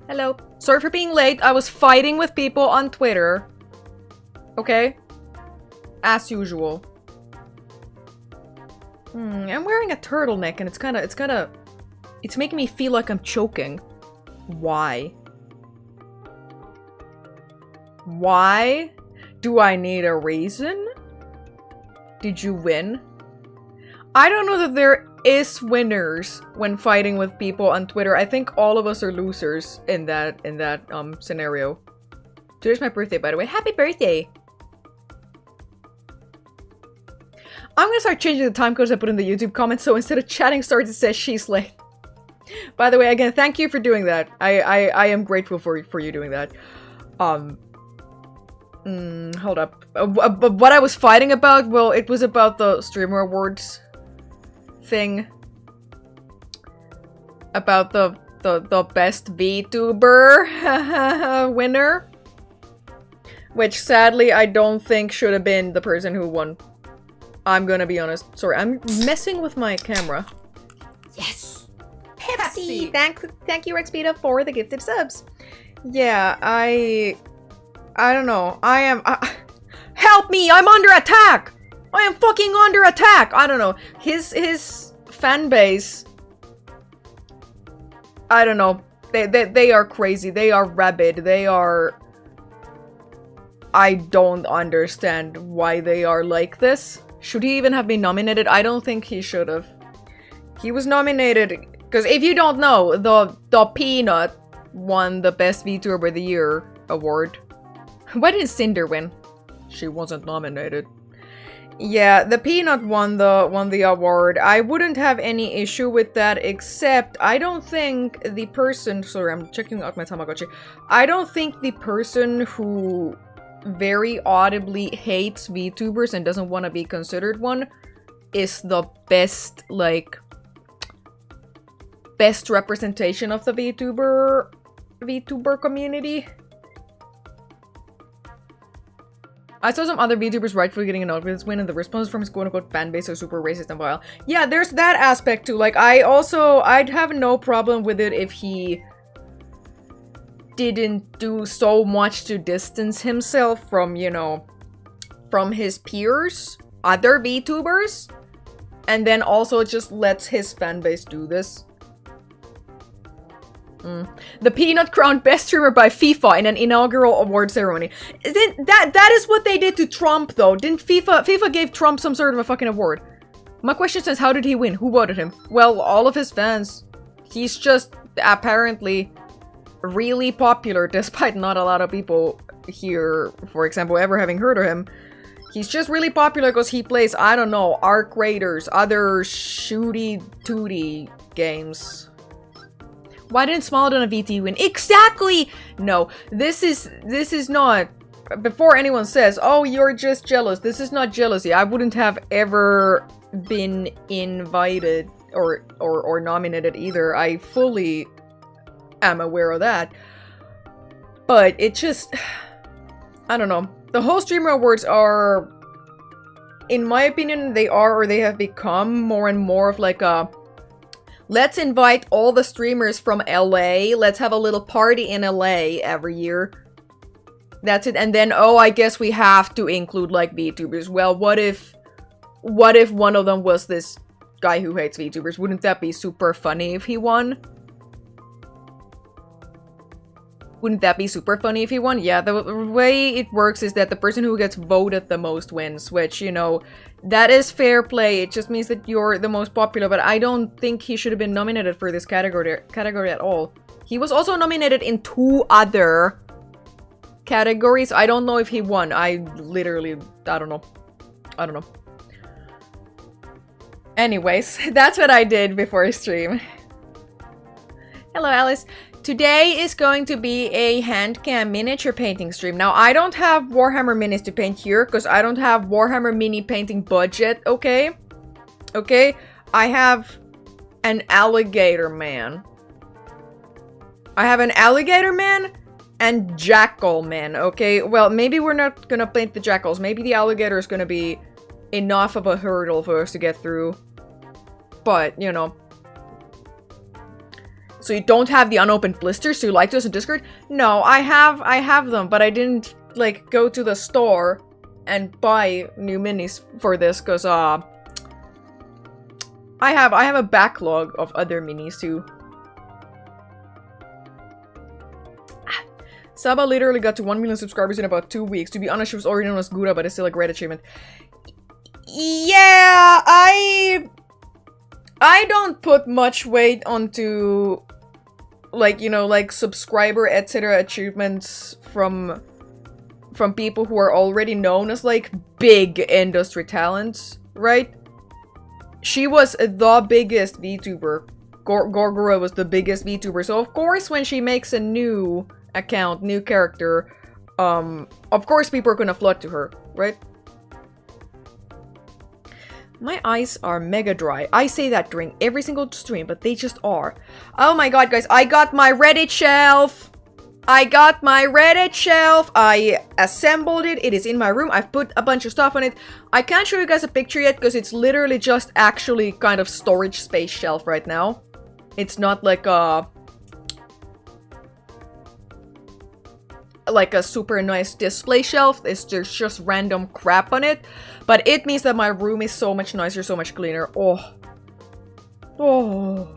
Hello. Sorry for being late. I was fighting with people on Twitter. Okay? As usual. I'm wearing a turtleneck and it's making me feel like I'm choking. Why? Why? Do I need a reason? Did you win? I don't know that there is winners when fighting with people on Twitter. I think all of us are losers in that scenario. Today's my birthday, by the way. Happy birthday! I'm gonna start changing the time codes I put in the YouTube comments, so instead of chatting starts, it says she's late. By the way, again, thank you for doing that. I am grateful for you doing that. Hold up. What I was fighting about? Well, it was about the Streamer Awards thing. About the best VTuber winner. Which, sadly, I don't think should have been the person who won. I'm gonna be honest. Sorry, I'm messing with my camera. Yes! Pepsi! Thank you, Rexpedia, for the gifted subs. Yeah, I don't know. Help me! I'm under attack! I am fucking under attack! I don't know. His fan base... I don't know. They are crazy. They are rabid. They are... I don't understand why they are like this. Should he even have been nominated? I don't think he should have. He was nominated because if you don't know, the Peanut won the Best VTuber of the Year award. Why didn't Cinder win? She wasn't nominated. Yeah, the Peanut won the award. I wouldn't have any issue with that, except I don't think the person... Sorry, I'm checking out my Tamagotchi. I don't think the person who very audibly hates VTubers and doesn't want to be considered one is the best, like, best representation of the VTuber community. I saw some other VTubers rightfully getting an obvious win, and the responses from his quote-unquote fanbase are super racist and vile. Yeah, there's that aspect too. Like, I'd have no problem with it if he didn't do so much to distance himself from, you know, from his peers, other VTubers, and then also just lets his fanbase do this. The Peanut crowned best streamer by FIFA in an inaugural award ceremony. That is what they did to Trump, though. Didn't FIFA gave Trump some sort of a fucking award? My question is, how did he win? Who voted him? Well, all of his fans. He's just apparently really popular, despite not a lot of people here, for example, ever having heard of him. He's just really popular because he plays, I don't know, Arc Raiders, other shooty-tooty games. Why didn't SmilodonnaVT win? Exactly! No, this is not... Before anyone says, oh, you're just jealous, this is not jealousy. I wouldn't have ever been invited or nominated either. I fully am aware of that. But it just... I don't know. The whole Streamer Awards are... In my opinion, they are, or they have become more and more of like a... Let's invite all the streamers from LA. Let's have a little party in LA every year. That's it. And then, oh, I guess we have to include, like, VTubers. Well, what if one of them was this guy who hates VTubers? Wouldn't that be super funny if he won? Wouldn't that be super funny if he won? Yeah, the way it works is that the person who gets voted the most wins, which, you know, that is fair play. It just means that you're the most popular, but I don't think he should have been nominated for this category at all. He was also nominated in 2 other categories. I don't know if he won. I don't know. I don't know. Anyways, that's what I did before stream. Hello, Alice. Today is going to be a handcam miniature painting stream. Now, I don't have Warhammer minis to paint here because I don't have Warhammer mini painting budget, okay? Okay? I have an alligator man. I have an alligator man and jackal man, okay? Well, maybe we're not gonna paint the jackals. Maybe the alligator is gonna be enough of a hurdle for us to get through. But, you know. So you don't have the unopened blisters, so you lied to us in Discord? No, I have them, but I didn't, like, go to the store and buy new minis for this, because, I have a backlog of other minis, too. Saba literally got to 1 million subscribers in about 2 weeks. To be honest, she was already known as Gura, but it's still a great achievement. Yeah, I don't put much weight onto, like, you know, like, subscriber, etc. achievements from people who are already known as, like, big industry talents, right? She was the biggest VTuber. Gorgora was the biggest VTuber, so of course when she makes a new account, new character, of course people are gonna flood to her, right? My eyes are mega dry. I say that during every single stream, but they just are. Oh my god, guys, I got my Reddit shelf! I got my Reddit shelf! I assembled it. It is in my room. I've put a bunch of stuff on it. I can't show you guys a picture yet, because it's literally just actually kind of storage space shelf right now. It's not like a super nice display shelf. There's just random crap on it. But it means that my room is so much nicer, so much cleaner. Oh. Oh.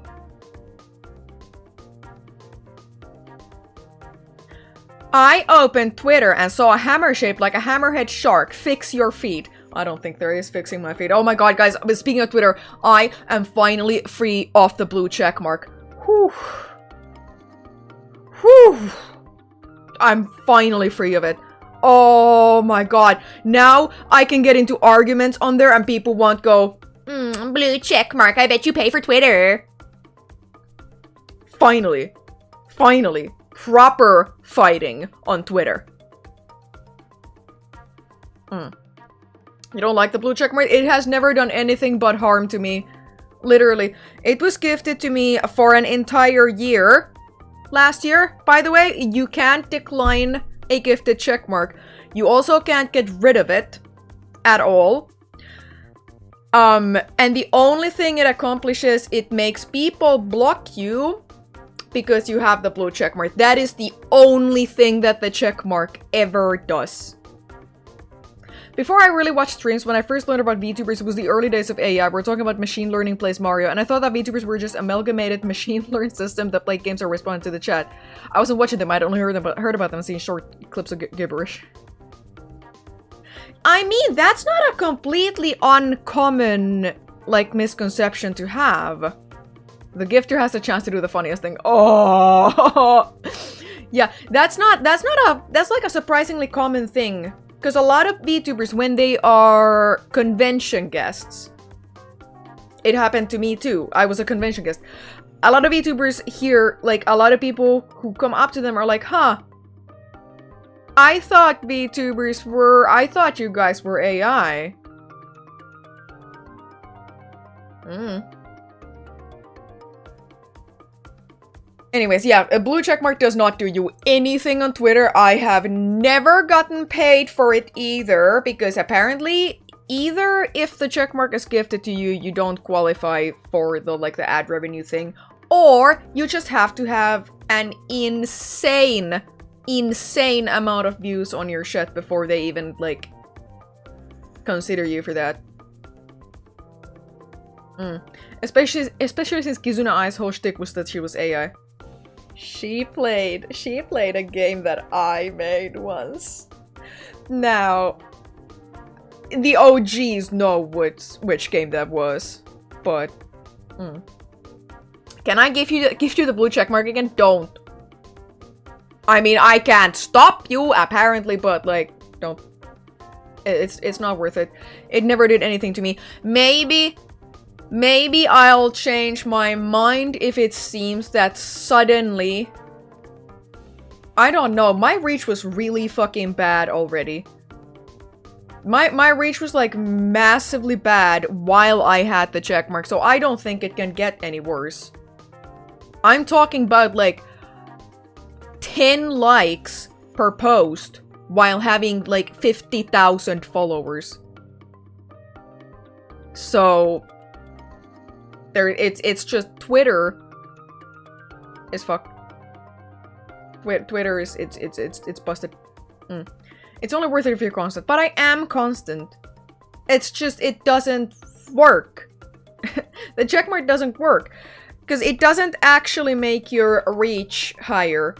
I opened Twitter and saw a hammer shaped like a hammerhead shark. Fix your feet. I don't think there is fixing my feet. Oh my god, guys. Speaking of Twitter, I am finally free of the blue check mark. Whew. Whew. I'm finally free of it. Oh my god. Now I can get into arguments on there and people won't go, blue check mark, I bet you pay for Twitter. Finally. Finally. Proper fighting on Twitter. You don't like the blue check mark? It has never done anything but harm to me. Literally. It was gifted to me for an entire year. Last year, by the way. You can't decline a gifted checkmark. You also can't get rid of it at all. And the only thing it accomplishes, it makes people block you because you have the blue checkmark. That is the only thing that the checkmark ever does. Before I really watched streams, when I first learned about VTubers, it was the early days of AI. We're talking about machine learning plays Mario, and I thought that VTubers were just amalgamated machine learned system that played games or responded to the chat. I wasn't watching them, I'd only heard about them and seen short clips of gibberish. I mean, that's not a completely uncommon, like, misconception to have. The gifter has a chance to do the funniest thing. Oh, yeah, that's like a surprisingly common thing. Because a lot of VTubers, when they are convention guests, it happened to me too. I was a convention guest. A lot of VTubers here, like, a lot of people who come up to them are like, huh, I thought you guys were AI. Anyways, yeah, a blue checkmark does not do you anything on Twitter. I have never gotten paid for it either, because apparently, either if the checkmark is gifted to you, you don't qualify for the, like, the ad revenue thing, or you just have to have an insane amount of views on your shit before they even, like, consider you for that. Especially since Kizuna Ai's whole shtick was that she was AI. She played a game that I made once. Now, the OGs know which game that was, but can I give you the blue checkmark again? Don't. I mean, I can't stop you apparently, but, like, don't. It's not worth it. It never did anything to me. Maybe I'll change my mind if it seems that suddenly... I don't know, my reach was really fucking bad already. My reach was, like, massively bad while I had the checkmark, so I don't think it can get any worse. I'm talking about, like, 10 likes per post while having, like, 50,000 followers. So... it's just Twitter. is fucked. Twitter is it's busted. It's only worth it if you're constant, but I am constant. It's just it doesn't work. The checkmark doesn't work because it doesn't actually make your reach higher.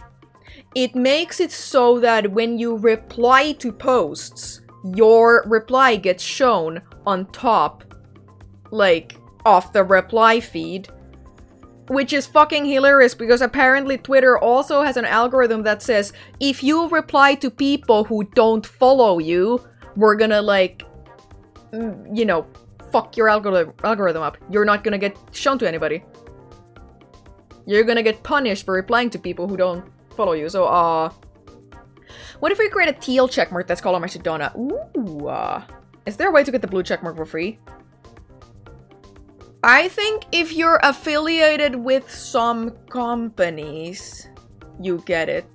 It makes it so that when you reply to posts, your reply gets shown on top, like, of the reply feed. Which is fucking hilarious because apparently Twitter also has an algorithm that says if you reply to people who don't follow you, we're gonna, like, you know, fuck your algorithm up. You're not gonna get shown to anybody. You're gonna get punished for replying to people who don't follow you. So, what if we create a teal checkmark that's called SmilodonnaVT? Ooh, is there a way to get the blue checkmark for free? I think if you're affiliated with some companies, you get it.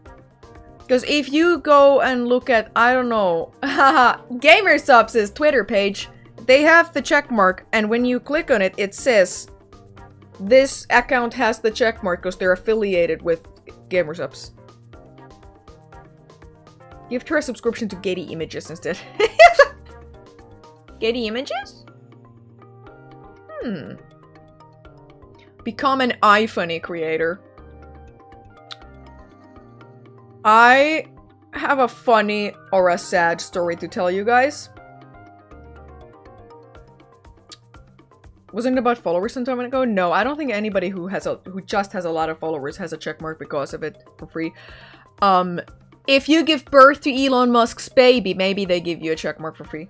Because if you go and look at, I don't know, GamerSupps' Twitter page, they have the checkmark, and when you click on it, it says this account has the checkmark because they're affiliated with GamerSupps. Give her a subscription to Getty Images instead. Getty Images? Become an iFunny creator. I have a funny or a sad story to tell you guys. Wasn't it about followers some time ago? No, I don't think anybody who just has a lot of followers has a checkmark because of it for free. If you give birth to Elon Musk's baby, maybe they give you a checkmark for free.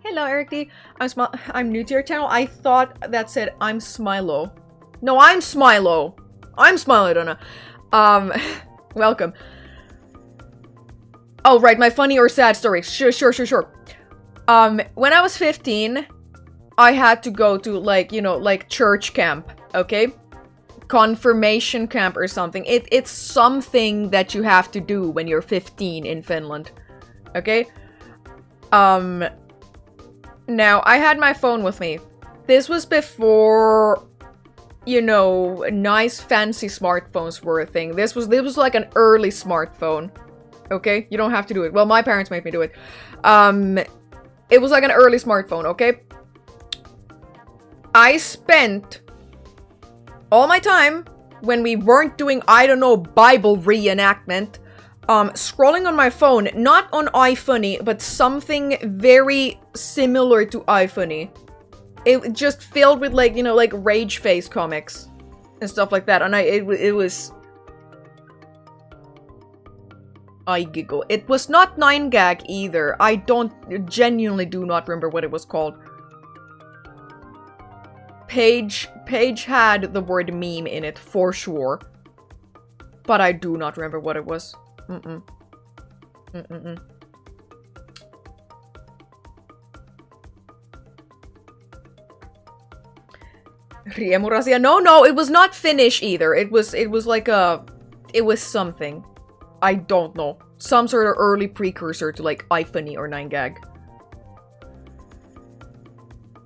Hello, Eric D. I'm new to your channel. I thought that said I'm Smilo. No, I'm Smilo. I'm SmilodonnaVT. Welcome. Oh, right, my funny or sad story. Sure. When I was 15, I had to go to, like, you know, like church camp, okay? Confirmation camp or something. It's something that you have to do when you're 15 in Finland, okay? Now, I had my phone with me. This was before, you know, nice fancy smartphones were a thing. This was like an early smartphone. Okay? You don't have to do it. Well, my parents made me do it. It was like an early smartphone, okay? I spent all my time when we weren't doing, I don't know, Bible reenactment, scrolling on my phone, not on iFunny, but something very similar to iFunny. It just filled with, like, you know, like rage face comics and stuff like that. And it was... I giggle. It was not 9gag either. I genuinely do not remember what it was called. Page had the word meme in it for sure. But I do not remember what it was. Riemurasia. No, it was not Finnish either. It was like a... It was something. I don't know. Some sort of early precursor to, like, iFunny or 9gag.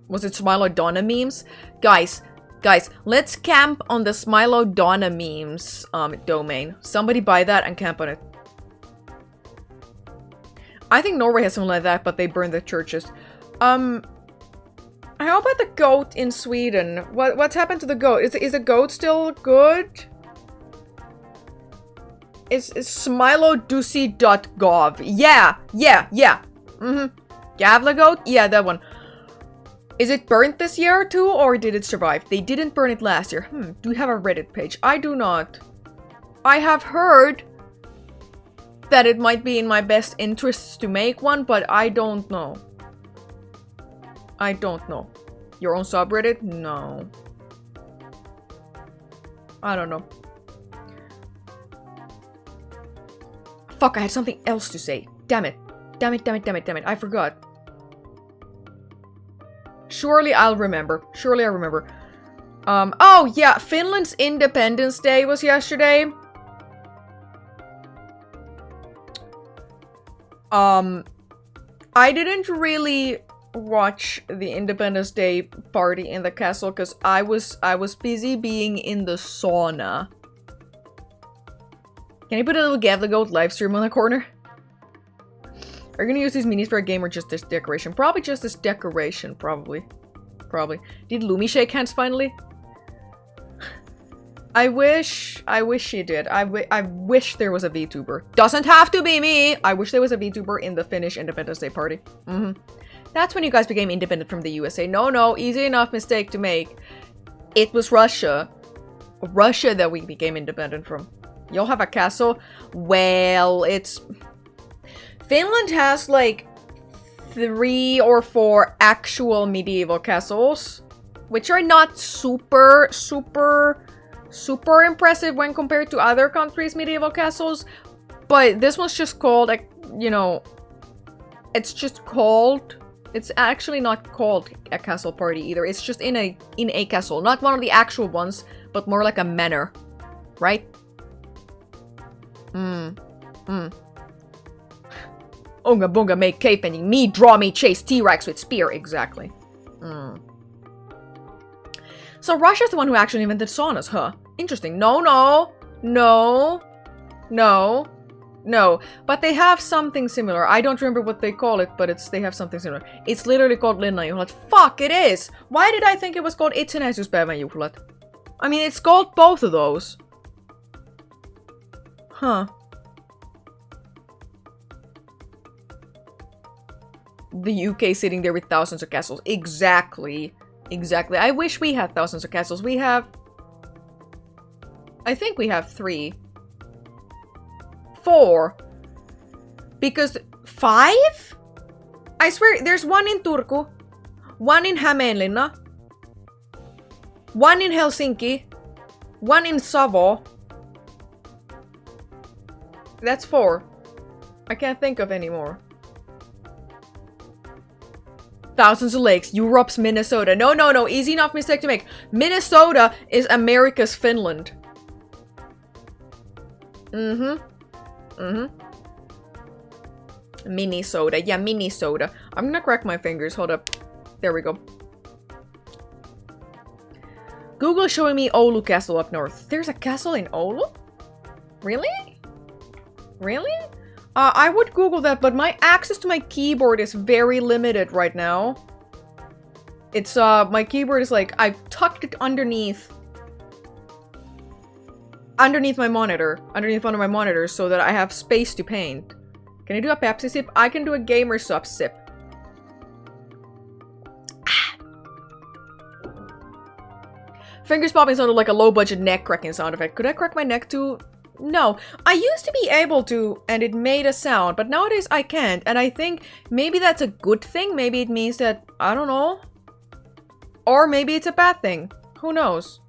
Was it Smilodonna memes? Guys, let's camp on the Smilodonna memes domain. Somebody buy that and camp on it. I think Norway has something like that, but they burn the churches. How about the goat in Sweden? What's happened to the goat? Is the goat still good? Is smilodusi.gov. Yeah. Gavla goat? Yeah, that one. Is it burnt this year too, or did it survive? They didn't burn it last year. Do we have a Reddit page? I do not. I have heard that it might be in my best interests to make one, but I don't know. I don't know. Your own subreddit? No. I don't know. Fuck, I had something else to say. Damn it. I forgot. Surely I'll remember. Oh yeah, Finland's Independence Day was yesterday. I didn't really watch the Independence Day party in the castle because I was busy being in the sauna Can you put a little Gav the Goat live stream on the corner? Are you gonna use these minis for a game or just as decoration? Probably just as decoration, probably. Probably. Did Lumi shake hands finally? I wish she did. I wish there was a VTuber. Doesn't have to be me! I wish there was a VTuber in the Finnish Independence Day party. That's when you guys became independent from the USA. No, easy enough mistake to make. It was Russia. Russia that we became independent from. You'll have a castle? Well, it's... Finland has like 3 or 4 actual medieval castles, which are not super impressive when compared to other countries' medieval castles, but this one's just called, like, you know, it's just called, it's actually not called a castle party either. It's just in a castle, not one of the actual ones, but more like a manor, right? Unga bunga make cave painting. Me draw me chase T-Rex with spear. Exactly. So Russia's the one who actually invented saunas, huh? Interesting. No. But they have something similar. I don't remember what they call it, but they have something similar. It's literally called Linnajuhlat. Fuck, it is! Why did I think it was called Itsenäisyyspäivän juhlat? I mean, it's called both of those. Huh. The UK sitting there with thousands of castles. Exactly. I wish we had thousands of castles. We have... I think we have 3. 4. Because 5? I swear, there's one in Turku, one in Hämeenlinna, one in Helsinki, one in Savo. That's 4. I can't think of any more. Thousands of lakes. Europe's Minnesota. No. Easy enough mistake to make. Minnesota is America's Finland. Minnesota. Yeah, Minnesota. I'm gonna crack my fingers. Hold up. There we go. Google showing me Oulu Castle up north. There's a castle in Oulu? Really? Really? I would Google that, but my access to my keyboard is very limited right now. It's, my keyboard is like, I've tucked it underneath my monitor, underneath one of my monitors, so that I have space to paint. Can I do a Pepsi sip? I can do a gamer sub sip. Fingers popping sounded like a low-budget neck cracking sound effect. Could I crack my neck too? No. I used to be able to, and it made a sound, but nowadays I can't. And I think maybe that's a good thing. Maybe it means that, I don't know. Or maybe it's a bad thing. Who knows?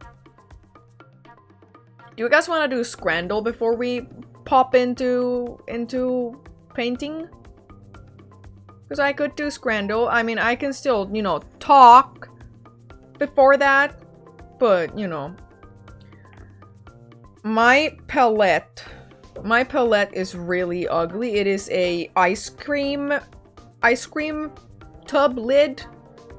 Do you guys want to do Scrandle before we pop into painting? Because I could do Scrandle. I mean, I can still, you know, talk before that. But, you know. My palette is really ugly. It is a ice cream tub lid.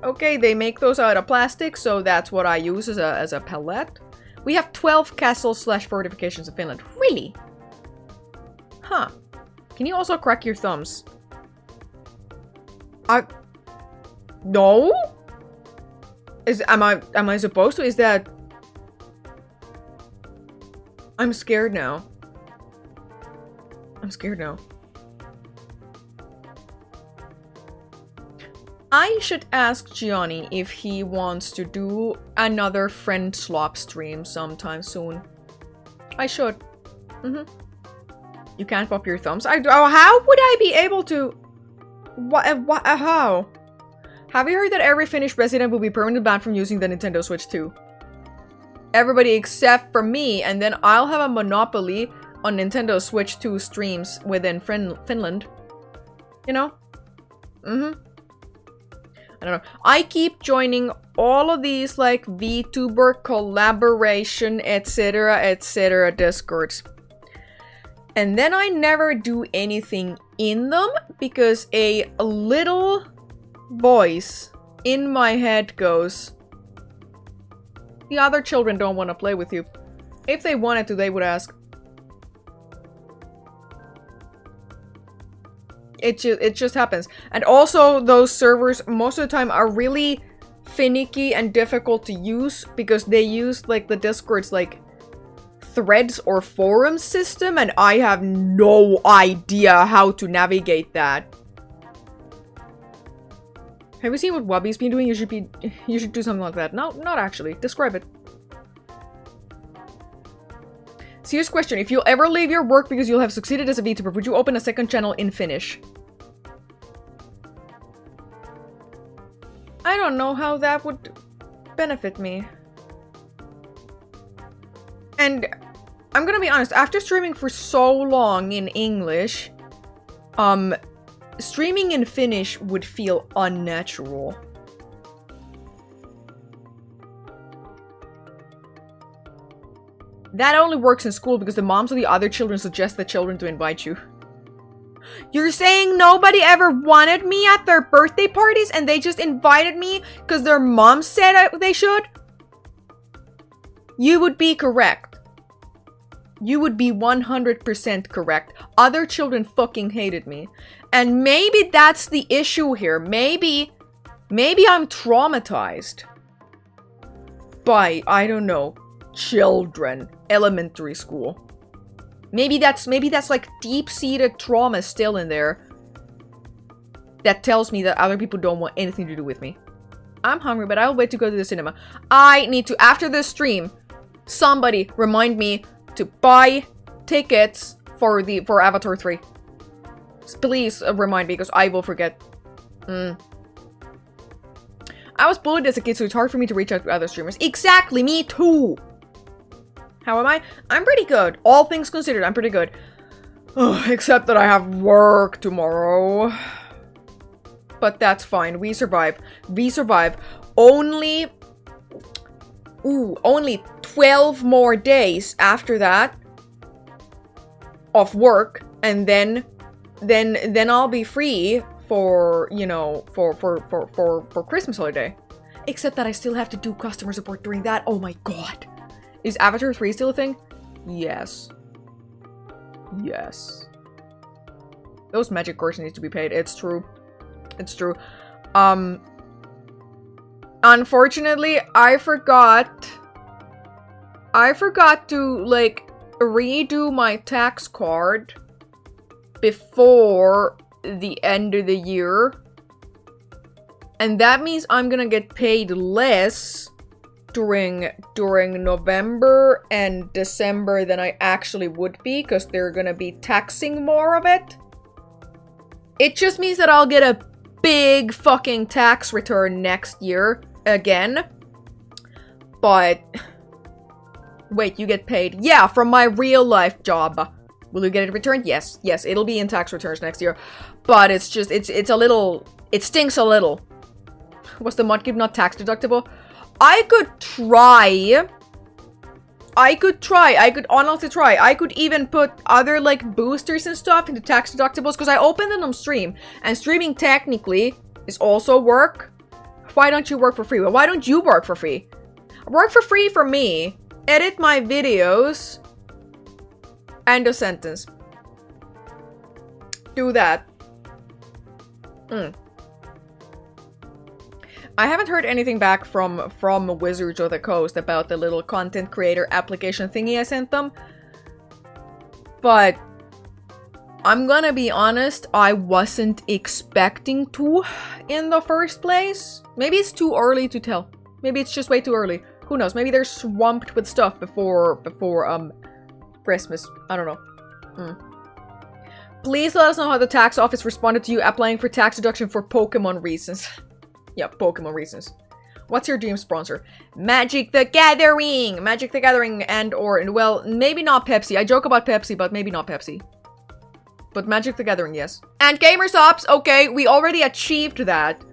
Okay, they make those out of plastic, so that's what I use as a palette. We have 12 castles / fortifications in Finland. Really? Huh. Can you also crack your thumbs? No? Am I supposed to? Is that... I'm scared now. I should ask Gianni if he wants to do another friend swap stream sometime soon. I should. You can't pop your thumbs. How would I be able to? How? Have you heard that every Finnish resident will be permanently banned from using the Nintendo Switch 2? Everybody except for me, and then I'll have a monopoly on Nintendo Switch 2 streams within Finland. You know? I don't know. I keep joining all of these, like, VTuber collaboration, etc. Discords. And then I never do anything in them because a little voice in my head goes, the other children don't want to play with you. If they wanted to, they would ask. It just happens. And also, those servers, most of the time, are really finicky and difficult to use because they use, like, the Discord's, like, threads or forum system, and I have no idea how to navigate that. Have you seen what Wubby's been doing? You should do something like that. No, not actually. Describe it. Serious question. If you'll ever leave your work because you'll have succeeded as a VTuber, would you open a second channel in Finnish? I don't know how that would benefit me. And I'm gonna be honest, after streaming for so long in English, streaming in Finnish would feel unnatural. That only works in school because the moms of the other children suggest the children to invite you. You're saying nobody ever wanted me at their birthday parties and they just invited me because their mom said they should? You would be correct. You would be 100% correct. Other children fucking hated me. And maybe that's the issue here. Maybe I'm traumatized by, I don't know, children. Elementary school. Maybe that's like deep-seated trauma still in there that tells me that other people don't want anything to do with me. I'm hungry, but I'll wait to go to the cinema. I need to, after this stream, somebody remind me to buy tickets for Avatar 3. Please remind me, because I will forget. I was bullied as a kid, so it's hard for me to reach out to other streamers. Exactly, me too! How am I? I'm pretty good. All things considered, I'm pretty good. Except that I have work tomorrow. But that's fine. We survive. We survive. Only 12 more days after that of work, and then I'll be free for, you know, for Christmas holiday. Except that I still have to do customer support during that. Oh my god. Is Avatar 3 still a thing? Yes. Yes. Those magic courses need to be paid. It's true. It's true. Unfortunately, I forgot to, like, redo my tax card before the end of the year. And that means I'm gonna get paid less during November and December than I actually would be, because they're gonna be taxing more of it. It just means that I'll get a big fucking tax return next year again. But wait, you get paid? Yeah, from my real life job. Will you get it returned? Yes, yes, it'll be in tax returns next year. But it's just, it's a little, it stinks a little. Was the Mudkip not tax deductible? I could honestly try. I could even put other, like, boosters and stuff into tax deductibles, because I opened them on stream, and streaming technically is also work. Why don't you work for free? Well, why don't you work for free? Work for free for me. Edit my videos. End of sentence. Do that. I haven't heard anything back from Wizards of the Coast about the little content creator application thingy I sent them. But I'm gonna be honest, I wasn't expecting to in the first place. Maybe it's too early to tell. Maybe it's just way too early. Who knows? Maybe they're swamped with stuff before Christmas. I don't know. Please let us know how the tax office responded to you applying for tax deduction for Pokemon reasons. Yeah, Pokemon reasons. What's your dream sponsor? Magic the Gathering! Magic the Gathering and or, well, maybe not Pepsi. I joke about Pepsi, but maybe not Pepsi. But Magic the Gathering, yes. And Gamersops, okay, we already achieved that.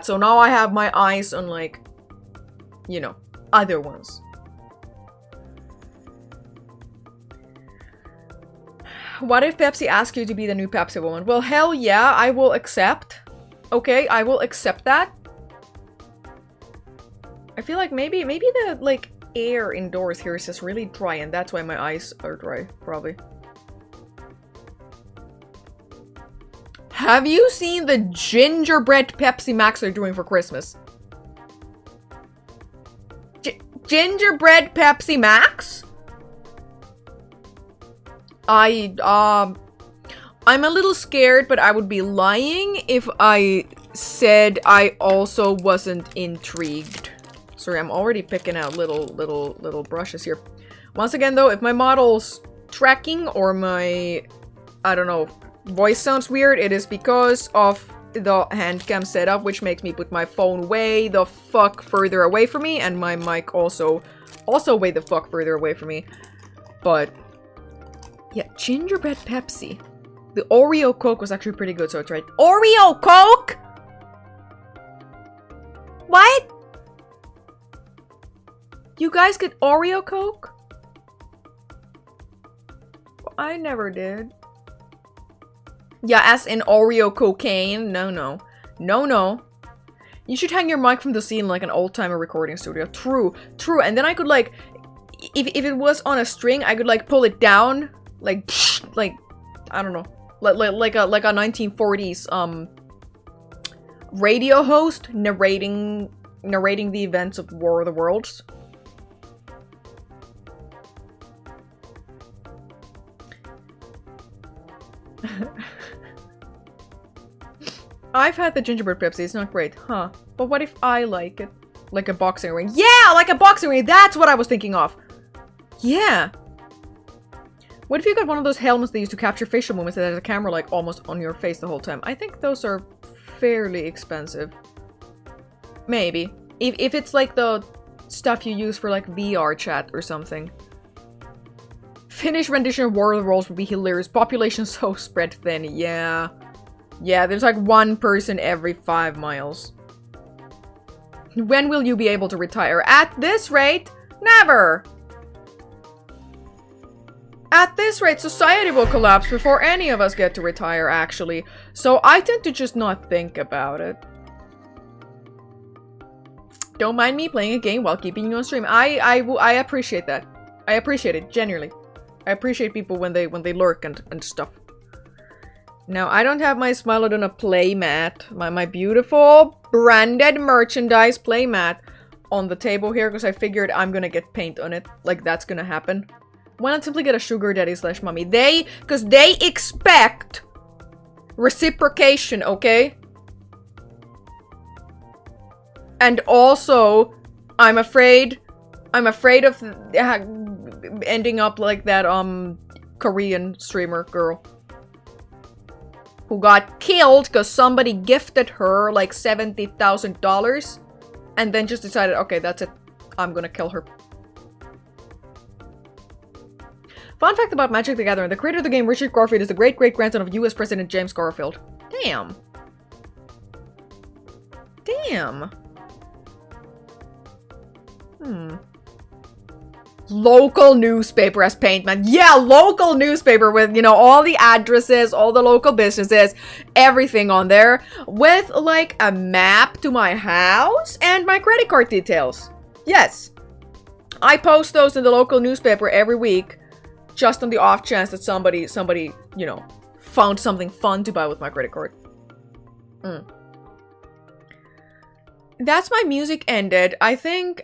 So now I have my eyes on, like, you know, other ones. What if Pepsi asks you to be the new Pepsi woman? Well, hell yeah, I will accept. Okay, I will accept that. I feel like maybe the, like, air indoors here is just really dry, and that's why my eyes are dry, probably. Have you seen the gingerbread Pepsi Max they're doing for Christmas? Gingerbread Pepsi Max? I'm a little scared, but I would be lying if I said I also wasn't intrigued. Sorry, I'm already picking out little brushes here. Once again, though, if my model's tracking or my, I don't know, voice sounds weird, it is because of the handcam setup, which makes me put my phone way the fuck further away from me, and my mic also way the fuck further away from me. But yeah, gingerbread Pepsi. The Oreo Coke was actually pretty good, so I tried. Oreo Coke? What? You guys get Oreo Coke? I never did. Yeah, as in Oreo cocaine. No, no. No, no. You should hang your mic from the ceiling like an old-timer recording studio. True, true. And then I could, like, if it was on a string, I could, like, pull it down. Like, I don't know. Like a 1940s, radio host narrating the events of War of the Worlds. I've had the gingerbread Pepsi, it's not great, huh? But what if I like it? Like a boxing ring. Yeah, like a boxing ring, that's what I was thinking of! Yeah! What if you got one of those helmets they use to capture facial movements that has a camera like almost on your face the whole time? I think those are fairly expensive. Maybe. If it's like the stuff you use for like VR chat or something. Finnish rendition of War of the Worlds would be hilarious. Population so spread thin, yeah. Yeah, there's like one person every 5 miles. When will you be able to retire? At this rate, never! At this rate, society will collapse before any of us get to retire, actually. So I tend to just not think about it. Don't mind me playing a game while keeping you on stream. I appreciate that. I appreciate it, genuinely. I appreciate people when they lurk and stuff. Now, I don't have my Smilodonna playmat, my beautiful branded merchandise playmat on the table here, because I figured I'm gonna get paint on it. Like, that's gonna happen. Why not simply get a sugar daddy / mommy? Because they expect reciprocation, okay? And also, I'm afraid of ending up like that, Korean streamer girl. Who got killed because somebody gifted her like $70,000 and then just decided, okay, that's it. I'm gonna kill her. Fun fact about Magic the Gathering. The creator of the game, Richard Garfield, is the great-great-grandson of US President James Garfield. Damn. Damn. Local newspaper as paint, man. Yeah, local newspaper with, you know, all the addresses, all the local businesses, everything on there. With, like, a map to my house and my credit card details. Yes. I post those in the local newspaper every week. Just on the off chance that somebody, you know, found something fun to buy with my credit card. That's my music ended. I think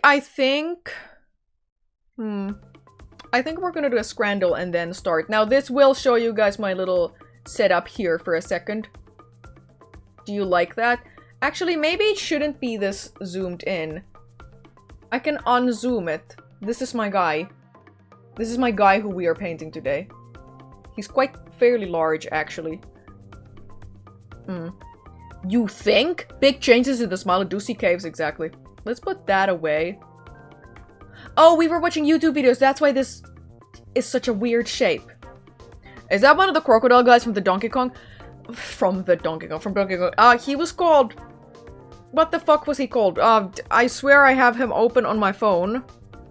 we're gonna do a scramble and then start. Now, this will show you guys my little setup here for a second. Do you like that? Actually, maybe it shouldn't be this zoomed in. I can unzoom it. This is my guy. This is my guy who we are painting today. He's quite fairly large, actually. You think? Big changes in the Smilodonna caves, exactly. Let's put that away. Oh, we were watching YouTube videos. That's why this is such a weird shape. Is that one of the crocodile guys from the Donkey Kong? From Donkey Kong. He was called... What the fuck was he called? I swear I have him open on my phone.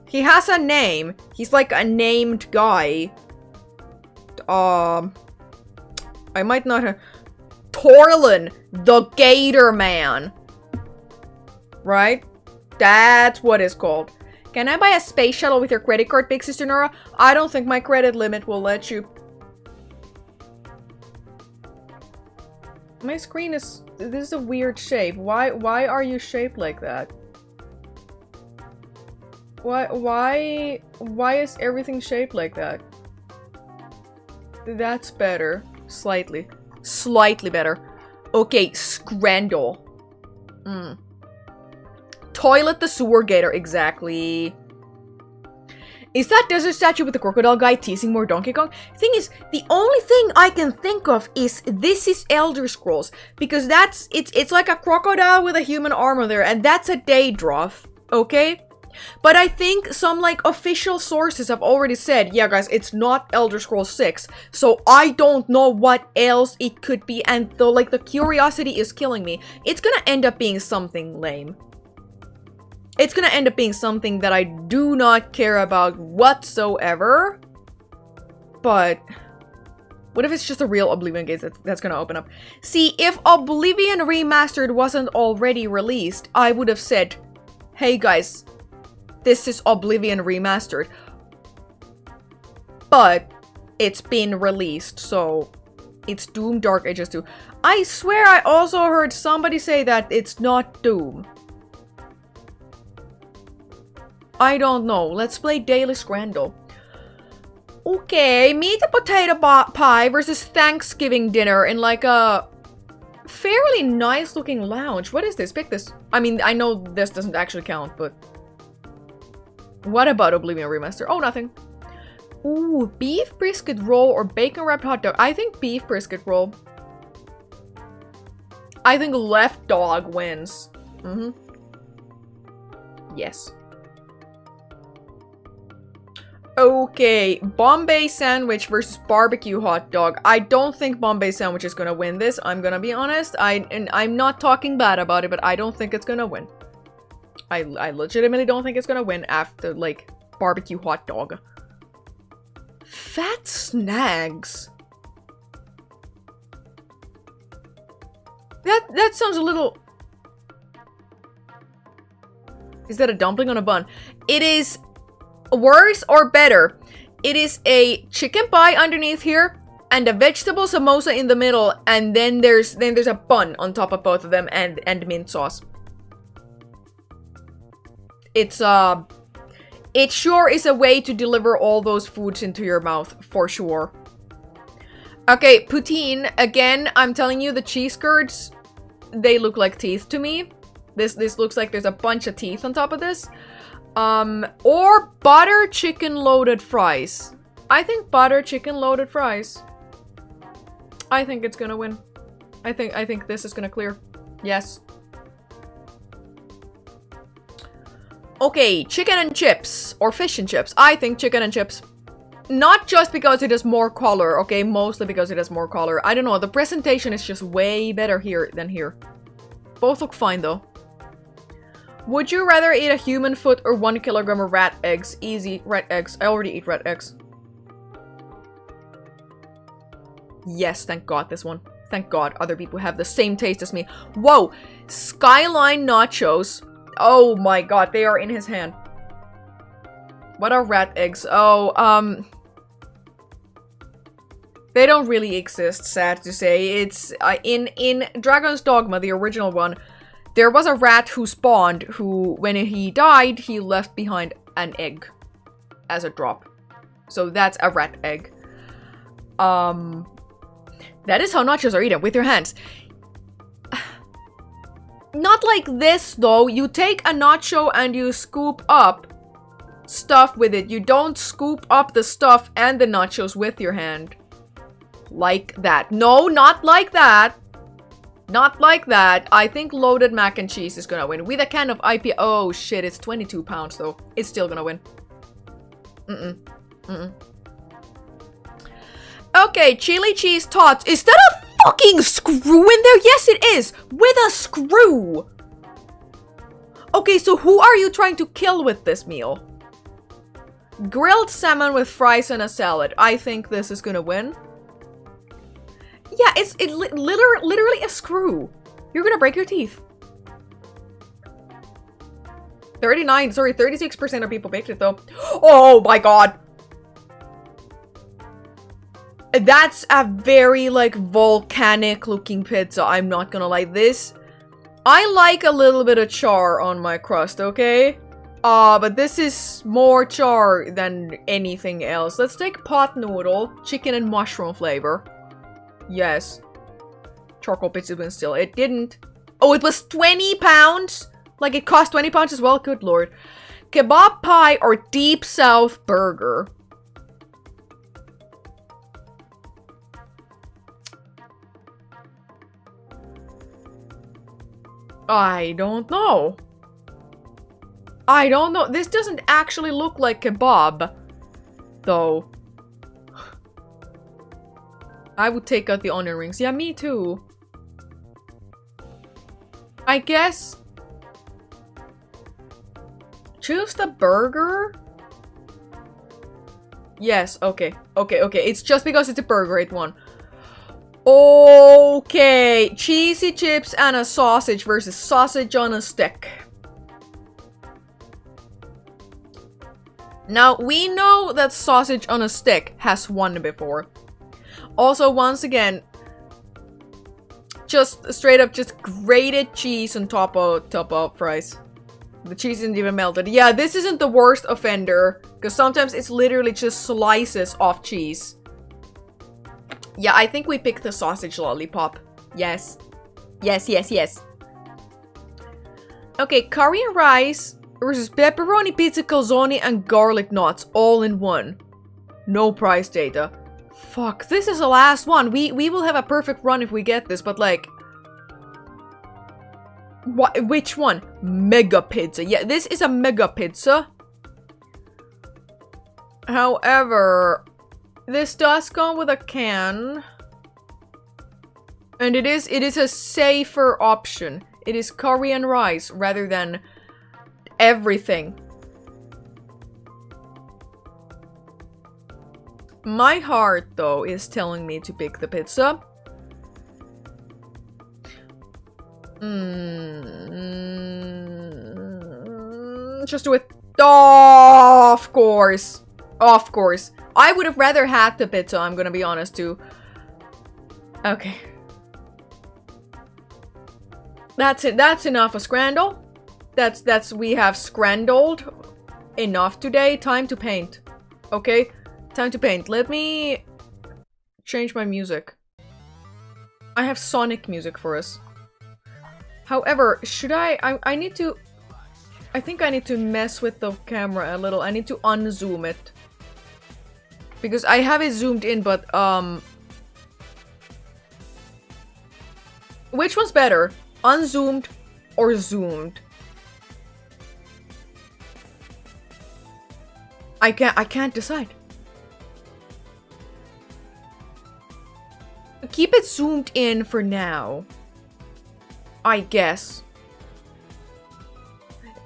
He has a name. He's like a named guy. I might not have... Torlin, the Gator Man. Right? That's what it's called. Can I buy a space shuttle with your credit card, Big Sister Nora? I don't think my credit limit will let you. My screen is... This is a weird shape. Why are you shaped like that? Why is everything shaped like that? That's better. Slightly. Slightly better. Okay, Scrandle. Toilet the sewer gator, exactly. Is that desert statue with the crocodile guy teasing more Donkey Kong? Thing is, the only thing I can think of is this is Elder Scrolls. Because it's like a crocodile with a human armor there, and that's a Daedroth, okay? But I think some, like, official sources have already said, yeah, guys, it's not Elder Scrolls 6. So I don't know what else it could be, and though, like, the curiosity is killing me, it's gonna end up being something lame. It's gonna end up being something that I do not care about whatsoever. But what if it's just a real Oblivion game that's gonna open up? See, if Oblivion Remastered wasn't already released, I would have said, hey guys, this is Oblivion Remastered. But it's been released, so it's Doom Dark Ages 2. I swear I also heard somebody say that it's not Doom. I don't know. Let's play Daily Scrandle. Okay, meat and potato pie versus Thanksgiving dinner in like a fairly nice looking lounge. What is this? Pick this. I mean, I know this doesn't actually count, but... What about Oblivion Remaster? Oh, nothing. Ooh, beef brisket roll or bacon wrapped hot dog. I think beef brisket roll. I think left dog wins. Yes. Okay, Bombay sandwich versus barbecue hot dog. I don't think Bombay sandwich is gonna win this. I'm gonna be honest. I'm not talking bad about it, but I don't think it's gonna win. I legitimately don't think it's gonna win after, like, barbecue hot dog. Fat snags. That sounds a little... Is that a dumpling on a bun? It is worse or better. It is a chicken pie underneath here and a vegetable samosa in the middle, and then there's a bun on top of both of them and mint sauce. It sure is a way to deliver all those foods into your mouth, for sure. Okay, poutine. Again, I'm telling you, the cheese curds, they look like teeth to me. This looks like there's a bunch of teeth on top of this. Or butter chicken loaded fries. I think butter chicken loaded fries. I think it's gonna win. I think this is gonna clear. Yes. Okay, chicken and chips. Or fish and chips. I think chicken and chips. Not just because it has more color, okay? Mostly because it has more color. I don't know, the presentation is just way better here than here. Both look fine, though. Would you rather eat a human foot or 1 kilogram of rat eggs? Easy. Rat eggs. I already eat rat eggs. Yes, thank God, this one. Thank God other people have the same taste as me. Whoa! Skyline nachos. Oh my God, they are in his hand. What are rat eggs? Oh, they don't really exist, sad to say. It's, in Dragon's Dogma, the original one, there was a rat who spawned who, when he died, he left behind an egg as a drop. So that's a rat egg. That is how nachos are eaten, with your hands. Not like this, though. You take a nacho and you scoop up stuff with it. You don't scoop up the stuff and the nachos with your hand. Like that. No, not like that. Not like that. I think loaded mac and cheese is gonna win. With a can of IPA. Oh shit, it's 22 pounds though. It's still gonna win. Okay, chili cheese tots. Is that a fucking screw in there? Yes, it is. With a screw. Okay, so who are you trying to kill with this meal? Grilled salmon with fries and a salad. I think this is gonna win. Yeah, it's literally a screw. You're gonna break your teeth. 36% of people baked it though. Oh my God. That's a very, like, volcanic looking pizza, I'm not gonna lie. This, I like a little bit of char on my crust, okay? But this is more char than anything else. Let's take pot noodle, chicken and mushroom flavor. Yes. Charcoal pizza wins still. It didn't. Oh, it was 20 pounds? Like, it cost 20 pounds as well? Good lord. Kebab pie or deep south burger? I don't know. I don't know. This doesn't actually look like kebab, though. I would take out the onion rings. Yeah, me too. I guess. Choose the burger? Yes, okay. Okay. It's just because it's a burger, it won. Okay. Cheesy chips and a sausage versus sausage on a stick. Now, we know that sausage on a stick has won before. Also, once again, just straight up just grated cheese on top of fries. The cheese isn't even melted. Yeah, this isn't the worst offender, because sometimes it's literally just slices of cheese. Yeah, I think we picked the sausage lollipop. Yes. Yes. Okay, curry and rice versus pepperoni pizza, calzone, and garlic knots all in one. No price data. Fuck, this is the last one. We will have a perfect run if we get this, but like... What? Which one? Mega pizza. Yeah, this is a mega pizza. However, this does come with a can. And it is a safer option. It is curry and rice rather than everything. My heart, though, is telling me to pick the pizza. Just do it. Oh, of course. Of course. I would have rather had the pizza, I'm gonna be honest, too. Okay. That's it. That's enough of scrandle. We have scrandled enough today. Time to paint. Okay? Time to paint. Let me change my music. I have Sonic music for us. However, should I need to... I think I need to mess with the camera a little. I need to unzoom it. Because I have it zoomed in, but, which one's better? Unzoomed or zoomed? I can't decide. Keep it zoomed in for now. I guess.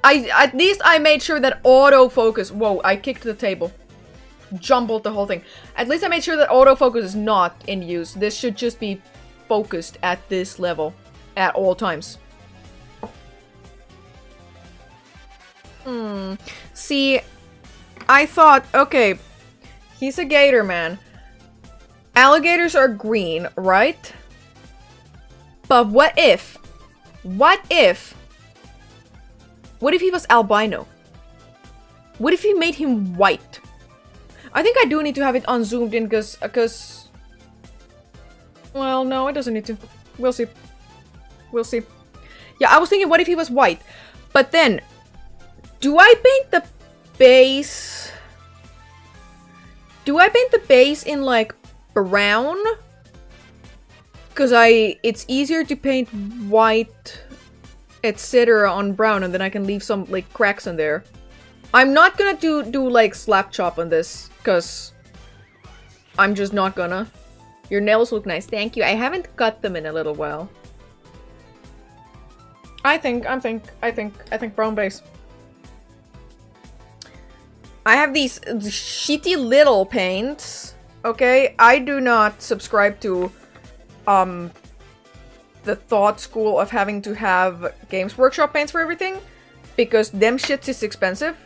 At least I made sure that autofocus... Whoa, I kicked the table. Jumbled the whole thing. At least I made sure that autofocus is not in use. This should just be focused at this level at all times. See, I thought, okay, he's a gator man. Alligators are green, right? But what if he was albino? What if he made him white? I think I do need to have it unzoomed in because... Well, no, it doesn't need to. We'll see. We'll see. Yeah, I was thinking, what if he was white? But then, do I paint the base? Do I paint the base in, like, brown? Because it's easier to paint white, etc. on brown, and then I can leave some, like, cracks in there. I'm not gonna do like, slap chop on this, because I'm just not gonna. Your nails look nice. Thank you. I haven't cut them in a little while. I think brown base. I have these shitty little paints. Okay, I do not subscribe to the thought school of having to have Games Workshop paints for everything, because them shits is expensive.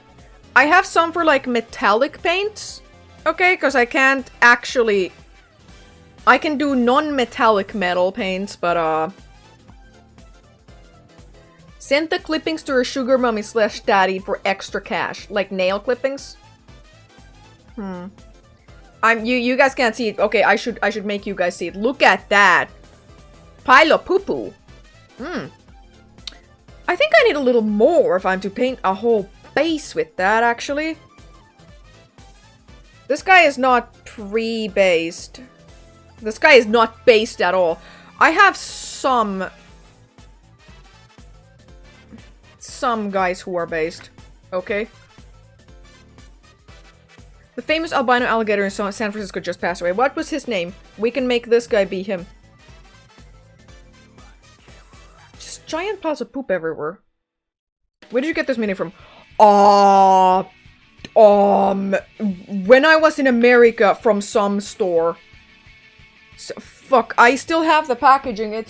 I have some for like metallic paints, okay, because I can't actually I can do non-metallic metal paints, but send the clippings to her sugar mummy slash daddy for extra cash. Like nail clippings? You guys can't see it. Okay, I should make you guys see it. Look at that. Pile of poo-poo. I think I need a little more if I'm to paint a whole base with that, actually. This guy is not pre-based. This guy is not based at all. I have some guys who are based. Okay. The famous albino alligator in San Francisco just passed away. What was his name? We can make this guy be him. Just giant piles of poop everywhere. Where did you get this mini from? When I was in America from some store. So, fuck, I still have the packaging.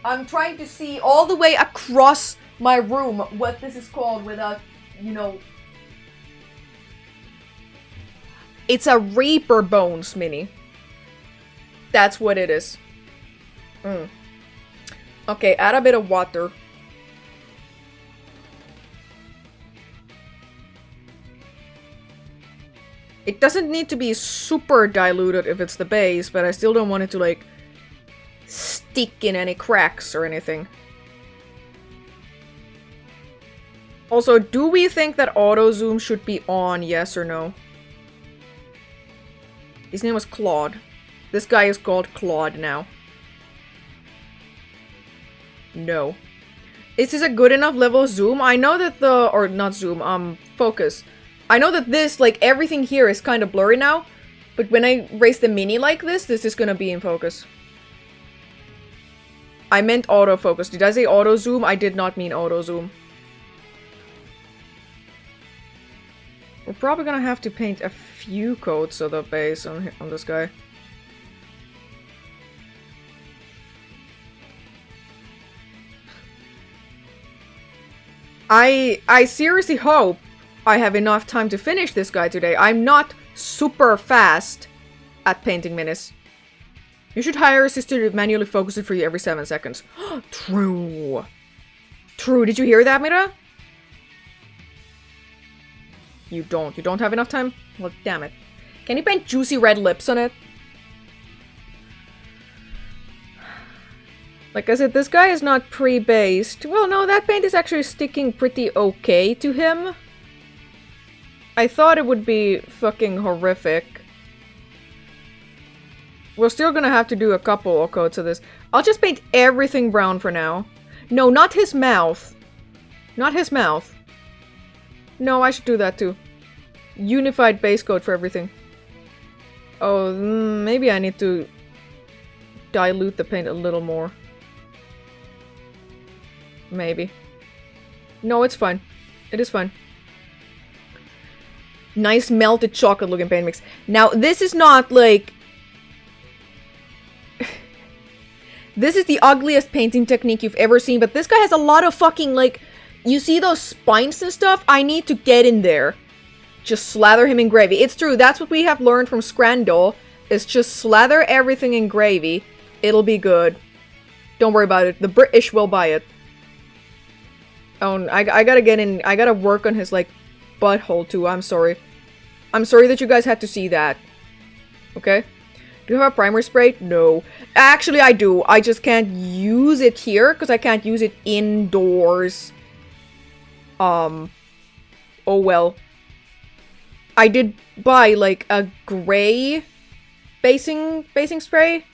I'm trying to see all the way across my room what this is called without, you know... It's a Reaper Bones mini. That's what it is. Okay, add a bit of water. It doesn't need to be super diluted if it's the base, but I still don't want it to, like, stick in any cracks or anything. Also, do we think that auto zoom should be on, yes or no? His name was Claude. This guy is called Claude now. No. Is this a good enough level of zoom? I know that or not zoom, focus. I know that this, like, everything here is kind of blurry now, but when I raise the mini like this is gonna be in focus. I meant autofocus. Did I say auto zoom? I did not mean auto zoom. We're probably gonna have to paint a few coats of the base on this guy. I seriously hope I have enough time to finish this guy today. I'm not super fast at painting minis. You should hire a sister to manually focus it for you every 7 seconds. True. True. Did you hear that, Mira? You don't have enough time? Well, damn it. Can you paint juicy red lips on it? Like I said, this guy is not pre-based. Well, no, that paint is actually sticking pretty okay to him. I thought it would be fucking horrific. We're still gonna have to do a couple of coats of this. I'll just paint everything brown for now. No, not his mouth. Not his mouth. No, I should do that too. Unified base coat for everything. Oh, maybe I need to dilute the paint a little more. Maybe. No, it's fine. It is fine. Nice melted chocolate looking paint mix. Now, this is not like... This is the ugliest painting technique you've ever seen, but this guy has a lot of fucking, like... You see those spines and stuff? I need to get in there. Just slather him in gravy. It's true, that's what we have learned from Scrandall. Is just slather everything in gravy. It'll be good. Don't worry about it. The British will buy it. Oh, I gotta get in. I gotta work on his, like, butthole too. I'm sorry. I'm sorry that you guys had to see that. Okay? Do you have a primer spray? No. Actually, I do. I just can't use it here because I can't use it indoors. Oh well. I did buy, like, a gray basing spray.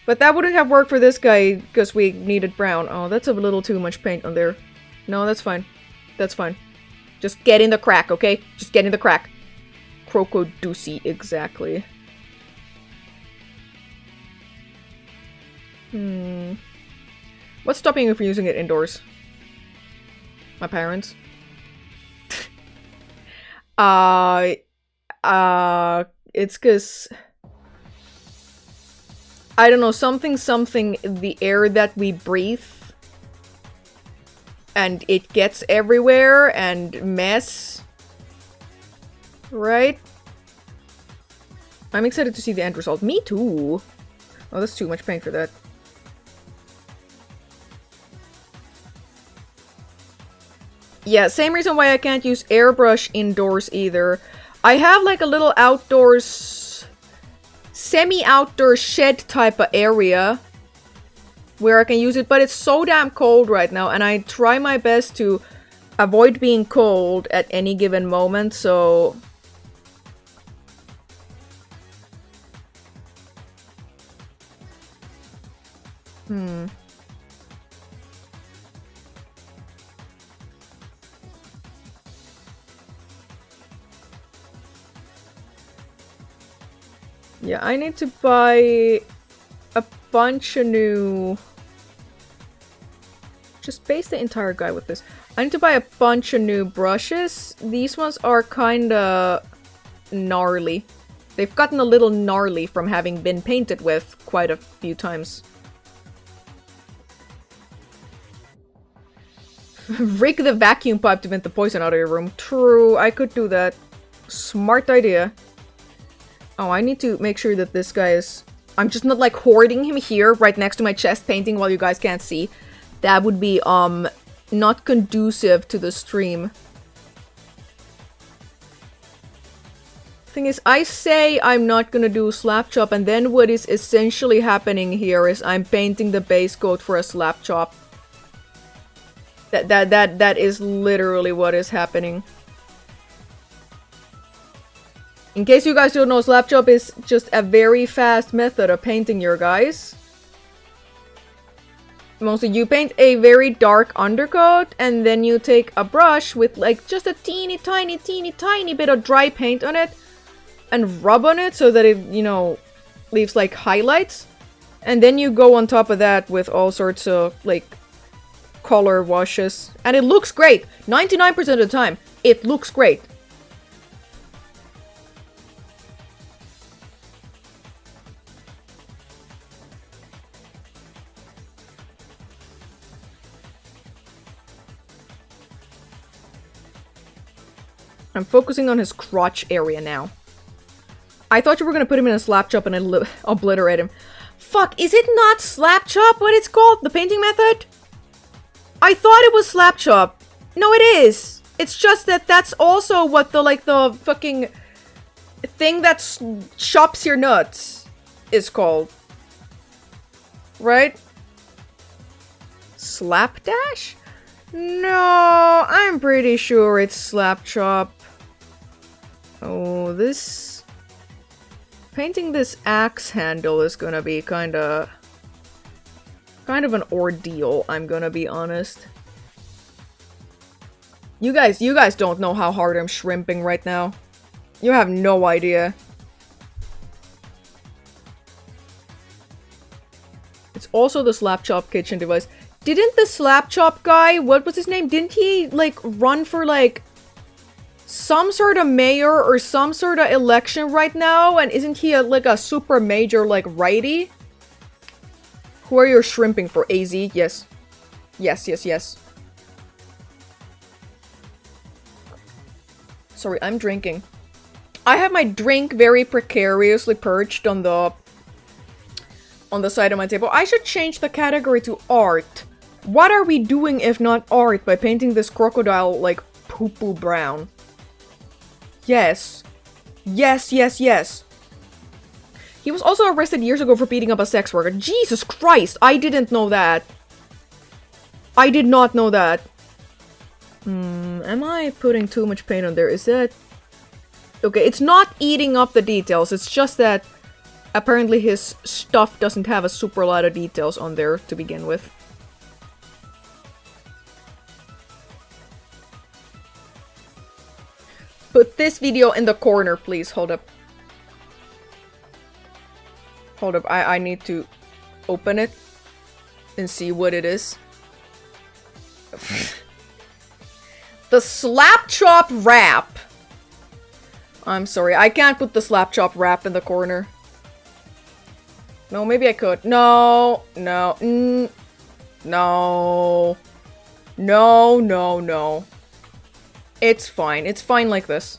But that wouldn't have worked for this guy because we needed brown. Oh, that's a little too much paint on there. No, that's fine. That's fine. Just get in the crack, okay? Just get in the crack. Crocodoocy, exactly. What's stopping you from using it indoors? My parents? It's cause... I don't know, something, the air that we breathe. And it gets everywhere and mess. Right? I'm excited to see the end result. Me too. Oh, that's too much paint for that. Yeah, same reason why I can't use airbrush indoors either. I have like a little outdoors, semi-outdoor shed type of area where I can use it, but it's so damn cold right now, and I try my best to avoid being cold at any given moment, so... Yeah, I need to buy a bunch of new... Just base the entire guy with this. I need to buy a bunch of new brushes. These ones are kinda gnarly. They've gotten a little gnarly from having been painted with quite a few times. Rig the vacuum pipe to vent the poison out of your room. True, I could do that. Smart idea. Oh, I need to make sure that this guy is... I'm just not, like, hoarding him here right next to my chest painting while you guys can't see. That would be, not conducive to the stream. Thing is, I say I'm not gonna do slap chop, and then what is essentially happening here is I'm painting the base coat for a slap chop. That is literally what is happening. In case you guys don't know, slap chop is just a very fast method of painting your guys. Mostly you paint a very dark undercoat, and then you take a brush with like just a teeny tiny bit of dry paint on it and rub on it so that it, you know, leaves like highlights. And then you go on top of that with all sorts of like color washes. And it looks great! 99% of the time, it looks great. I'm focusing on his crotch area now. I thought you were gonna put him in a slap chop and obliterate him. Fuck, is it not slap chop what it's called? The painting method? I thought it was slap chop. No, it is. It's just that that's also what the, like, the fucking thing that chops your nuts is called. Right? Slapdash? No, I'm pretty sure it's slap chop. Oh, this... Painting this axe handle is gonna be kind of an ordeal, I'm gonna be honest. You guys don't know how hard I'm shrimping right now. You have no idea. It's also the slap chop kitchen device. Didn't the slap chop guy, what was his name? Didn't he, like, run for, like, some sort of mayor or some sort of election right now? And isn't he, like, a super major, like, righty? Who are you shrimping for? AZ? Yes. Yes. Sorry, I'm drinking. I have my drink very precariously perched on the side of my table. I should change the category to art. What are we doing if not art by painting this crocodile, like, poo-poo brown? Yes. Yes. He was also arrested years ago for beating up a sex worker. Jesus Christ! I didn't know that. I did not know that. Am I putting too much paint on there? Is that... Okay, it's not eating up the details. It's just that apparently his stuff doesn't have a super lot of details on there to begin with. Put this video in the corner, please. Hold up. Hold up. I need to open it and see what it is. The slap chop wrap. I'm sorry. I can't put the slap chop wrap in the corner. No, maybe I could. No. No. No. It's fine. It's fine like this.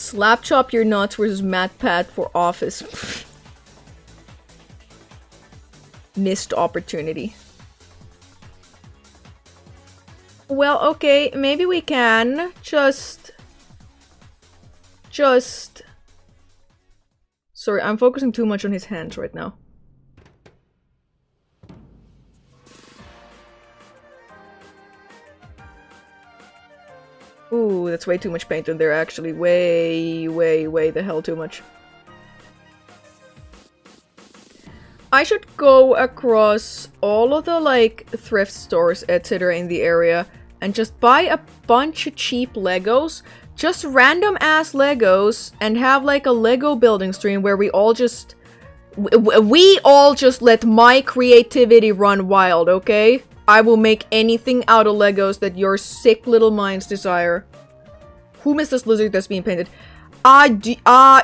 Slap chop your nuts versus MatPat for office. Missed opportunity. Well, okay, maybe we can just... Sorry, I'm focusing too much on his hands right now. Ooh, that's way too much paint in there, actually. Way the hell too much. I should go across all of the, like, thrift stores, etc. in the area and just buy a bunch of cheap Legos. Just random-ass Legos and have, like, a Lego building stream where we all just... We all just let my creativity run wild, okay? I will make anything out of Legos that your sick little minds desire. Whom is this lizard that's being painted?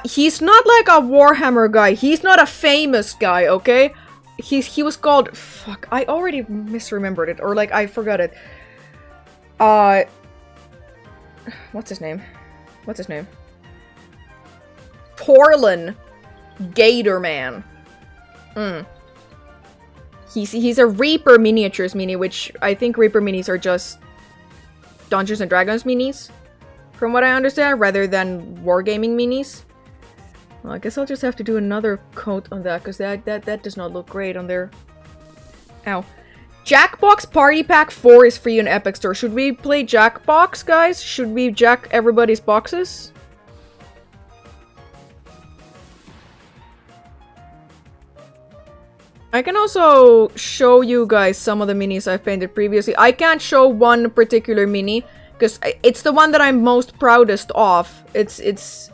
He's not like a Warhammer guy. He's not a famous guy, okay? He was called... Fuck, I already misremembered it. Or, like, I forgot it. What's his name? What's his name? Portland Gator Man. He's a Reaper Miniatures mini, which I think Reaper minis are just Dungeons and Dragons minis, from what I understand, rather than Wargaming minis. Well, I guess I'll just have to do another coat on that, because that does not look great on there. Ow. Jackbox Party Pack 4 is free on Epic Store. Should we play Jackbox, guys? Should we jack everybody's boxes? I can also show you guys some of the minis I've painted previously. I can't show one particular mini, because it's the one that I'm most proudest of. It's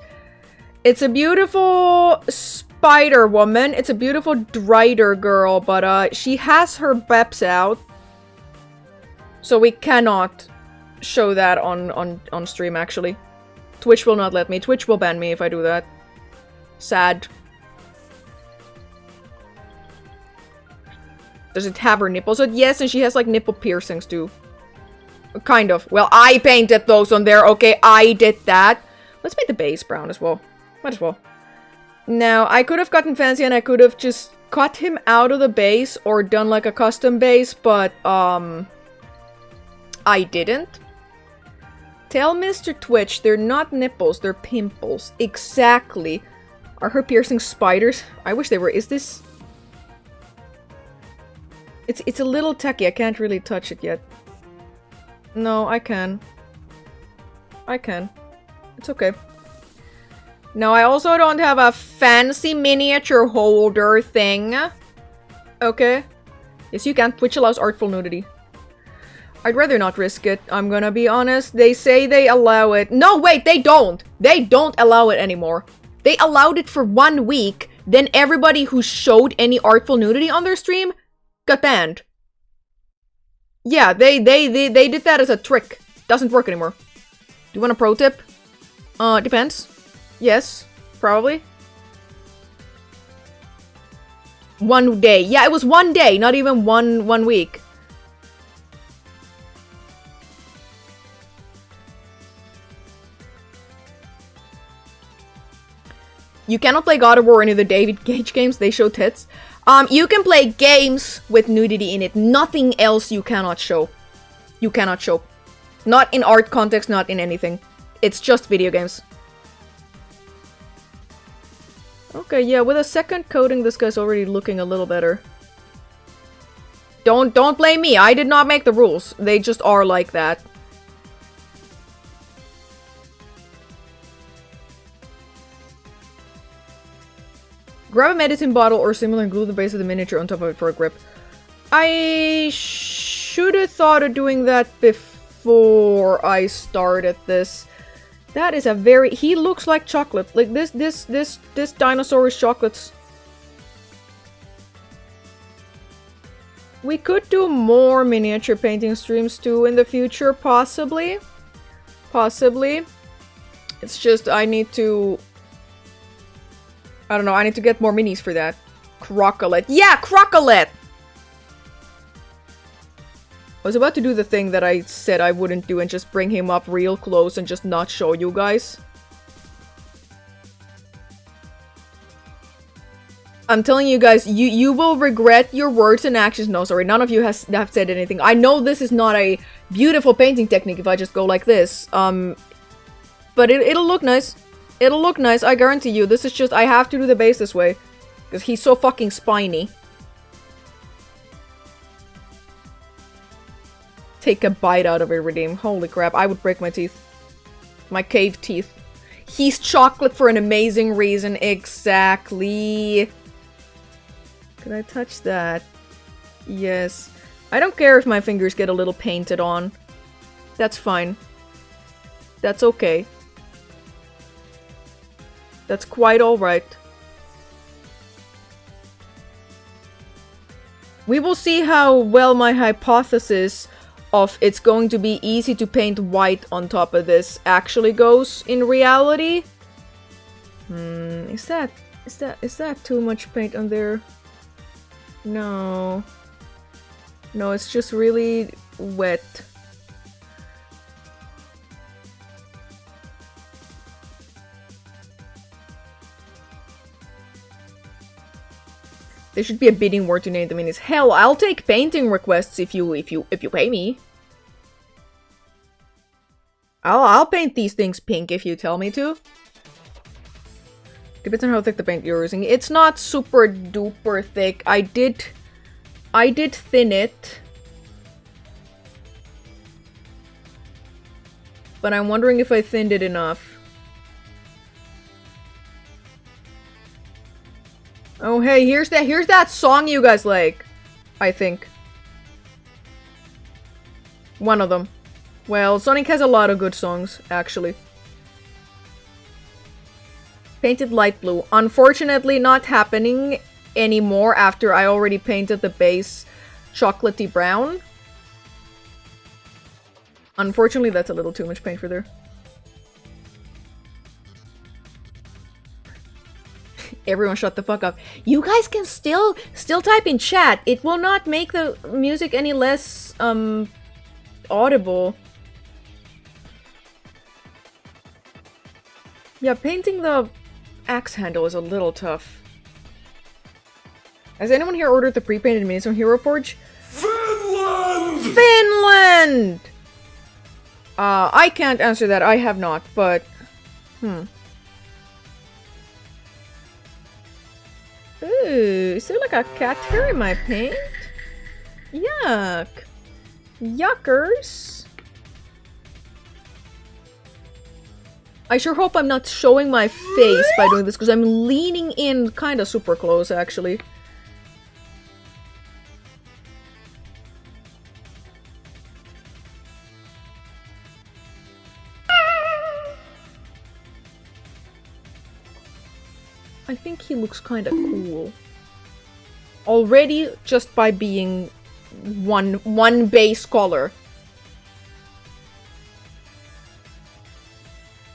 a beautiful Spider Woman. It's a beautiful Drider girl, but she has her beps out. So we cannot show that on stream, actually. Twitch will not let me. Twitch will ban me if I do that. Sad. Does it have her nipples? Yes, and she has like nipple piercings too. Kind of. Well, I painted those on there, okay? I did that. Let's make the base brown as well. Might as well. Now, I could have gotten fancy and I could have just cut him out of the base or done like a custom base, but I didn't. Tell Mr. Twitch, they're not nipples, they're pimples. Exactly. Are her piercings spiders? I wish they were. Is this... It's a little tacky. I can't really touch it yet. No, I can. I can. It's okay. No, I also don't have a fancy miniature holder thing. Okay. Yes, you can. Twitch allows artful nudity. I'd rather not risk it, I'm gonna be honest. They say they allow it. No, wait, they don't! They don't allow it anymore. They allowed it for 1 week, then everybody who showed any artful nudity on their stream got banned. Yeah, they did that as a trick. Doesn't work anymore. Do you want a pro tip? Depends. Yes, probably. 1 day. Yeah, it was 1 day, not even one week. You cannot play God of War or any of the David Cage games, they show tits. You can play games with nudity in it. Nothing else you cannot show. You cannot show. Not in art context, not in anything. It's just video games. Okay, yeah, with a second coating, this guy's already looking a little better. Don't blame me. I did not make the rules. They just are like that. Grab a medicine bottle or similar and glue the base of the miniature on top of it for a grip. I should have thought of doing that before I started this. That is a very... He looks like chocolate. Like this dinosaur is chocolates. We could do more miniature painting streams too in the future, possibly. Possibly. It's just I need to... I don't know, I need to get more minis for that. Crocolet. Yeah, Crocolet! I was about to do the thing that I said I wouldn't do and just bring him up real close and just not show you guys. I'm telling you guys, you will regret your words and actions. No, sorry, none of you have said anything. I know this is not a beautiful painting technique if I just go like this. But it'll look nice. It'll look nice, I guarantee you. This is just, I have to do the base this way. Because he's so fucking spiny. Take a bite out of it, Redeem. Holy crap, I would break my teeth. My cave teeth. He's chocolate for an amazing reason. Exactly. Could I touch that? Yes. I don't care if my fingers get a little painted on. That's fine. That's okay. That's quite alright. We will see how well my hypothesis of it's going to be easy to paint white on top of this actually goes in reality. Is that too much paint on there? No. No, it's just really wet. There should be a bidding war to name the minis. Hell, I'll take painting requests if you pay me. I'll paint these things pink if you tell me to. Depends on how thick the paint you're using. It's not super duper thick. I did thin it. But I'm wondering if I thinned it enough. Oh hey, here's that song you guys like. I think. One of them. Well, Sonic has a lot of good songs, actually. Painted light blue. Unfortunately, not happening anymore after I already painted the base chocolatey brown. Unfortunately, that's a little too much paint for there. Everyone shut the fuck up. You guys can still type in chat. It will not make the music any less audible. Yeah, painting the axe handle is a little tough. Has anyone here ordered the pre-painted minis from Hero Forge? Finland! Finland! I can't answer that. I have not, but... Ooh, is there like a cat hair in my paint? Yuck. Yuckers. I sure hope I'm not showing my face by doing this, because I'm leaning in kind of super close, actually. I think he looks kind of cool. Already, just by being one base color.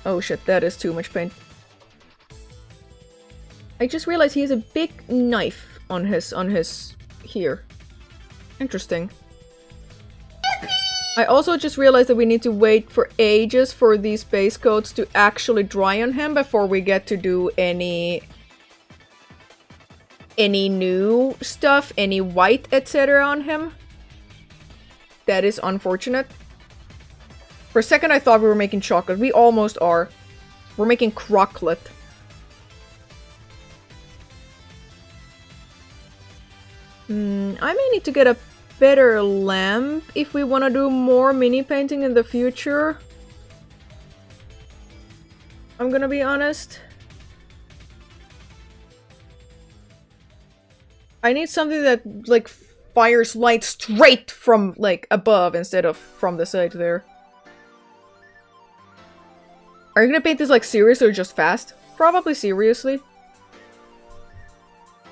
Oh shit, that is too much paint. I just realized he has a big knife on his here. Interesting. I also just realized that we need to wait for ages for these base coats to actually dry on him before we get to do any new stuff, any white, etc. on him. That is unfortunate. For a second I thought we were making chocolate. We almost are. We're making crocklet. I may need to get a better lamp if we want to do more mini painting in the future. I'm gonna be honest. I need something that, like, fires light straight from, like, above instead of from the side there. Are you gonna paint this, like, serious or just fast? Probably seriously.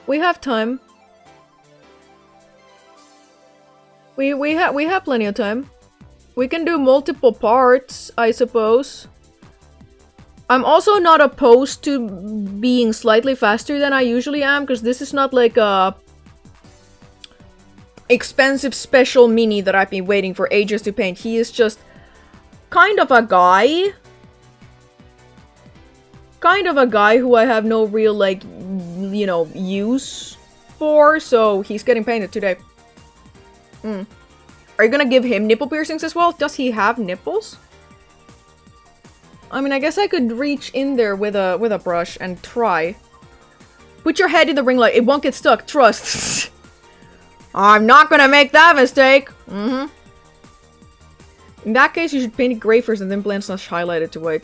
We have time. We have plenty of time. We can do multiple parts, I suppose. I'm also not opposed to being slightly faster than I usually am, because this is not like a expensive special mini that I've been waiting for ages to paint. He is just kind of a guy. Kind of a guy who I have no real, like, you know, use for, so he's getting painted today. Are you gonna give him nipple piercings as well? Does he have nipples? I mean, I guess I could reach in there with a brush and try. Put your head in the ring light. It won't get stuck. Trust. I'm not gonna make that mistake. In that case, you should paint it gray first and then blend / highlight it to white.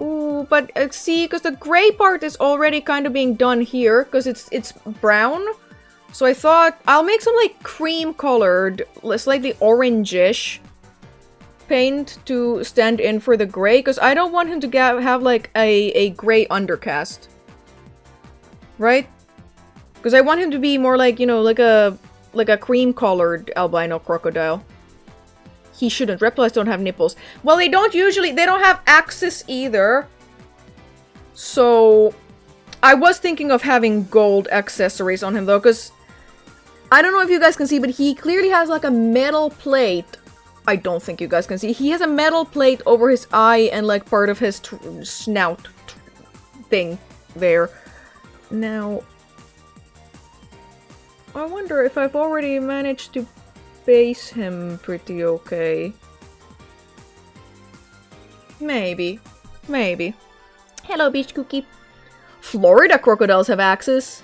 Ooh, but see, because the gray part is already kind of being done here, because it's brown. So I thought I'll make some like cream colored, slightly orangish paint to stand in for the gray, because I don't want him to have like a gray undercast. Right? Because I want him to be more like, you know, like a cream colored albino crocodile. He shouldn't. Reptiles don't have nipples. Well, they don't have axes either. So I was thinking of having gold accessories on him though, because I don't know if you guys can see, but he clearly has like a metal plate. I don't think you guys can see. He has a metal plate over his eye and like part of his snout thing there. Now, I wonder if I've already managed to base him pretty okay. Maybe. Maybe. Hello, beach cookie. Florida crocodiles have axes.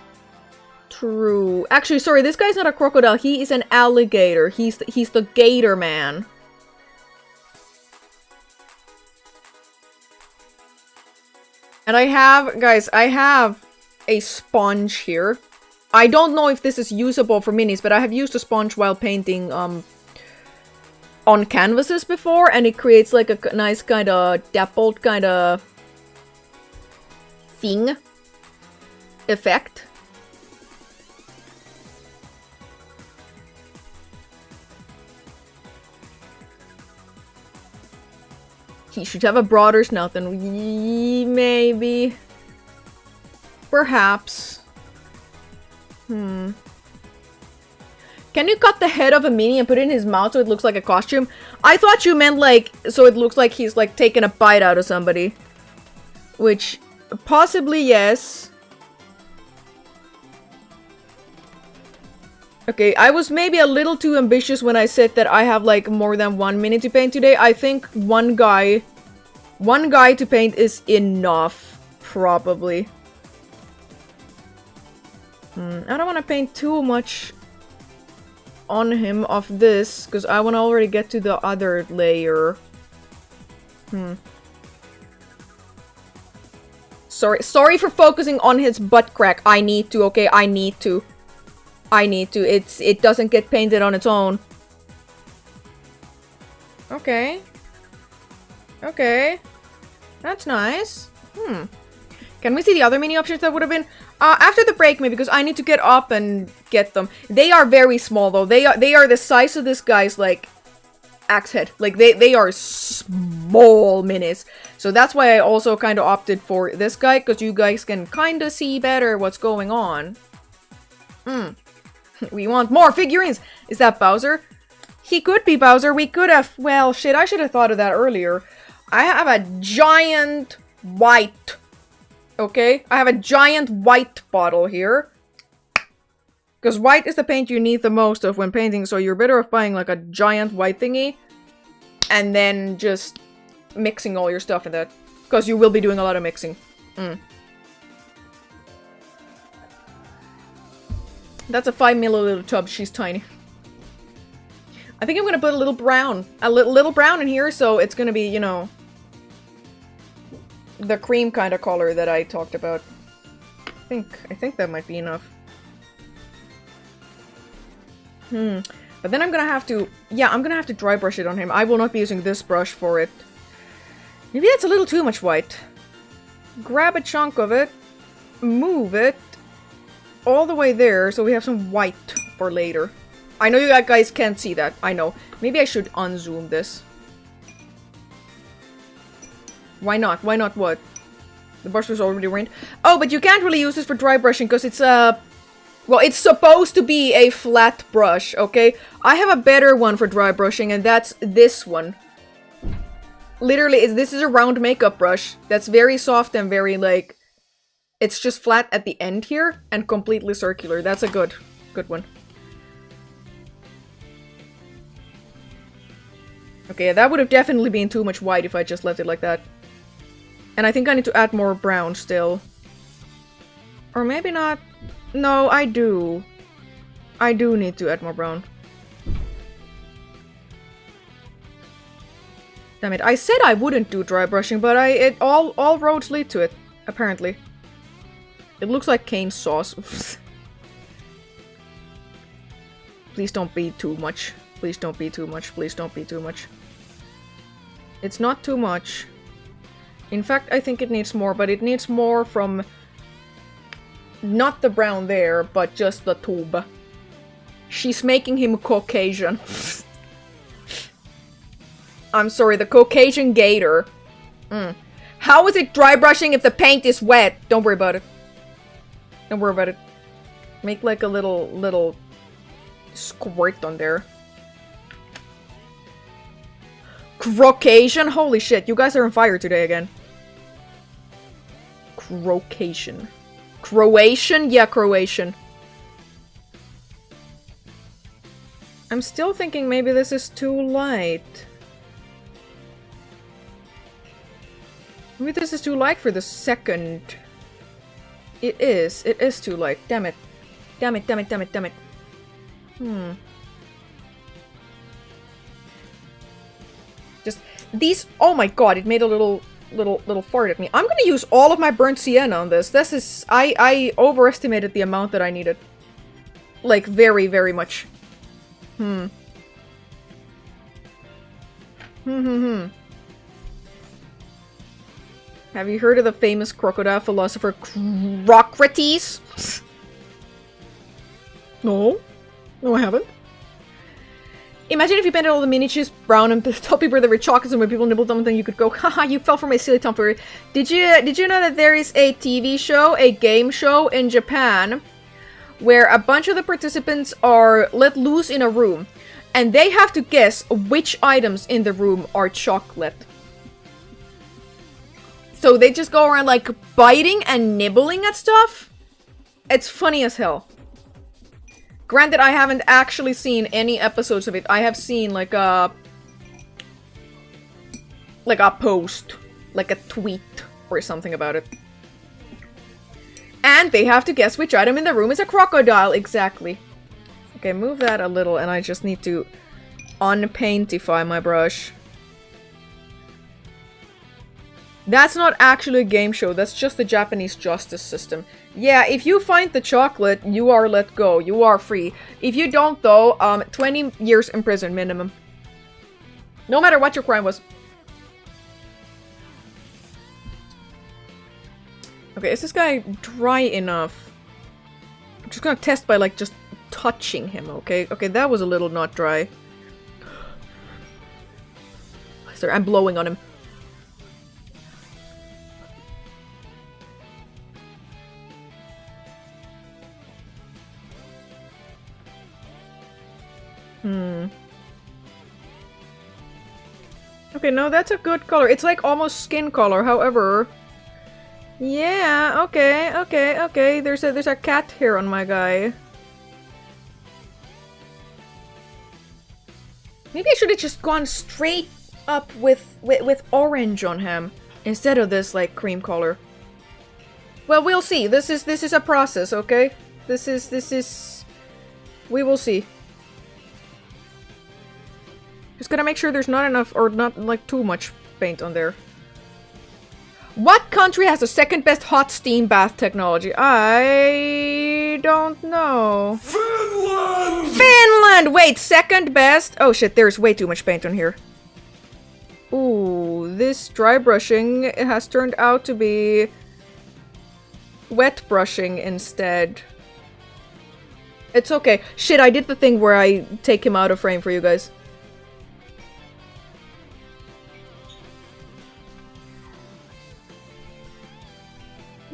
True. Actually, sorry, this guy's not a crocodile. He is an alligator. He's the gator man. And I have a sponge here. I don't know if this is usable for minis, but I have used a sponge while painting on canvases before, and it creates like a nice kind of dappled kind of thing effect. He should have a broader snout than we... maybe. Perhaps. Can you cut the head of a mini and put it in his mouth so it looks like a costume? I thought you meant like, so it looks like he's like taking a bite out of somebody. Which, possibly yes. Okay, I was maybe a little too ambitious when I said that I have like more than one mini to paint today. I think one guy to paint is enough, probably. I don't want to paint too much on him of this, because I want to already get to the other layer. Sorry for focusing on his butt crack. I need to, okay? I need to. It doesn't get painted on its own. Okay. Okay. That's nice. Can we see the other mini options that would have been? After the break, maybe, because I need to get up and get them. They are very small, though. They are the size of this guy's, like, axe head. Like, they are small minis. So that's why I also kind of opted for this guy, because you guys can kind of see better what's going on. We want more figurines! Is that Bowser? He could be Bowser. We could have... well, shit, I should have thought of that earlier. I have a giant white... okay? I have a giant white bottle here. Because white is the paint you need the most of when painting, so you're better off buying like a giant white thingy. And then just mixing all your stuff in that. Because you will be doing a lot of mixing. That's a 5 milliliter tub. She's tiny. I think I'm gonna put a little brown. A little brown in here, so it's gonna be, you know... the cream kind of color that I talked about. I think that might be enough. But then I'm gonna have to... yeah, I'm gonna have to dry brush it on him. I will not be using this brush for it. Maybe that's a little too much white. Grab a chunk of it. Move it. All the way there, so we have some white for later. I know you guys can't see that. I know. Maybe I should unzoom this. Why not? Why not what? The brush was already ruined. Oh, but you can't really use this for dry brushing because it's well, it's supposed to be a flat brush, okay? I have a better one for dry brushing, and that's this one. Literally, this is a round makeup brush that's very soft and very, like, It's just flat at the end here and completely circular. That's a good one. Okay, that would have definitely been too much white if I just left it like that. And I think I need to add more brown still. Or maybe not. No, I do. I do need to add more brown. Damn it, I said I wouldn't do dry brushing, but all roads lead to it, apparently. It looks like cane sauce. Please don't be too much. Please don't be too much. Please don't be too much. It's not too much. In fact, I think it needs more, but it needs more from... not the brown there, but just the tube. She's making him Caucasian. I'm sorry, the Caucasian gator. How is it dry brushing if the paint is wet? Don't worry about it. Don't worry about it. Make like a little squirt on there. Caucasian? Holy shit, you guys are on fire today again. Caucasian. Croatian? Yeah, Croatian. I'm still thinking maybe this is too light. Maybe this is too light for the second. It is too light. Damn it. Damn it, damn it, damn it, damn it. Just these, oh my god, it made a little fart at me. I'm gonna use all of my burnt sienna on this. This is, I overestimated the amount that I needed. Like, very, very much. Have you heard of the famous crocodile philosopher Crocrates? No. No, I haven't. Imagine if you painted all the miniatures brown and told people they were chocolates, and when people nibbled them, then you could go, haha, you fell for my silly tomfoolery. Did you know that there is a TV show, a game show in Japan, where a bunch of the participants are let loose in a room, and they have to guess which items in the room are chocolate. So they just go around, like, biting and nibbling at stuff? It's funny as hell. Granted, I haven't actually seen any episodes of it. I have seen, like a post. Like a tweet or something about it. And they have to guess which item in the room is a crocodile. Exactly. Okay, move that a little, and I just need to unpaintify my brush. That's not actually a game show, that's just the Japanese justice system. Yeah, if you find the chocolate, you are let go. You are free. If you don't, though, 20 years in prison minimum. No matter what your crime was. Okay, is this guy dry enough? I'm just gonna test by, like, just touching him, okay? Okay, that was a little not dry. Sorry, I'm blowing on him. Okay, no, that's a good color. It's like almost skin color, however... Yeah, okay. There's a cat hair on my guy. Maybe I should have just gone straight up with orange on him instead of this, like, cream color. Well, we'll see. This is a process, okay? This is... We will see. Just gotta make sure there's not enough, or not, like, too much paint on there. What country has the second best hot steam bath technology? I don't know. Finland! Finland! Wait, second best? Oh shit, there's way too much paint on here. Ooh, this dry brushing has turned out to be wet brushing instead. It's okay. Shit, I did the thing where I take him out of frame for you guys.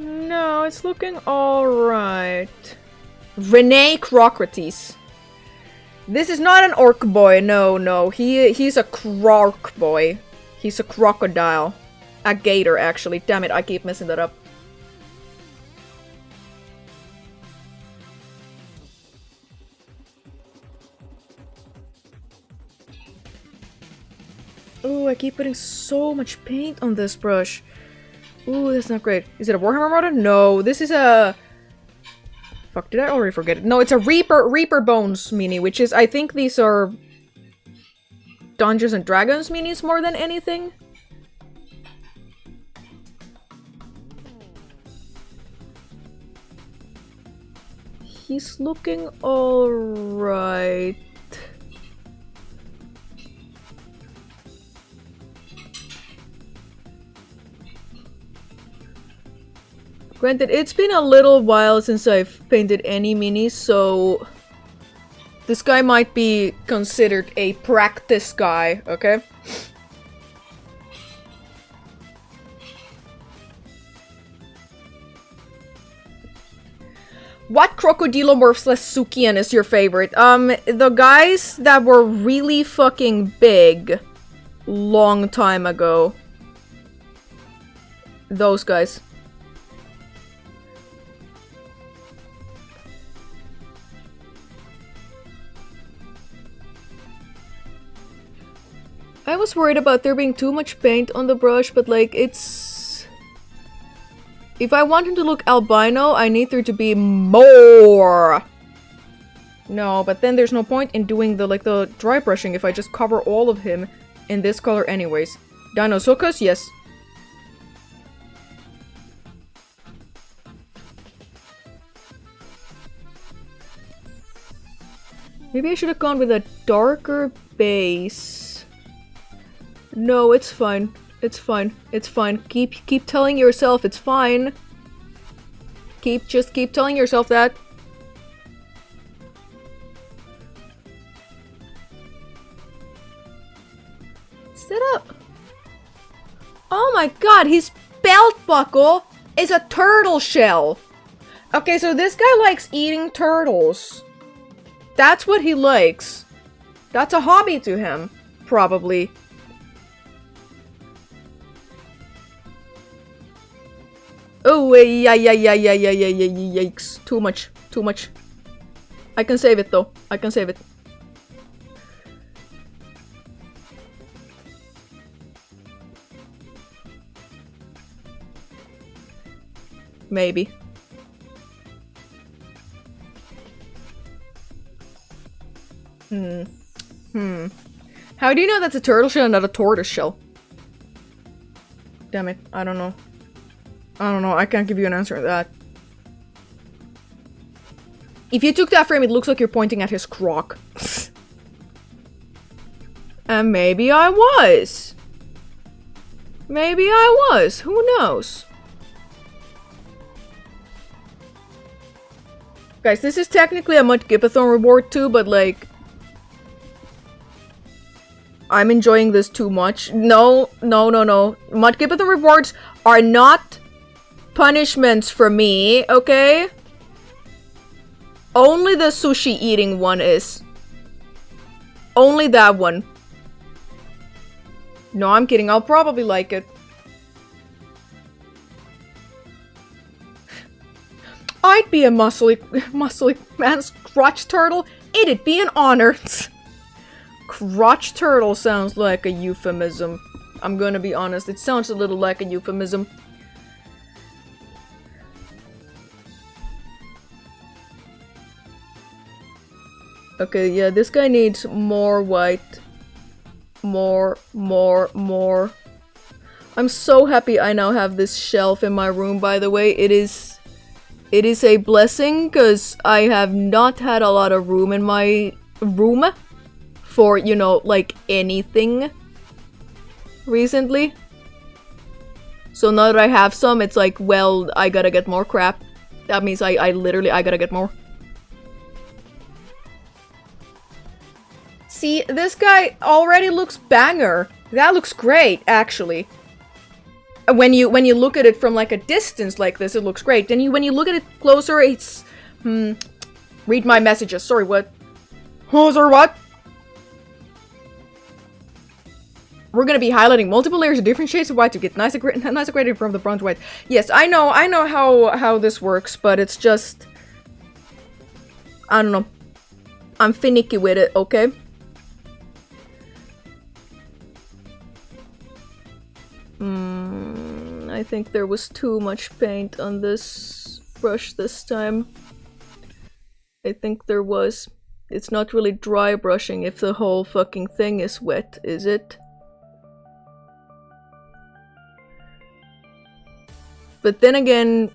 No, it's looking alright. Rene Crocrates. This is not an orc boy, no. He's a croc boy. He's a crocodile. A gator, actually. Damn it, I keep messing that up. Ooh, I keep putting so much paint on this brush. Ooh, that's not great. Is it a Warhammer model? No, this is a... Fuck, did I already forget it? No, it's a Reaper Bones mini, which is... I think these are... Dungeons and Dragons minis more than anything. He's looking alright. Granted, it's been a little while since I've painted any minis, so this guy might be considered a practice guy, okay? What Crocodilomorphs less Sukian is your favorite? The guys that were really fucking big long time ago. Those guys. I was worried about there being too much paint on the brush, but like, it's... If I want him to look albino, I need there to be more! No, but then there's no point in doing the dry brushing if I just cover all of him in this color anyways. Dinosuchus, yes. Maybe I should have gone with a darker base. No, it's fine. It's fine. It's fine. Keep telling yourself it's fine. Just keep telling yourself that. Sit up. Oh my god, his belt buckle is a turtle shell. Okay, so this guy likes eating turtles. That's what he likes. That's a hobby to him, probably. Oh, yikes. Too much. Too much. I can save it, though. I can save it. Maybe. How do you know that's a turtle shell and not a tortoise shell? Damn it. I don't know. I don't know, I can't give you an answer to that. If you took that frame, it looks like you're pointing at his croc. And maybe I was. Maybe I was, who knows? Guys, this is technically a Mudgipathon reward too, but like... I'm enjoying this too much. No. Mudgipathon rewards are not... punishments for me, okay? Only the sushi eating one is. Only that one. No, I'm kidding. I'll probably like it. I'd be a muscly man's crotch turtle. It'd be an honor. Crotch turtle sounds like a euphemism. I'm gonna be honest. It sounds a little like a euphemism. Okay, yeah, this guy needs more white. More. I'm so happy I now have this shelf in my room, by the way. It is a blessing, because I have not had a lot of room in my room for, you know, like, anything recently. So now that I have some, it's like, well, I gotta get more crap. That means I literally gotta get more. See, this guy already looks banger. That looks great, actually. When you look at it from like a distance like this, it looks great. Then when you look at it closer, it's read my messages. Sorry, what? Oh, sorry, what? We're gonna be highlighting multiple layers of different shades of white to get nicer grading from the bronze white. Yes, I know how this works, but it's just I don't know. I'm finicky with it, okay? I think there was too much paint on this brush this time. I think there was. It's not really dry brushing if the whole fucking thing is wet, is it? But then again,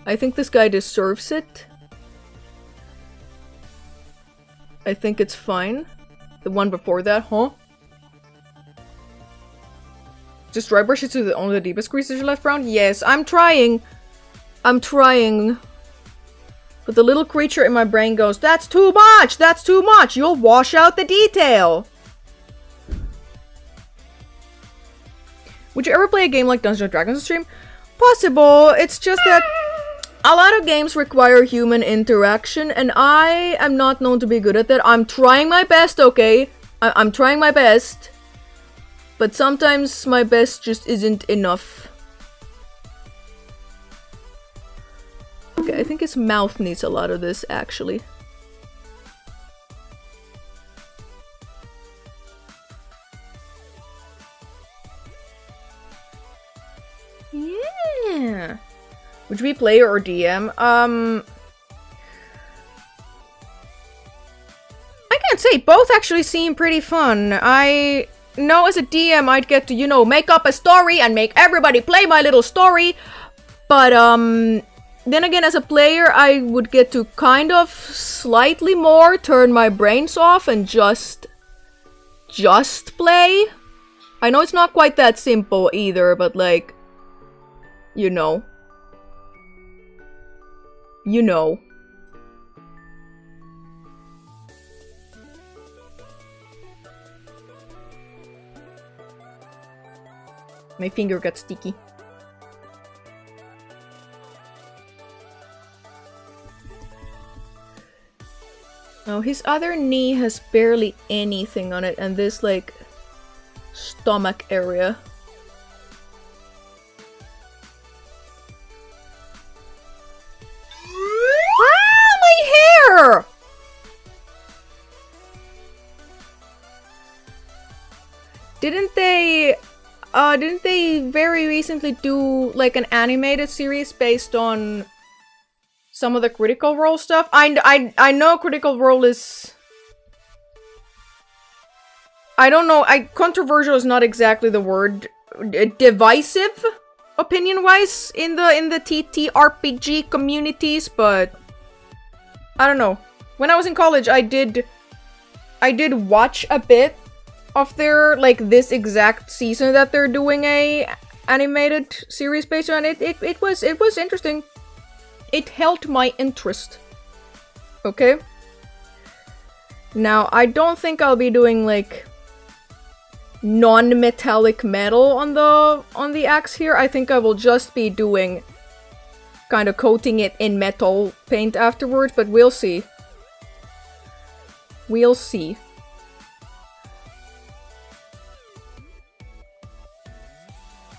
I think this guy deserves it. I think it's fine. The one before that, huh? Just dry brush it to only the deepest creases you left around? Yes, I'm trying. I'm trying. But the little creature in my brain goes, that's too much! That's too much! You'll wash out the detail! Would you ever play a game like Dungeons & Dragons on stream? Possible. It's just that a lot of games require human interaction, and I am not known to be good at that. I'm trying my best, okay? I'm trying my best. But sometimes my best just isn't enough. Okay, I think his mouth needs a lot of this, actually. Yeah. Would you be player or DM? I can't say. Both actually seem pretty fun. I know as a DM I'd get to, you know, make up a story and make everybody play my little story. But, then again, as a player, I would get to kind of slightly more turn my brains off and just play. I know it's not quite that simple either, but like, you know. You know. My finger got sticky. Oh, his other knee has barely anything on it, and this, like, stomach area. Ah, my hair! Didn't they very recently do, like, an animated series based on some of the Critical Role stuff? I know Critical Role is... I don't know, controversial is not exactly the word. Divisive, opinion-wise, in the TTRPG communities, but... I don't know. When I was in college, I did watch a bit of their, like, this exact season that they're doing a animated series based on it. It was interesting. It held my interest. Okay? Now, I don't think I'll be doing, like, non-metallic metal on the axe here. I think I will just be doing kind of coating it in metal paint afterwards, but we'll see. We'll see.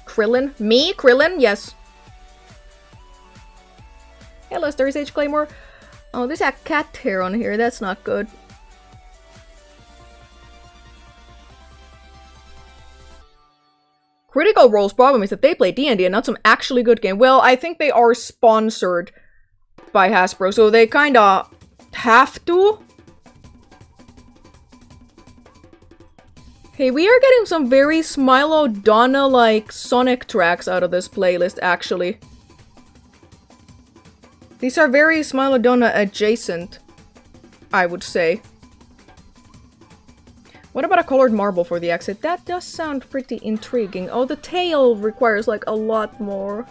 Krillin? Me? Krillin? Yes. Hello, Starry Sage Claymore. Oh, there's a cat hair on here. That's not good. Critical Role's problem is that they play D&D and not some actually good game. Well, I think they are sponsored by Hasbro, so they kinda have to. Hey, we are getting some very Smilodonna-like Sonic tracks out of this playlist, actually. These are very Smilodonna adjacent, I would say. What about a colored marble for the exit? That does sound pretty intriguing. Oh, the tail requires like a lot more.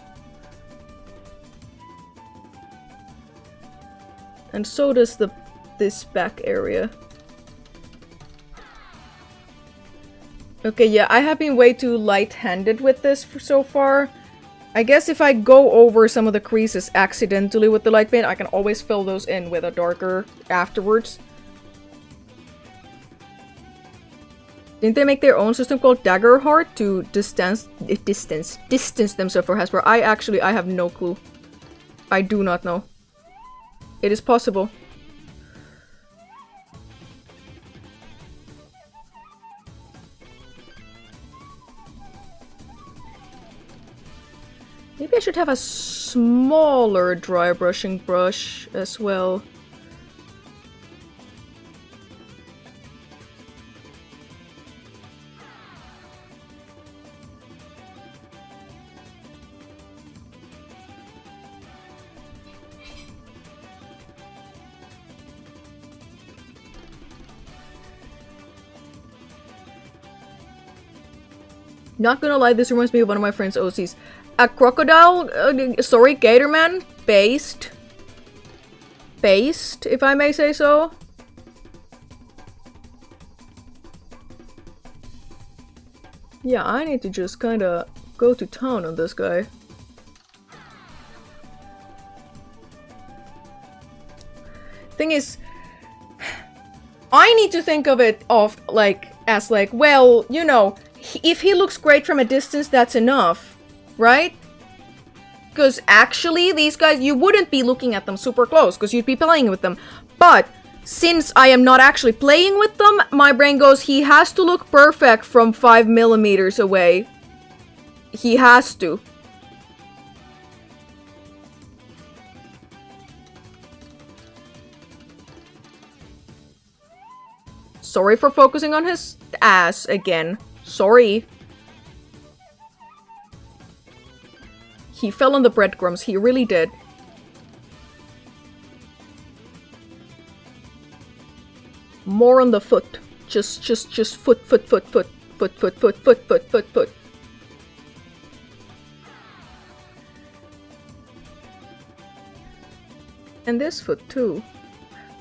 And so does this back area. Okay, yeah, I have been way too light-handed with this so far. I guess if I go over some of the creases accidentally with the light paint, I can always fill those in with a darker afterwards. Didn't they make their own system called Daggerheart to distance themselves for Hasbro? I have no clue. I do not know. It is possible. Maybe I should have a smaller dry brushing brush as well. Not gonna lie, this reminds me of one of my friend's OCs. A crocodile, sorry, Gatorman, based, if I may say so. Yeah, I need to just kinda go to town on this guy. Thing is, I need to think of it as like, well, you know, if he looks great from a distance, that's enough, right? Because actually, these guys, you wouldn't be looking at them super close, because you'd be playing with them. But since I am not actually playing with them, my brain goes, he has to look perfect from 5 millimeters away. He has to. Sorry for focusing on his ass again. Sorry. He fell on the breadcrumbs. He really did. More on the foot. Just foot. And this foot too.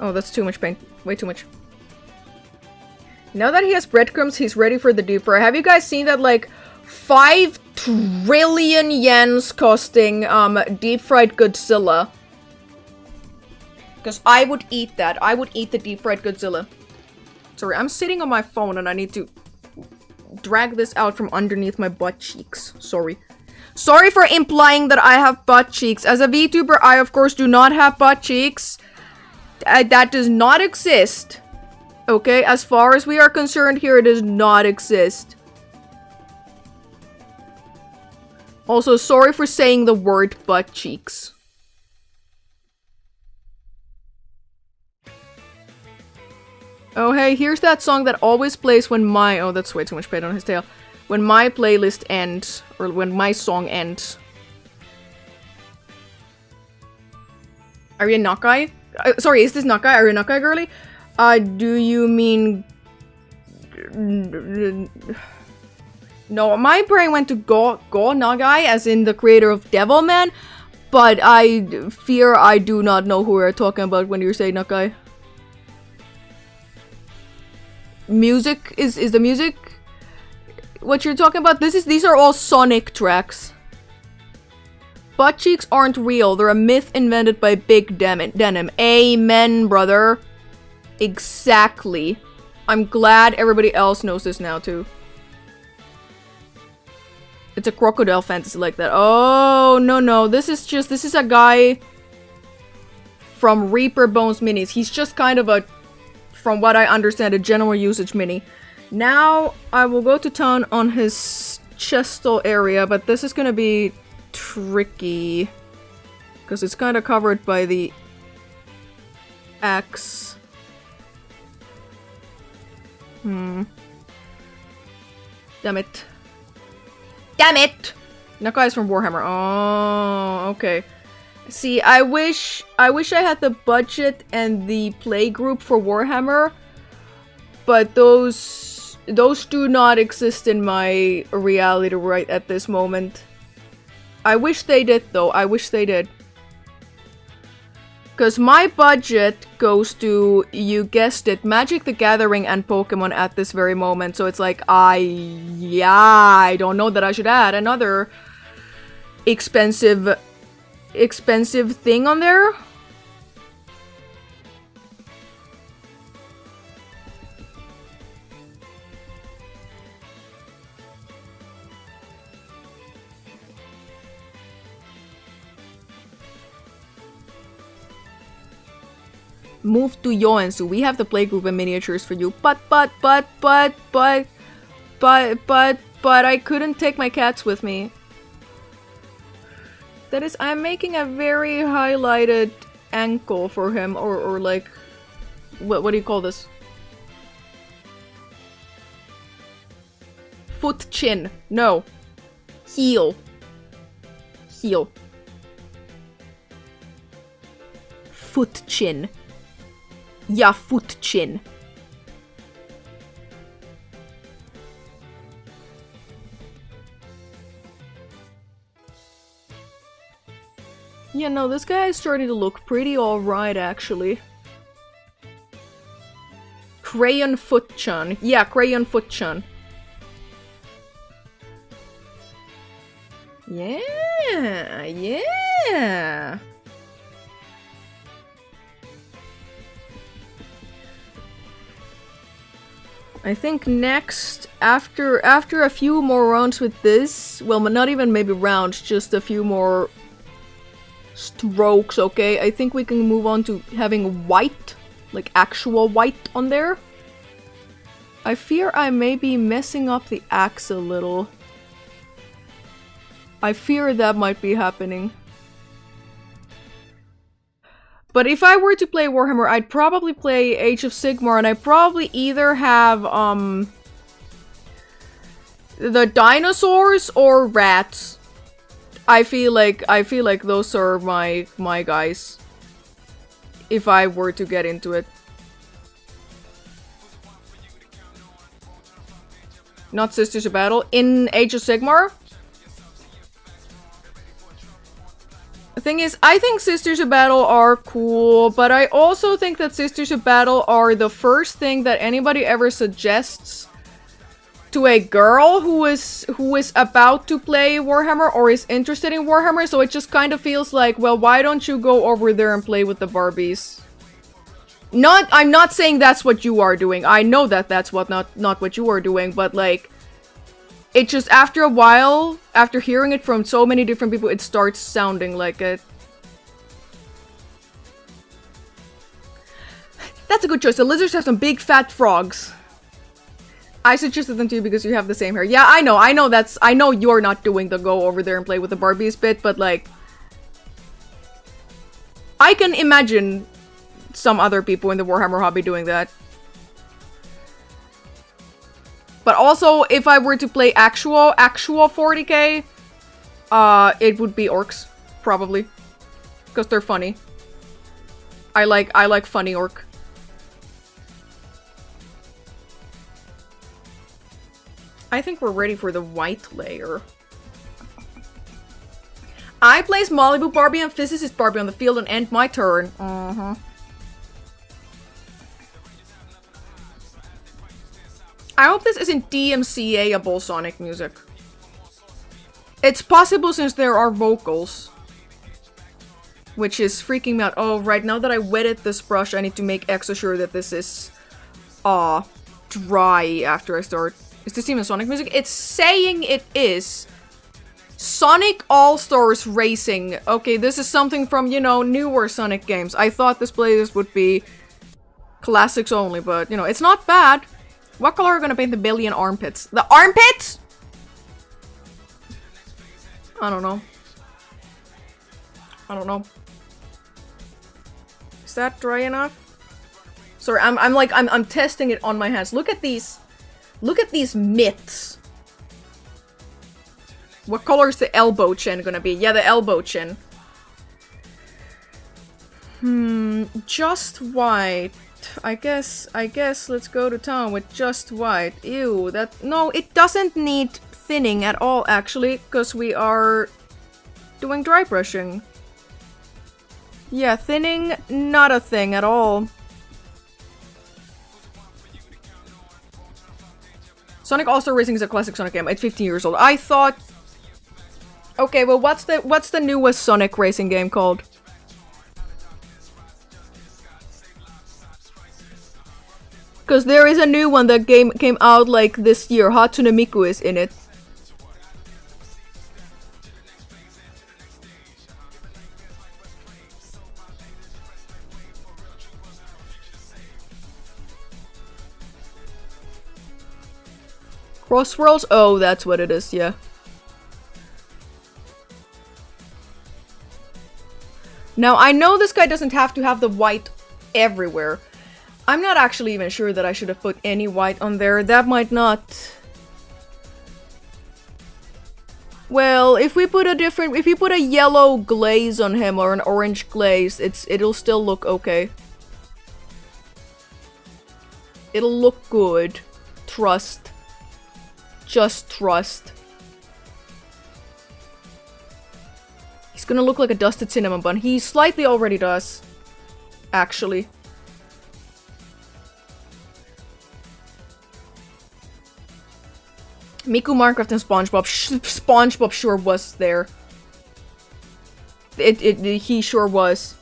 Oh, that's too much paint. Way too much. Now that he has breadcrumbs, he's ready for the deep fry. Have you guys seen that, like, 5 trillion yens costing, deep fried Godzilla? Because I would eat that. I would eat the deep fried Godzilla. Sorry, I'm sitting on my phone and I need to drag this out from underneath my butt cheeks. Sorry. Sorry for implying that I have butt cheeks. As a VTuber, I of course do not have butt cheeks. That does not exist. Okay, as far as we are concerned here, it does not exist. Also, sorry for saying the word butt cheeks. Oh hey, here's that song that always plays when my— oh, that's way too much paint on his tail. When my playlist ends, or when my song ends. Are you a Nakai? Sorry, is this Nakai? Are you a Nakai girly? Do you mean... No, my brain went to Go Nagai, as in the creator of Devilman, but I fear I do not know who we're talking about when you say Nakai. Music? Is the music what you're talking about? These are all Sonic tracks. Butt cheeks aren't real, they're a myth invented by Big Denim. Amen, brother. Exactly. I'm glad everybody else knows this now, too. It's a crocodile fantasy like that. Oh, no. This is a guy from Reaper Bones minis. He's just kind of a, from what I understand, a general usage mini. Now, I will go to town on his chestal area, but this is gonna be tricky. Because it's kind of covered by the axe. Damn it. Damn it! Nakai's from Warhammer. Oh, okay. See, I wish I had the budget and the playgroup for Warhammer, but those do not exist in my reality right at this moment. I wish they did, though. I wish they did. Because my budget goes to, you guessed it, Magic the Gathering and Pokemon at this very moment. So it's like, I don't know that I should add another expensive thing on there. Move to Yoensu. We have the playgroup and miniatures for you. But I couldn't take my cats with me. That is, I'm making a very highlighted ankle for him, or like, what do you call this? Foot chin. No. Heel. Heel. Foot chin. Yeah, foot chin. Yeah, no, this guy is starting to look pretty alright, actually. Crayon Foot-chan. Yeah, Crayon Foot-chan. Yeah, yeah. I think next, after a few more rounds with this, well, not even maybe rounds, just a few more strokes, okay? I think we can move on to having white, like actual white on there. I fear I may be messing up the axe a little. I fear that might be happening. But if I were to play Warhammer, I'd probably play Age of Sigmar, and I'd probably either have, the dinosaurs or rats. I feel like those are my guys. If I were to get into it. Not Sisters of Battle. In Age of Sigmar? The thing is, I think Sisters of Battle are cool, but I also think that Sisters of Battle are the first thing that anybody ever suggests to a girl who is about to play Warhammer or is interested in Warhammer, so it just kind of feels like, well, why don't you go over there and play with the Barbies? I'm not saying that's what you are doing. I know that that's not what you are doing, but like, it just, after a while, after hearing it from so many different people, it starts sounding like it. That's a good choice. The lizards have some big fat frogs. I suggested them to you because you have the same hair. Yeah, I know I know you're not doing the go over there and play with the Barbies bit, but like, I can imagine some other people in the Warhammer hobby doing that. But also, if I were to play actual 40k, it would be orcs, probably. Because they're funny. I like funny orc. I think we're ready for the white layer. I place Malibu Barbie and Physicist Barbie on the field and end my turn. I hope this isn't DMCA-able Sonic music. It's possible since there are vocals. Which is freaking me out. Oh, right, now that I wetted this brush, I need to make extra sure that this is dry after I start. Is this even Sonic music? It's saying it is. Sonic All-Stars Racing. Okay, this is something from, you know, newer Sonic games. I thought this playlist would be classics only, but, you know, it's not bad. What color are we gonna paint the belly and armpits? The armpits?! I don't know. I don't know. Is that dry enough? Sorry, I'm testing it on my hands. Look at these. Look at these mitts. What color is the elbow chin gonna be? Yeah, the elbow chin. Just white. I guess let's go to town with just white. Ew, no, it doesn't need thinning at all, actually, because we are doing dry brushing. Yeah, thinning, not a thing at all. Sonic All-Star Racing is a classic Sonic game. It's 15 years old. I thought... Okay, well, what's the newest Sonic racing game called? Because there is a new one that came out like this year. Hatsune Miku is in it. Crossworlds? Oh, that's what it is, yeah. Now, I know this guy doesn't have to have the white everywhere. I'm not actually even sure that I should have put any white on there. That might not... Well, if we put a yellow glaze on him or an orange glaze, it'll still look okay. It'll look good. Trust. Just trust. He's gonna look like a dusted cinnamon bun. He slightly already does. Actually. Miku, Minecraft, and SpongeBob. SpongeBob sure was there. He sure was.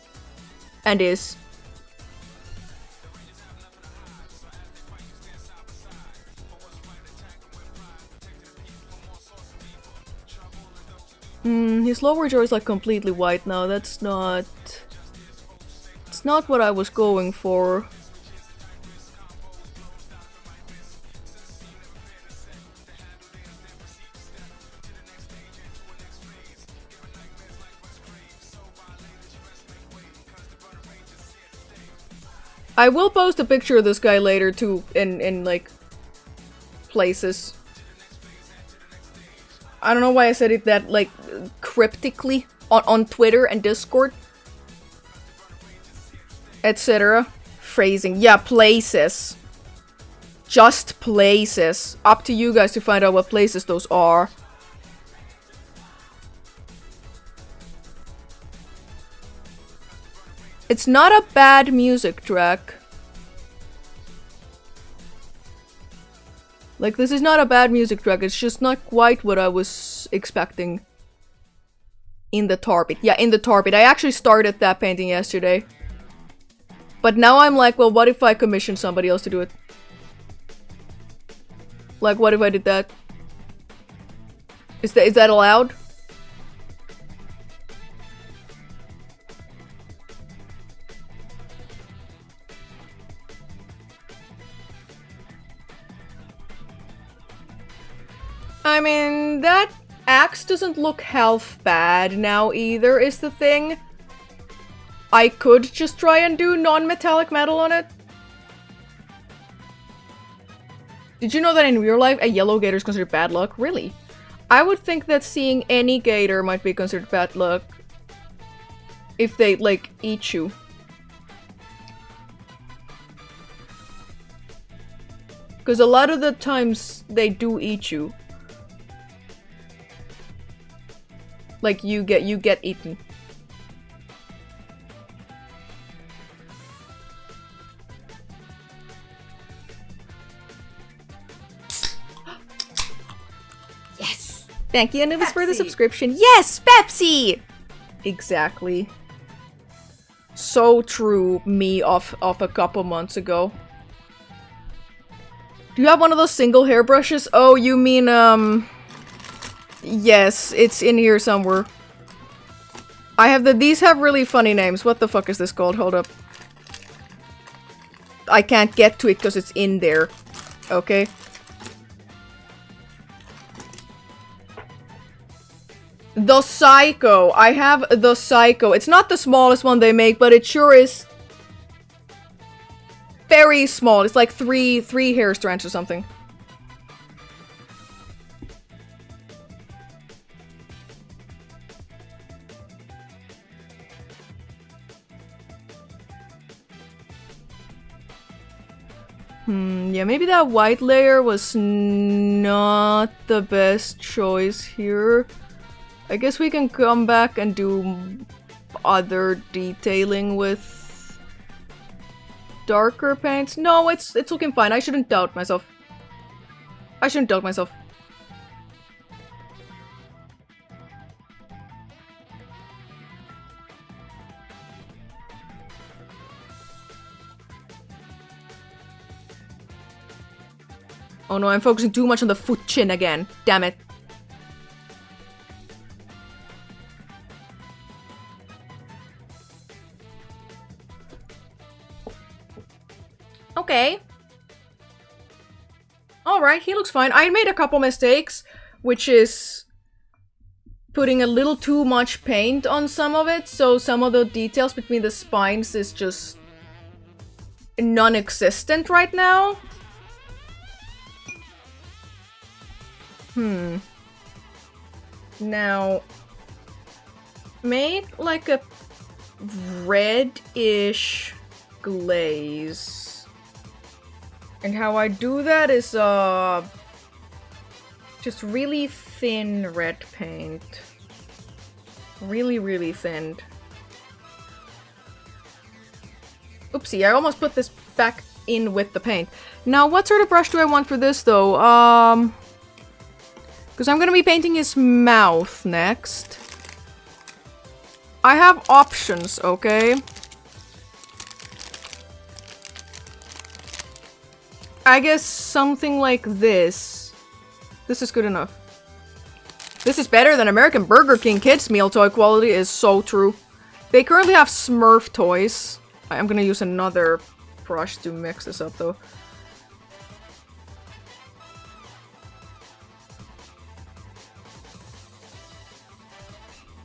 And is. His lower jaw is like completely white now. That's not... It's not what I was going for. I will post a picture of this guy later too, in like, places. I don't know why I said it that, like, cryptically on Twitter and Discord. Etc. Phrasing. Yeah, places. Just places. Up to you guys to find out what places those are. It's not a bad music track. Like, this is not a bad music track, it's just not quite what I was expecting. In the tar pit. Yeah, in the tar pit. I actually started that painting yesterday. But now I'm like, well, what if I commission somebody else to do it? Like, what if I did that? Is that allowed? I mean, that axe doesn't look half bad now either, is the thing. I could just try and do non-metallic metal on it. Did you know that in real life, a yellow gator is considered bad luck? Really? I would think that seeing any gator might be considered bad luck. If they, like, eat you. Because a lot of the times, they do eat you. Like, you get eaten. Yes! Thank you, Anubis, for the subscription. Yes! Pepsi! Exactly. So true, me off a couple months ago. Do you have one of those single hairbrushes? Oh, you mean, yes, it's in here somewhere. I have these have really funny names. What the fuck is this called? Hold up. I can't get to it because it's in there. Okay. The Psycho. I have the Psycho. It's not the smallest one they make, but it sure is very small. It's like three hair strands or something. Yeah, maybe that white layer was not the best choice here. I guess we can come back and do other detailing with darker paints. No, it's looking fine. I shouldn't doubt myself. I shouldn't doubt myself. Oh no, I'm focusing too much on the foot chin again. Damn it. Okay. Alright, he looks fine. I made a couple mistakes, which is putting a little too much paint on some of it, so some of the details between the spines is just non-existent right now. Now, make like a reddish glaze. And how I do that is just really thin red paint. Really, really thin. Oopsie, I almost put this back in with the paint. Now, what sort of brush do I want for this, though? Because I'm gonna be painting his mouth next. I have options, okay? I guess something like this. This is good enough. This is better than American Burger King kids meal toy quality is so true. They currently have Smurf toys. I'm gonna use another brush to mix this up though.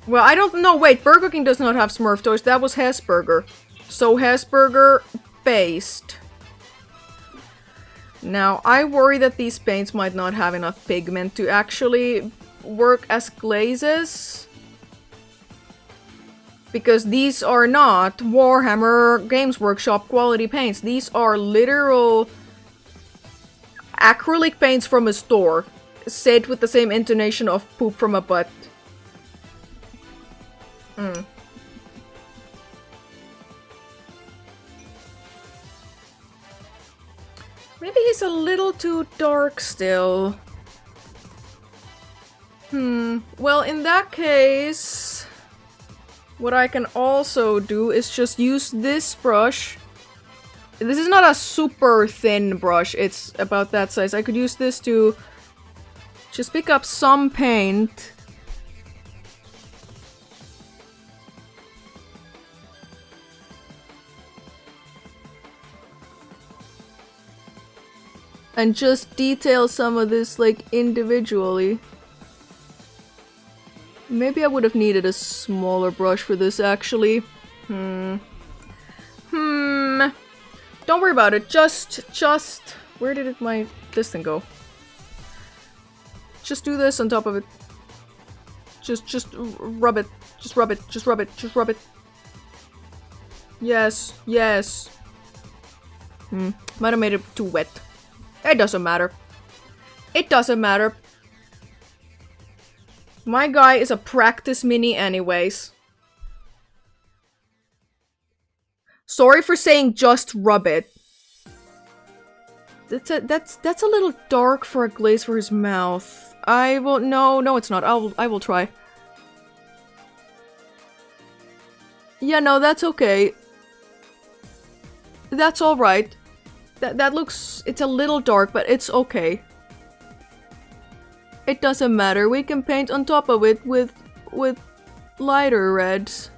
Well, I don't know. Wait, Burger King does not have Smurf toys. That was Hesburger. So Hesburger based. Now, I worry that these paints might not have enough pigment to actually work as glazes. Because these are not Warhammer Games Workshop quality paints. These are literal acrylic paints from a store. Said with the same intonation of poop from a butt. Maybe he's a little too dark still. Well, in that case, what I can also do is just use this brush. This is not a super thin brush, it's about that size. I could use this to just pick up some paint. And just detail some of this, like, individually. Maybe I would have needed a smaller brush for this, actually. Don't worry about it. Just... Where did this thing go? Just do this on top of it. Just rub it. Just rub it. Just rub it. Just rub it. Yes. Yes. Might have made it too wet. It doesn't matter. It doesn't matter. My guy is a practice mini anyways. Sorry for saying just rub it. That's a little dark for a glaze for his mouth. No, it's not. I will try. Yeah, no, that's okay. That's alright. That looks... It's a little dark, but it's okay. It doesn't matter. We can paint on top of it with lighter reds.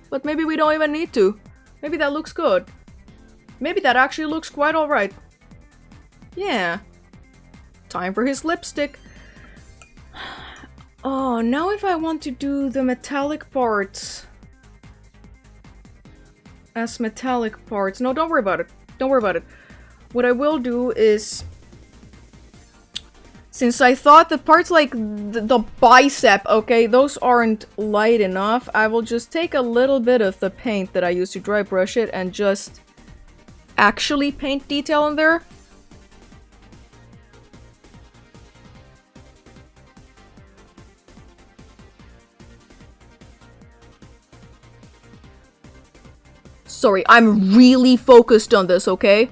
But maybe we don't even need to. Maybe that looks good. Maybe that actually looks quite alright. Yeah. Time for his lipstick. Oh, now if I want to do the metallic parts... as metallic parts... No, don't worry about it. Don't worry about it. What I will do is... Since I thought the parts like the bicep, okay, those aren't light enough, I will just take a little bit of the paint that I used to dry brush it and just actually paint detail in there. Sorry, I'm really focused on this, okay?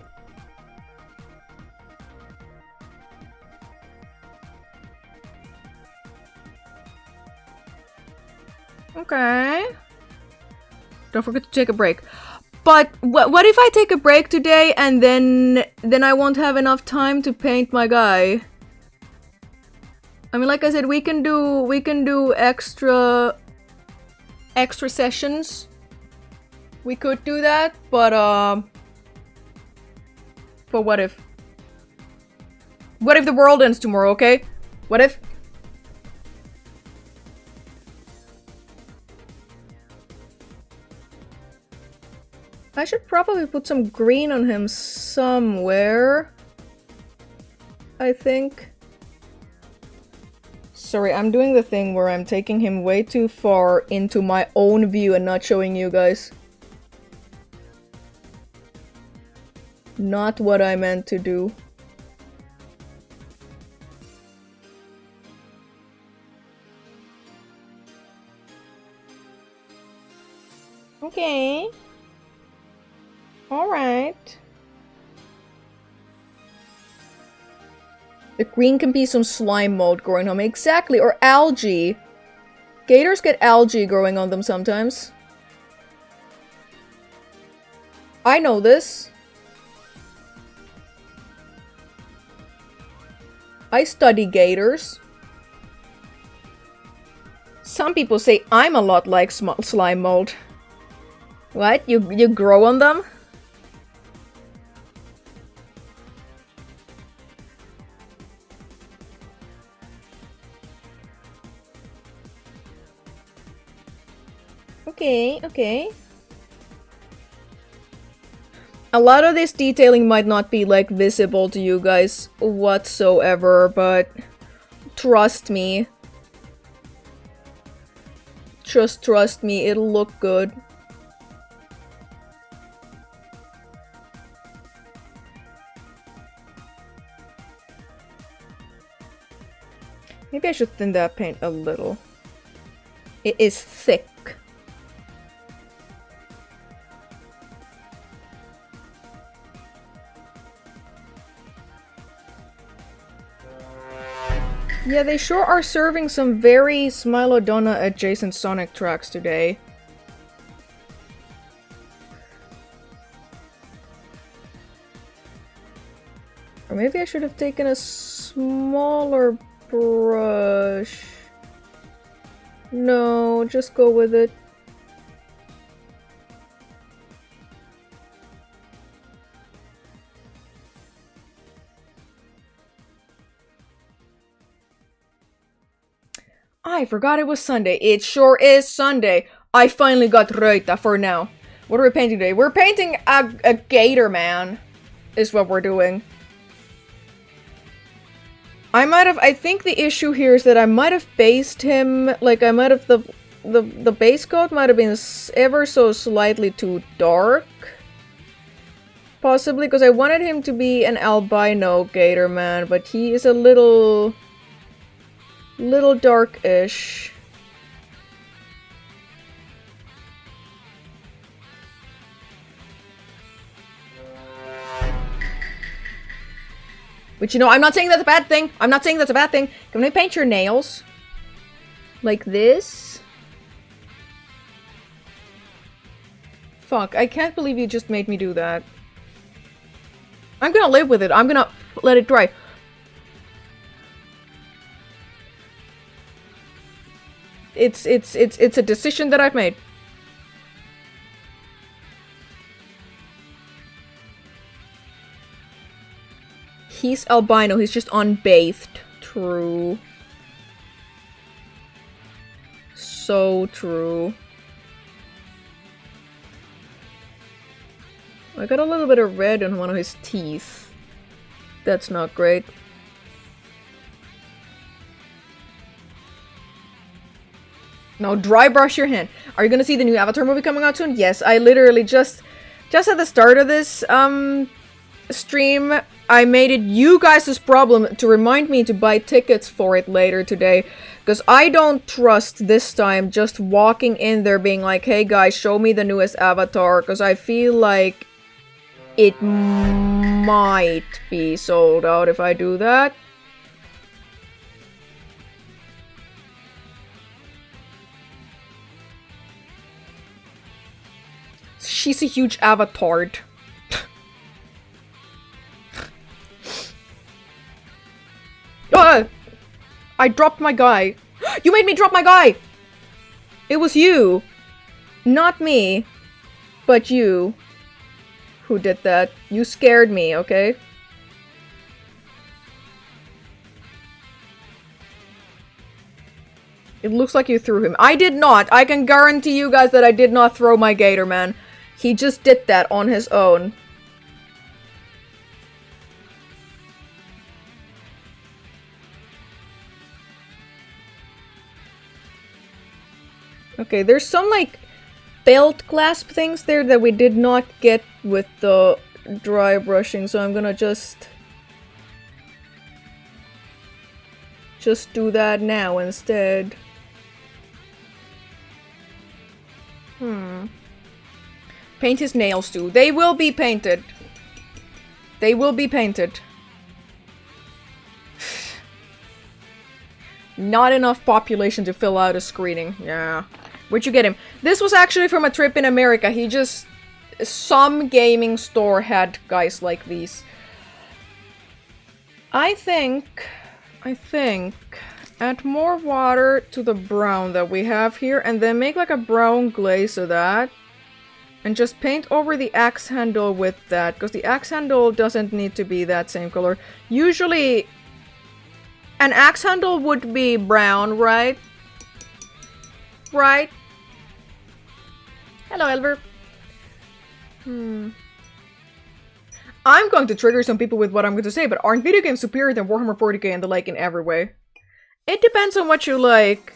Okay. Don't forget to take a break. But what if I take a break today and then I won't have enough time to paint my guy? I mean, like I said, we can do extra sessions. We could do that, but what if? What if the world ends tomorrow, okay? What if? I should probably put some green on him somewhere. I think. Sorry, I'm doing the thing where I'm taking him way too far into my own view and not showing you guys. Not what I meant to do. Okay. Alright. The green can be some slime mold growing on me. Exactly, or algae. Gators get algae growing on them sometimes. I know this. I study gators. Some people say I'm a lot like slime mold. What? You grow on them? Okay, okay. A lot of this detailing might not be like visible to you guys whatsoever, but trust me. Just trust me, it'll look good. Maybe I should thin that paint a little. It is thick. Yeah, they sure are serving some very Smilodonna adjacent Sonic tracks today. Or maybe I should have taken a smaller brush. No, just go with it. I forgot it was Sunday. It sure is Sunday. I finally got Röita for now. What are we painting today? We're painting a gator man, is what we're doing. I think the issue here is that I might have based him, like I might have, the base coat might have been ever so slightly too dark. Possibly, because I wanted him to be an albino gator man, but he is a little dark-ish. Which, you know, I'm not saying that's a bad thing. I'm not saying that's a bad thing. Can I paint your nails? Like this? Fuck, I can't believe you just made me do that. I'm gonna live with it. I'm gonna let it dry. It's a decision that I've made. He's albino, he's just unbathed. True. So true. I got a little bit of red on one of his teeth. That's not great. Now dry brush your hand. Are you gonna see the new Avatar movie coming out soon? Yes, I literally just at the start of this stream, I made it you guys' problem to remind me to buy tickets for it later today. Because I don't trust this time just walking in there being like, hey guys, show me the newest Avatar. Because I feel like it might be sold out if I do that. She's a huge avatar. I dropped my guy. You made me drop my guy! It was you. Not me. But you. Who did that. You scared me, okay? It looks like you threw him. I did not. I can guarantee you guys that I did not throw my gator, man. He just did that on his own. Okay, there's some, like, belt clasp things there that we did not get with the dry brushing, so I'm gonna just do that now instead. Paint his nails too. They will be painted. They will be painted. Not enough population to fill out a screening. Yeah. Where'd you get him? This was actually from a trip in America. He just... Some gaming store had guys like these. I think... Add more water to the brown that we have here, and then make like a brown glaze of that. And just paint over the axe handle with that, because the axe handle doesn't need to be that same color. Usually, an axe handle would be brown, right? Right? Hello, Elver. I'm going to trigger some people with what I'm going to say, but aren't video games superior than Warhammer 40k and the like in every way? It depends on what you like.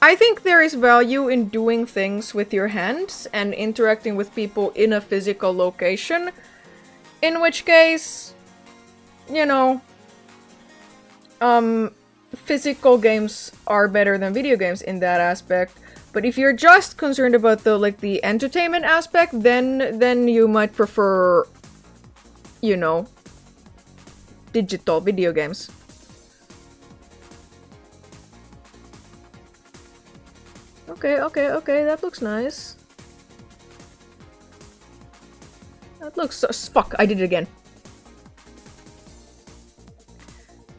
I think there is value in doing things with your hands and interacting with people in a physical location. In which case, you know, physical games are better than video games in that aspect. But if you're just concerned about the entertainment aspect, then you might prefer, you know, digital video games. Okay, that looks nice. That looks so... Fuck, I did it again.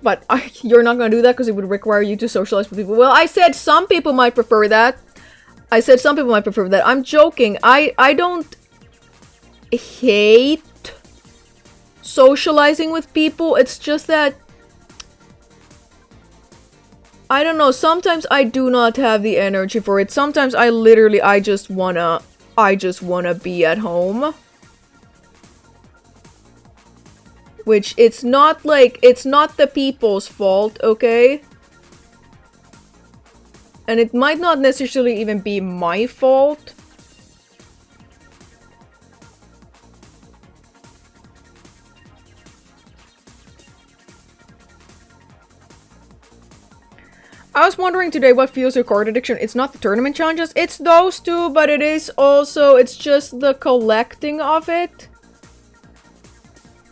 But you're not gonna do that because it would require you to socialize with people. Well, I said some people might prefer that. I'm joking. I don't hate socializing with people. It's just that I don't know, sometimes I do not have the energy for it. Sometimes I just wanna be at home. Which, it's not the people's fault, okay? And it might not necessarily even be my fault. I was wondering today what fuels your card addiction. It's not the tournament challenges, it's those two, but it is also, it's just the collecting of it.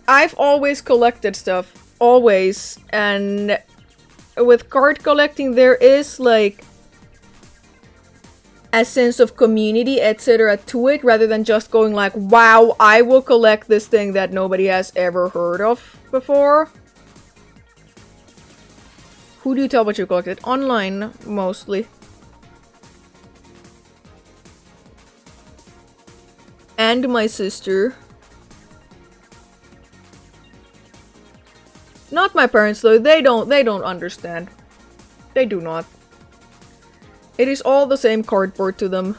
I've always collected stuff. Always. And with card collecting, there is like a sense of community, etc. to it, rather than just going like, wow, I will collect this thing that nobody has ever heard of before. Who do you tell what you collected? Online, mostly. And my sister. Not my parents though, they don't understand. They do not. It is all the same cardboard to them.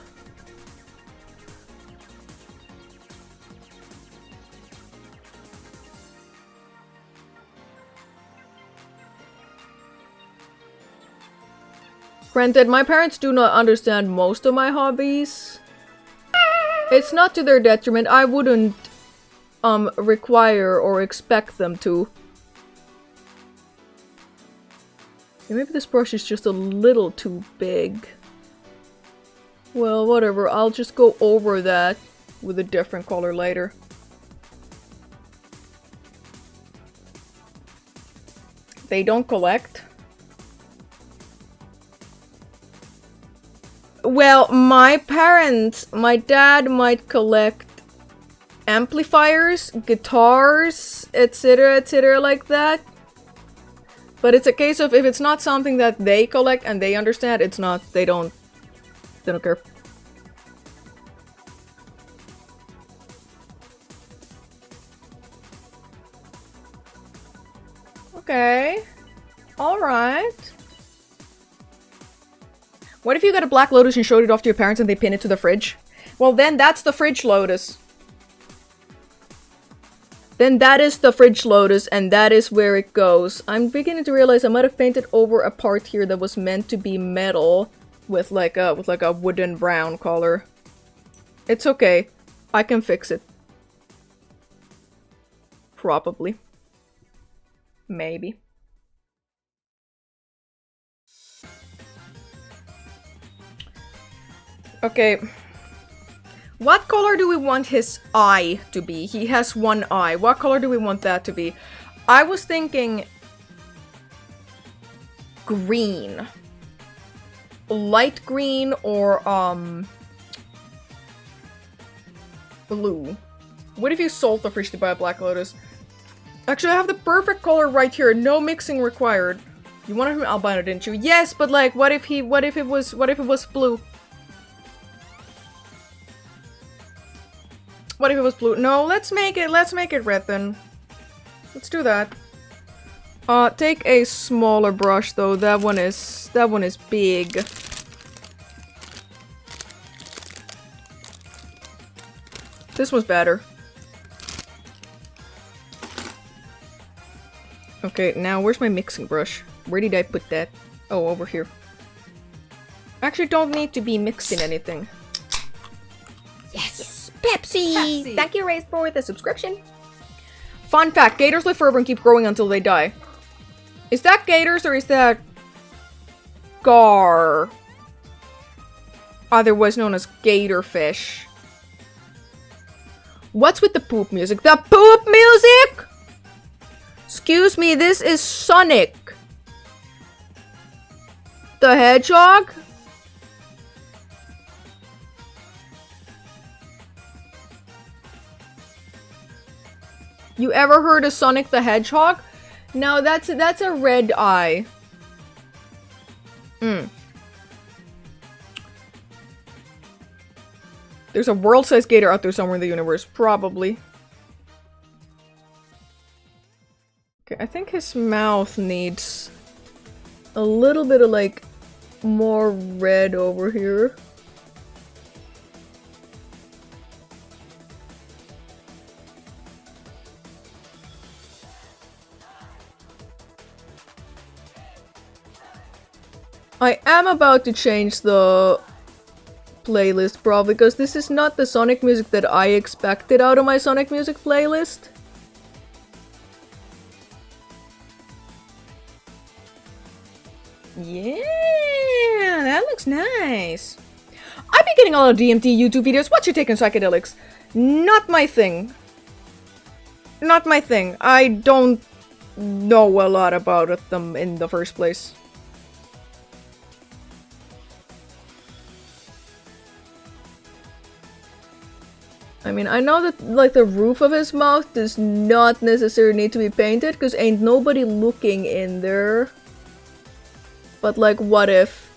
Granted, my parents do not understand most of my hobbies. It's not to their detriment. I wouldn't require or expect them to. Okay, maybe this brush is just a little too big. Well, whatever. I'll just go over that with a different color later. They don't collect. Well, my parents, my dad might collect amplifiers, guitars, etc. like that. But it's a case of if it's not something that they collect and they understand, it's not, they don't care. Okay. Alright. What if you got a black lotus and showed it off to your parents and they pin it to the fridge? Well, then that's the fridge lotus. Then that is the fridge lotus, and that is where it goes. I'm beginning to realize I might have painted over a part here that was meant to be metal with like a wooden brown color. It's okay. I can fix it. Probably. Maybe. Okay. What color do we want his eye to be? He has one eye. What color do we want that to be? I was thinking green. Light green or blue. What if you sold the fish to buy a black lotus? Actually, I have the perfect color right here. No mixing required. You wanted him albino, didn't you? Yes, but like, what if it was blue? What if it was blue? No, let's make it red then. Let's do that. Take a smaller brush though. That one is big. This one's better. Okay, now where's my mixing brush? Where did I put that? Oh, over here. Actually, don't need to be mixed in anything. Yes! Pepsi! Thank you, Race, for the subscription. Fun fact, gators live forever and keep growing until they die. Is that gators or is that gar? Otherwise known as gator fish. What's with the poop music? The poop music?! Excuse me, this is Sonic the Hedgehog? You ever heard of Sonic the Hedgehog? No, that's a red eye. There's a world-sized gator out there somewhere in the universe, probably. Okay, I think his mouth needs a little bit of like more red over here. I am about to change the playlist probably because this is not the Sonic music that I expected out of my Sonic music playlist. Yeah, that looks nice. I've been getting a lot of DMT YouTube videos. What's your take on psychedelics? Not my thing. Not my thing. I don't know a lot about them in the first place. I mean, I know that, like, the roof of his mouth does not necessarily need to be painted, because ain't nobody looking in there. But, like, what if?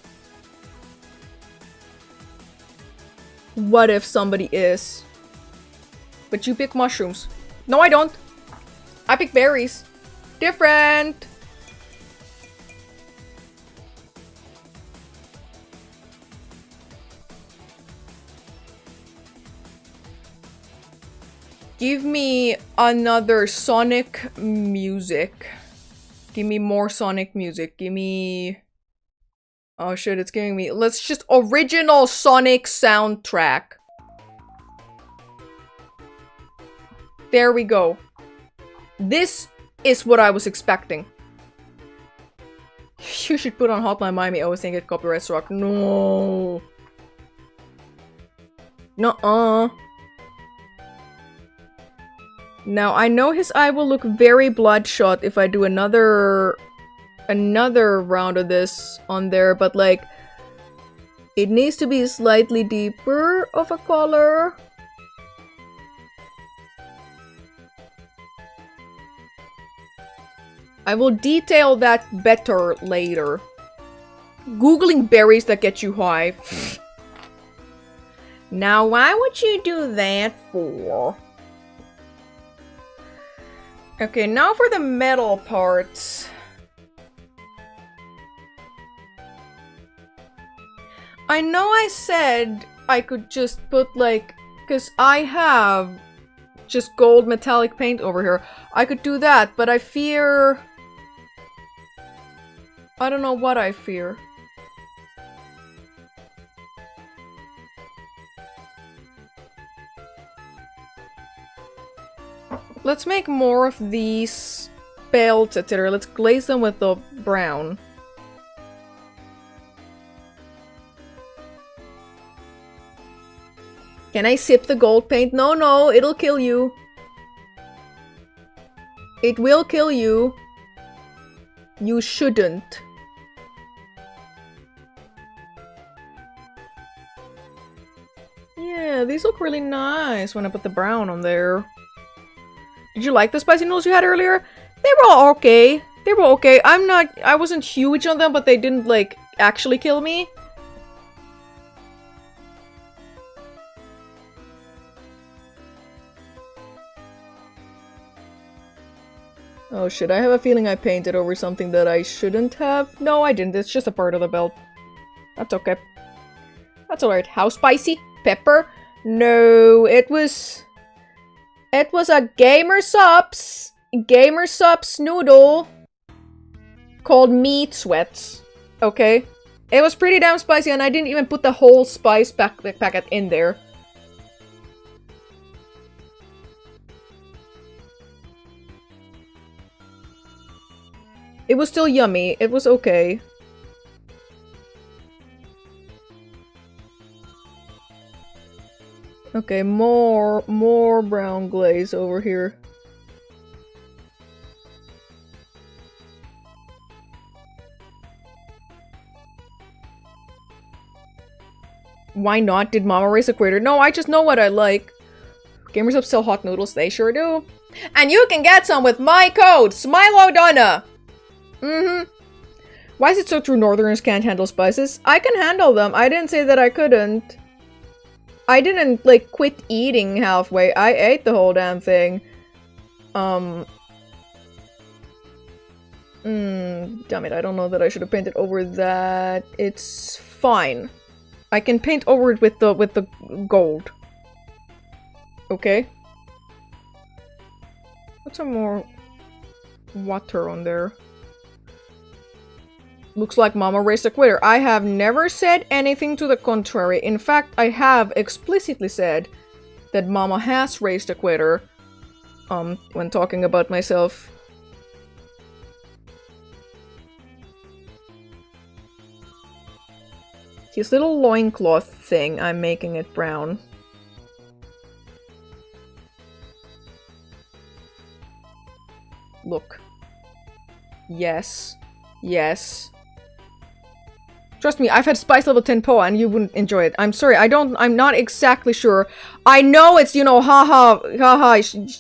What if somebody is? But you pick mushrooms. No, I don't. I pick berries. Different! Give me another Sonic music. Give me more Sonic music. Give me... Oh shit, it's giving me... Let's just... Original Sonic soundtrack. There we go. This is what I was expecting. You should put on Hotline Miami. I was thinking copyright struck. No. Nuh-uh. Now, I know his eye will look very bloodshot if I do another round of this on there, but like, it needs to be slightly deeper of a color. I will detail that better later. Googling berries that get you high. Now, why would you do that for? Okay, now for the metal parts. I know I said I could just put like, because I have just gold metallic paint over here. I could do that, but I fear... I don't know what I fear. Let's make more of these belts, etc. Let's glaze them with the brown. Can I sip the gold paint? No, no, it'll kill you. It will kill you. You shouldn't. Yeah, these look really nice when I put the brown on there. Did you like the spicy noodles you had earlier? They were all okay. They were okay. I wasn't huge on them, but they didn't, like, actually kill me. Oh shit, I have a feeling I painted over something that I shouldn't have. No, I didn't. It's just a part of the belt. That's okay. That's alright. How spicy? Pepper? No, it was a Gamer Supps noodle called Meat Sweats. Okay? It was pretty damn spicy and I didn't even put the whole spice packet in there. It was still yummy. It was okay. Okay, more brown glaze over here. Why not? Did Mama raise a quitter? No, I just know what I like. Gamers Up sell hot noodles. They sure do. And you can get some with my code, SmilodonnaVT. Why is it so true Northerners can't handle spices? I can handle them. I didn't say that I couldn't. I didn't, like, quit eating halfway. I ate the whole damn thing. Damn it, I don't know that I should have painted over that. It's fine. I can paint over it with the gold. Okay. Put some more water on there. Looks like Mama raised a quitter. I have never said anything to the contrary. In fact, I have explicitly said that Mama has raised a quitter. When talking about myself. His little loincloth thing, I'm making it brown. Look. Yes. Yes. Trust me, I've had Spice level 10 POA and you wouldn't enjoy it. I'm sorry, I'm not exactly sure. I know it's, you know, haha,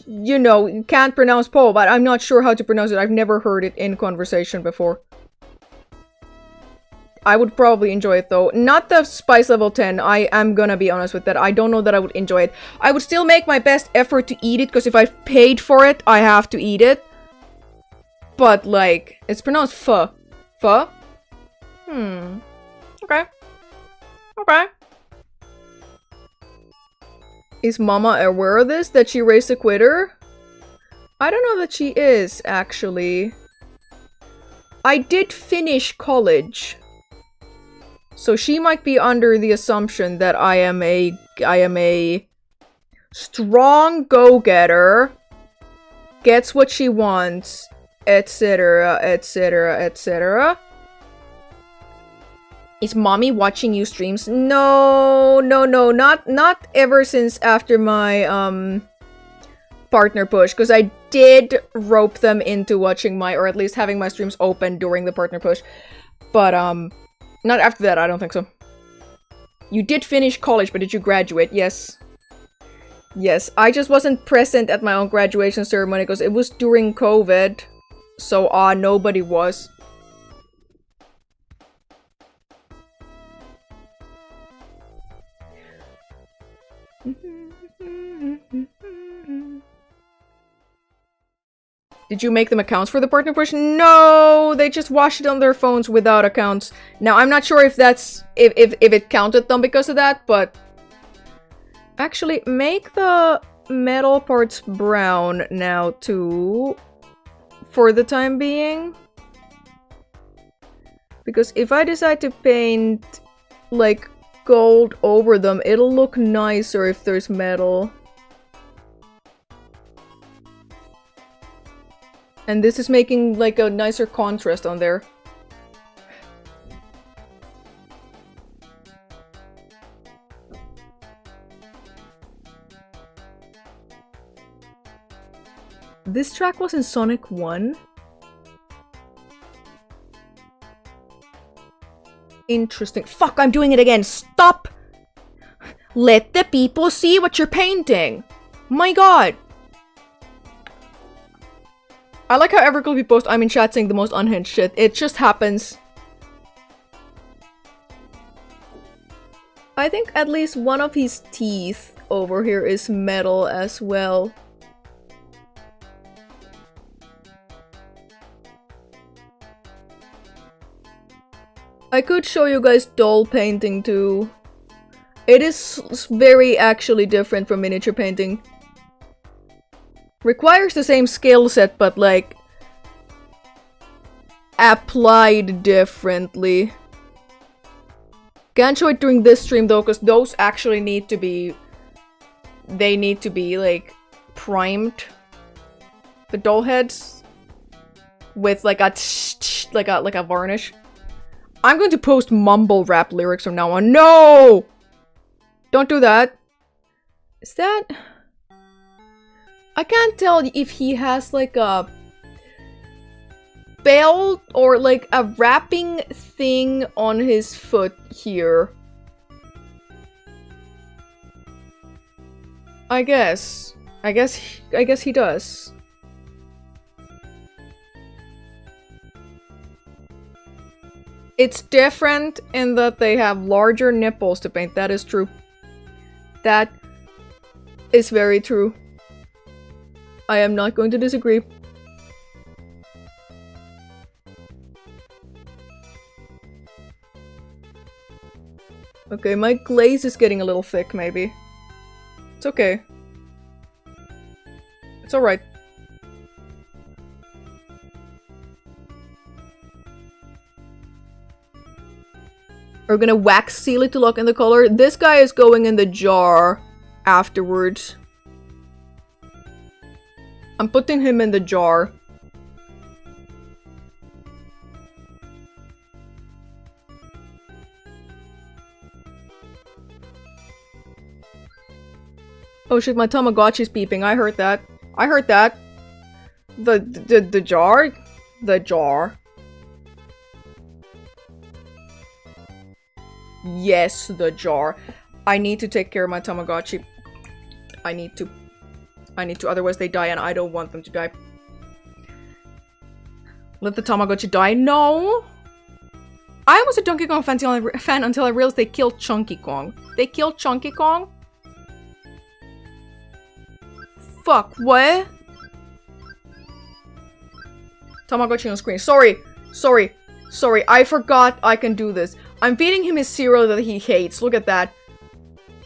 you know, you can't pronounce POA, but I'm not sure how to pronounce it. I've never heard it in conversation before. I would probably enjoy it though. Not the Spice level 10, I am gonna be honest with that. I don't know that I would enjoy it. I would still make my best effort to eat it, because if I've paid for it, I have to eat it. But, like, it's pronounced pho. Pho? Okay. Okay. Is Mama aware of this? That she raised a quitter? I don't know that she is, actually. I did finish college. So she might be under the assumption that I am a strong go-getter, gets what she wants, etc, etc, etc. Is Mommy watching you streams? No, not ever since after my partner push, because I did rope them into watching my, or at least having my streams open during the partner push. But not after that, I don't think so. You did finish college, but did you graduate? Yes. Yes, I just wasn't present at my own graduation ceremony because it was during COVID. So, nobody was. Did you make them accounts for the partner push? No, they just watched it on their phones without accounts. Now, I'm not sure if that's... if it counted them because of that, but... Actually, make the metal parts brown now, too. For the time being. Because if I decide to paint, like, gold over them, it'll look nicer if there's metal. And this is making, like, a nicer contrast on there. This track was in Sonic 1? Interesting. Fuck, I'm doing it again! Stop! Let the people see what you're painting! My god! I like how every clip you post, I'm in chat saying the most unhinged shit. It just happens. I think at least one of his teeth over here is metal as well. I could show you guys doll painting too. It is very actually different from miniature painting. Requires the same skill set, but like applied differently. Can't show it during this stream though, because those actually need to be... They need to be like primed. The doll heads with like a like a varnish. I'm going to post mumble rap lyrics from now on. No! Don't do that. Is that... I can't tell if he has like a belt or like a wrapping thing on his foot here. I guess he does. It's different in that they have larger nipples to paint. That is true. That is very true. I am not going to disagree. Okay, my glaze is getting a little thick, maybe. It's okay. It's alright. We're gonna wax seal it to lock in the color. This guy is going in the jar afterwards. I'm putting him in the jar. Oh shit, my Tamagotchi's beeping. I heard that. I heard that. The jar? The jar. Yes, the jar. I need to take care of my Tamagotchi. I need to, otherwise they die and I don't want them to die. Let the Tamagotchi die? No! I was a Donkey Kong fan until I realized they killed Chunky Kong. They killed Chunky Kong? Fuck, what? Tamagotchi on screen. Sorry, I forgot I can do this. I'm feeding him his cereal that he hates. Look at that.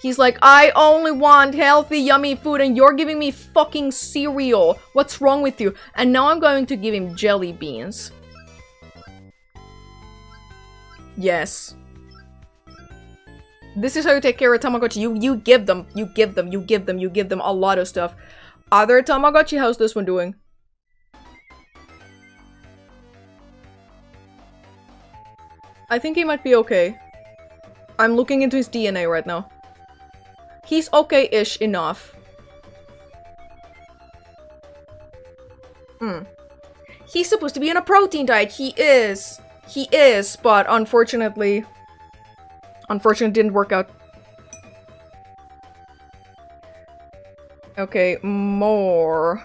He's like, I only want healthy, yummy food and you're giving me fucking cereal. What's wrong with you? And now I'm going to give him jelly beans. Yes. This is how you take care of Tamagotchi. You give them a lot of stuff. Other Tamagotchi, how's this one doing? I think he might be okay. I'm looking into his DNA right now. He's okay-ish enough. He's supposed to be on a protein diet. He is, but unfortunately didn't work out. Okay, more.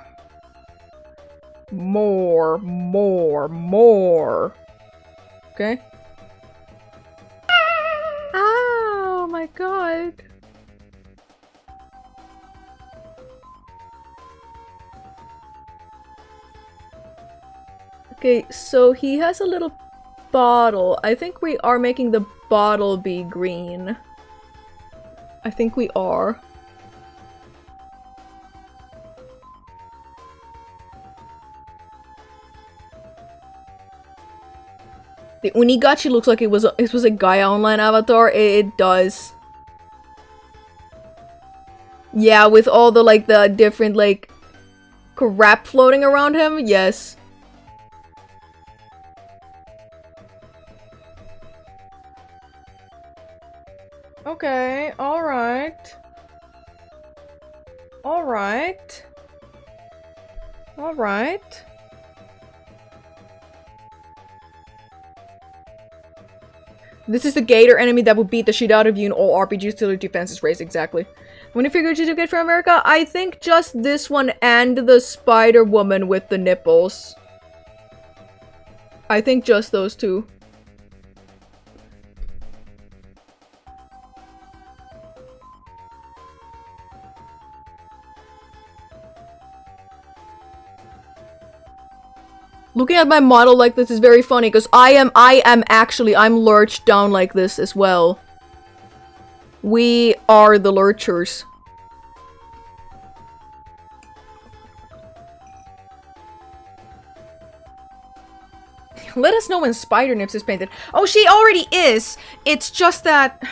Okay. Oh my god. Okay, so he has a little bottle. I think we are making the bottle be green. I think we are. The Unigachi looks like it was a Gaia Online avatar. It does. Yeah, with all the like the different like crap floating around him. Yes. Okay, alright. Alright. Alright. This is the gator enemy that would beat the shit out of you in all RPGs till your defense is raised, exactly. How many figures did you get from America? I think just this one and the spider woman with the nipples. I think just those two. Looking at my model like this is very funny because I am I'm lurched down like this as well. We are the lurchers. Let us know when Spider Nips is painted. Oh, she already is! It's just that...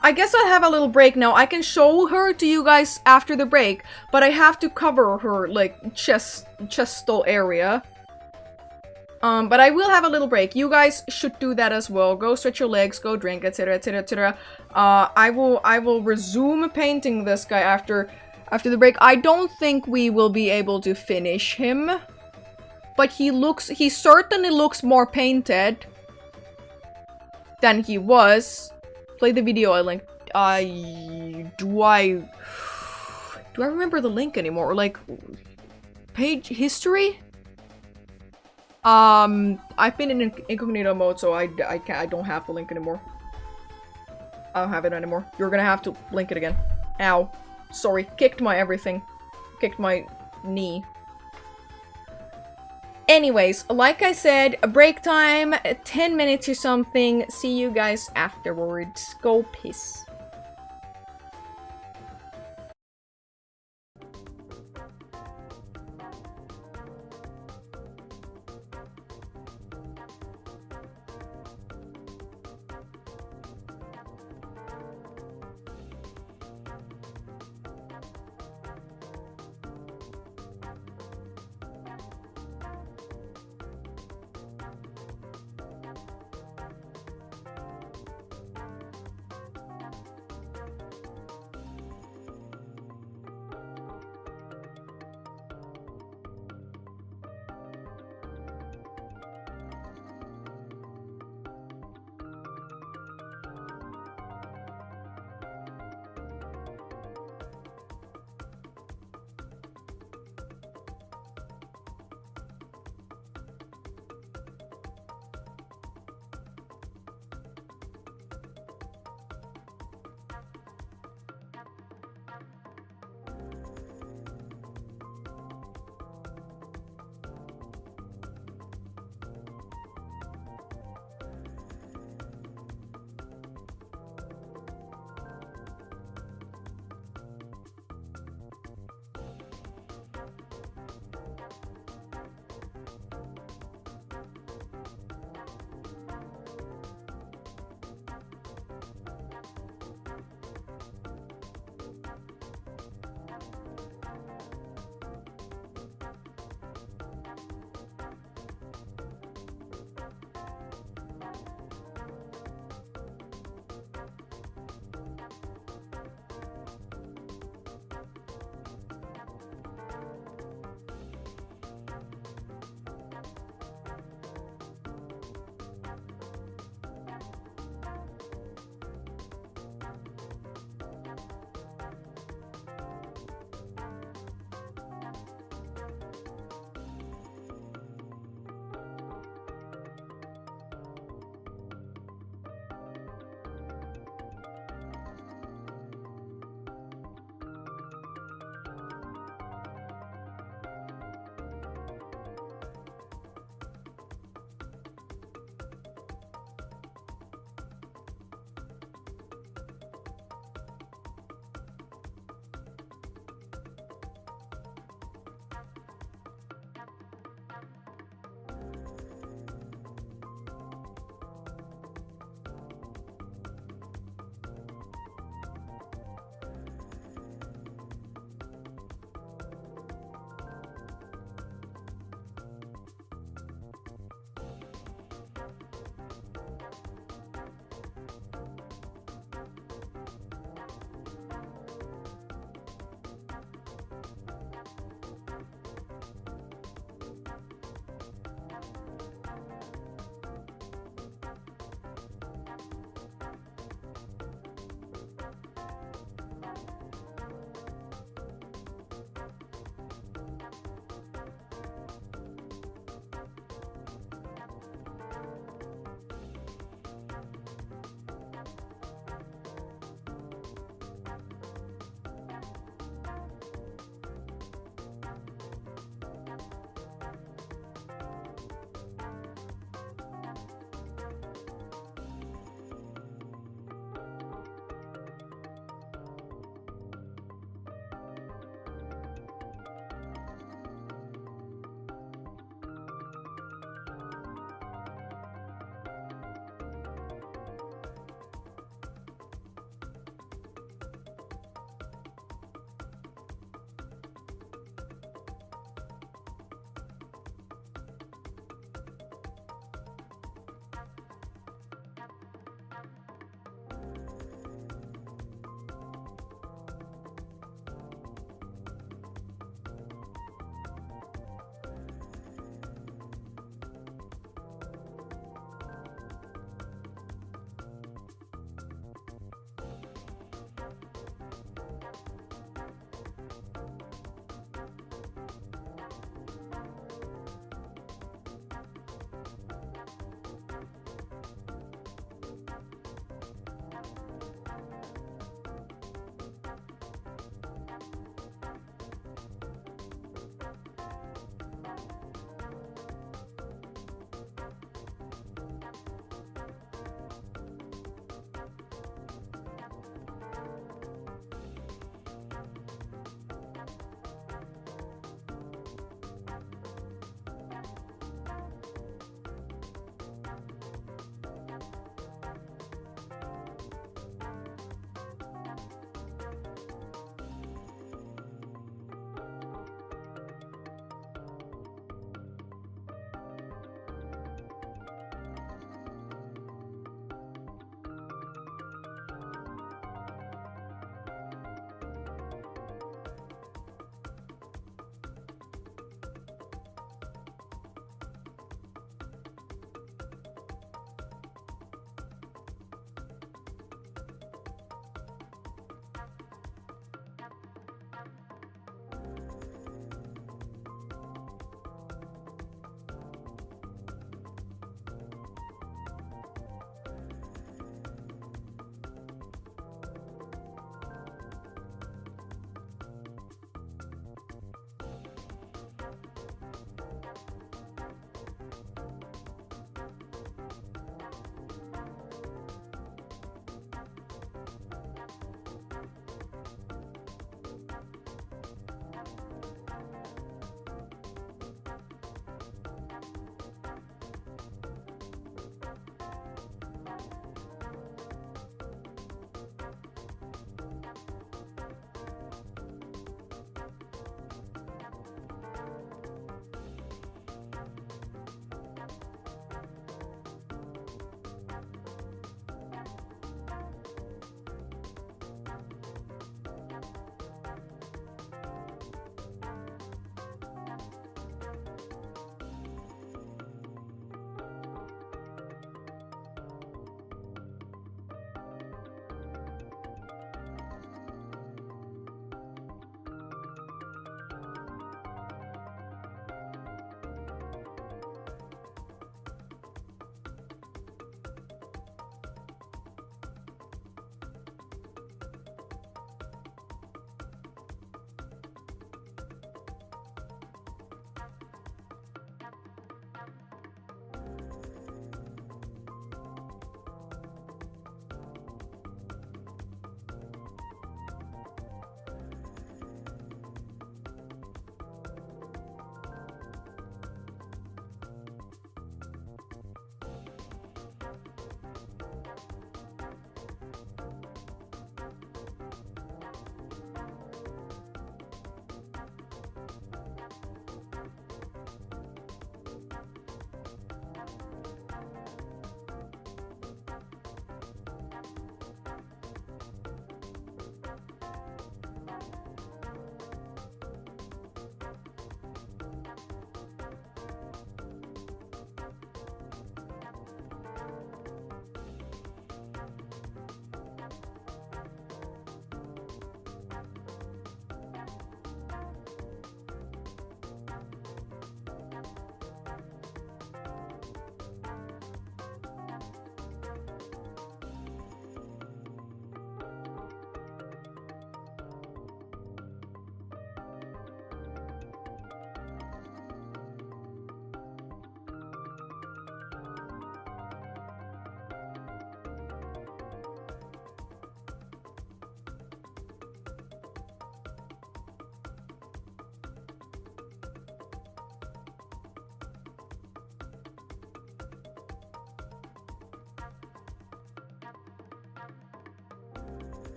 I guess I'll have a little break now. I can show her to you guys after the break, but I have to cover her, like, chestal area. But I will have a little break. You guys should do that as well. Go stretch your legs, go drink, etc, etc, etc. I will resume painting this guy after the break. I don't think we will be able to finish him. But he certainly looks more painted than he was. Play the video I linked. Do I remember the link anymore? Or like page history? I've been in incognito mode, so I don't have the link anymore. I don't have it anymore. You're gonna have to link it again. Ow. Sorry. Kicked my everything. Kicked my knee. Anyways, like I said, a break time, 10 minutes or something. See you guys afterwards. Go piss.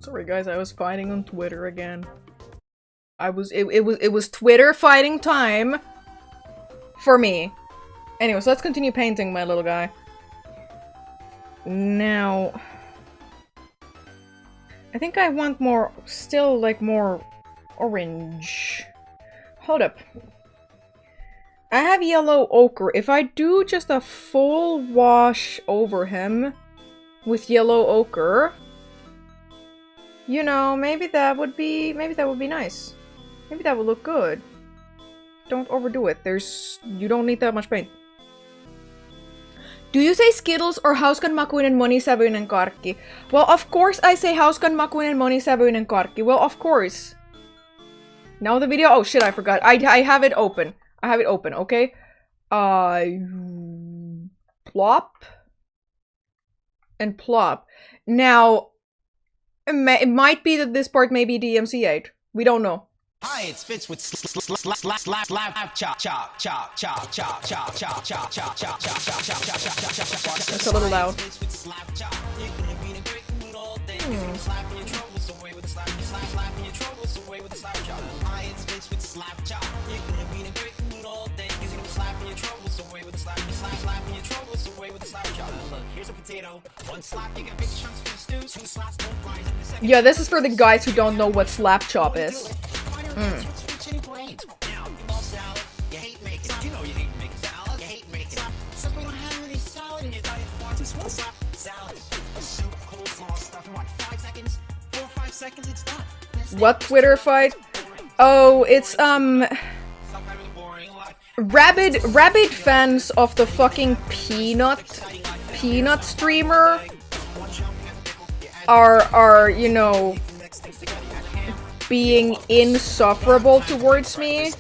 Sorry guys, I was fighting on Twitter again. It was Twitter fighting time for me. Anyway, so let's continue painting my little guy. Now, I think I want more, still like more orange. Hold up. I have yellow ochre. If I do just a full wash over him with yellow ochre, you know, maybe that would be nice. Maybe that would look good. Don't overdo it. You don't need that much paint. Do you say Skittles or hauskan monisävyinen karkki? Well, of course I say hauskan monisävyinen karkki. Well, of course. Now the video. Oh shit, I forgot. I have it open. I have it open, okay? Plop. And plop. Now, it might be that this part may be DMCA'd. We don't know. Hi, it's Fitz with slap chop chop chop chop chop chop chop chop chop chop chop chop. That's a little loud. Yeah, this is for the guys who don't know what slap chop is. What Twitter fight? Oh, it's rabid fans of the fucking peanut streamer are, you know, being insufferable towards me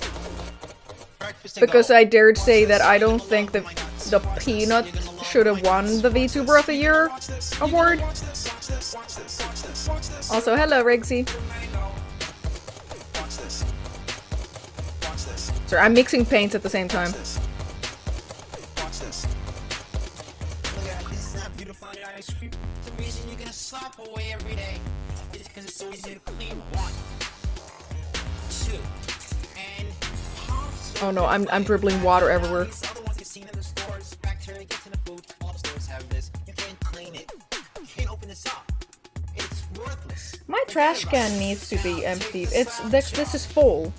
because I dared say that I don't think that the peanut should have won the VTuber of the Year award. Also, hello, Rigsy. Sorry, I'm mixing paints at the same time. Oh no, I'm dribbling water everywhere. My trash can needs to be emptied. This is full.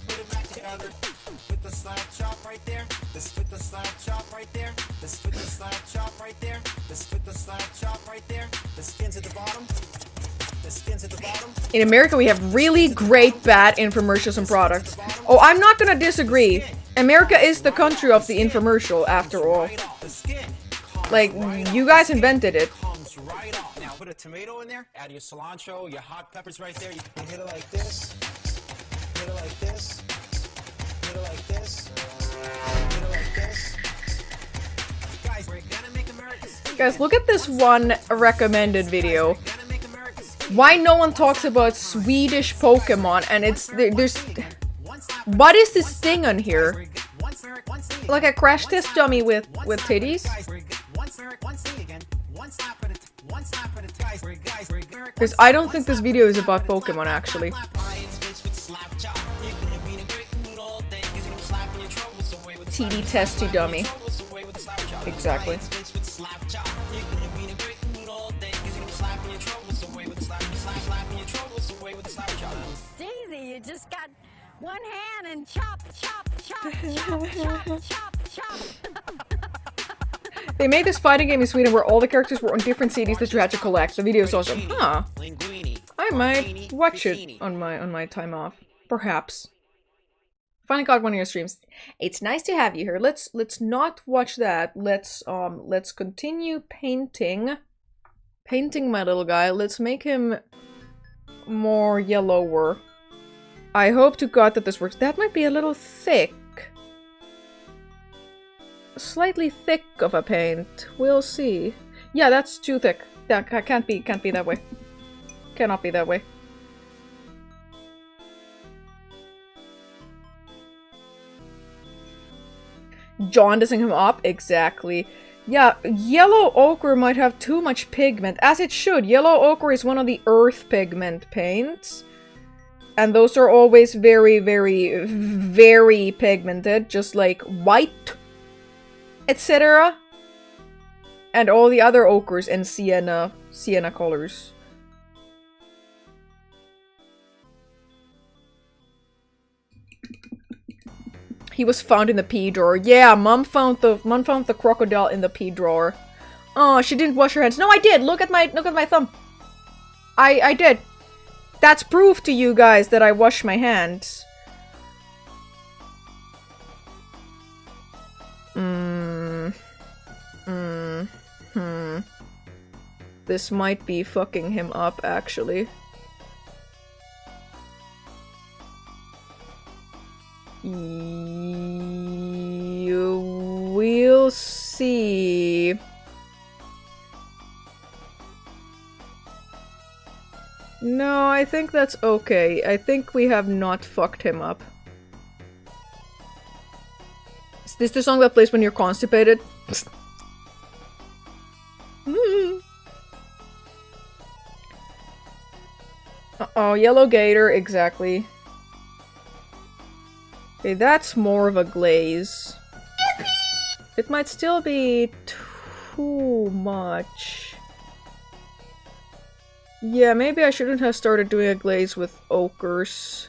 In America, we have really great bad infomercials and products. Oh, I'm not gonna disagree. America is the country of the infomercial, after all. Like, you guys invented it. Now put a tomato in there, add your cilantro, your hot peppers right there. You can hit it like this, hit it like this, hit it like this, hit it like this. Guys, we're gonna make America. Guys, look at this one recommended video. Why no one talks about Swedish Pokemon, and there's... What is this thing on here? Like a crash test dummy with titties? Because I don't think this video is about Pokemon, actually. TD testy dummy. Exactly. You just got one hand and chop, chop, chop, chop, chop, chop, chop. They made this fighting game in Sweden where all the characters were on different CDs that you had to collect. The video is awesome. Huh. I might watch it on my time off. Perhaps. Finally got one of your streams. It's nice to have you here. Let's not watch that. Let's continue painting my little guy. Let's make him more yellower. I hope to God that this works. That might be a little thick. Slightly thick of a paint. We'll see. Yeah, that's too thick. That can't be that way. Cannot be that way. Jaundicing him up? Exactly. Yeah, yellow ochre might have too much pigment, as it should. Yellow ochre is one of the earth pigment paints. And those are always very, very, very pigmented, just like white, etc. And all the other ochres and sienna colors. He was found in the pee drawer. Yeah, mom found the crocodile in the pee drawer. Oh, she didn't wash her hands. No, I did. Look at my thumb. I did. That's proof to you guys that I wash my hands. This might be fucking him up, actually. You will see. No, I think that's okay. I think we have not fucked him up. Is this the song that plays when you're constipated? Uh-oh, yellow gator, exactly. Okay, that's more of a glaze. It might still be too much. Yeah, maybe I shouldn't have started doing a glaze with ogres.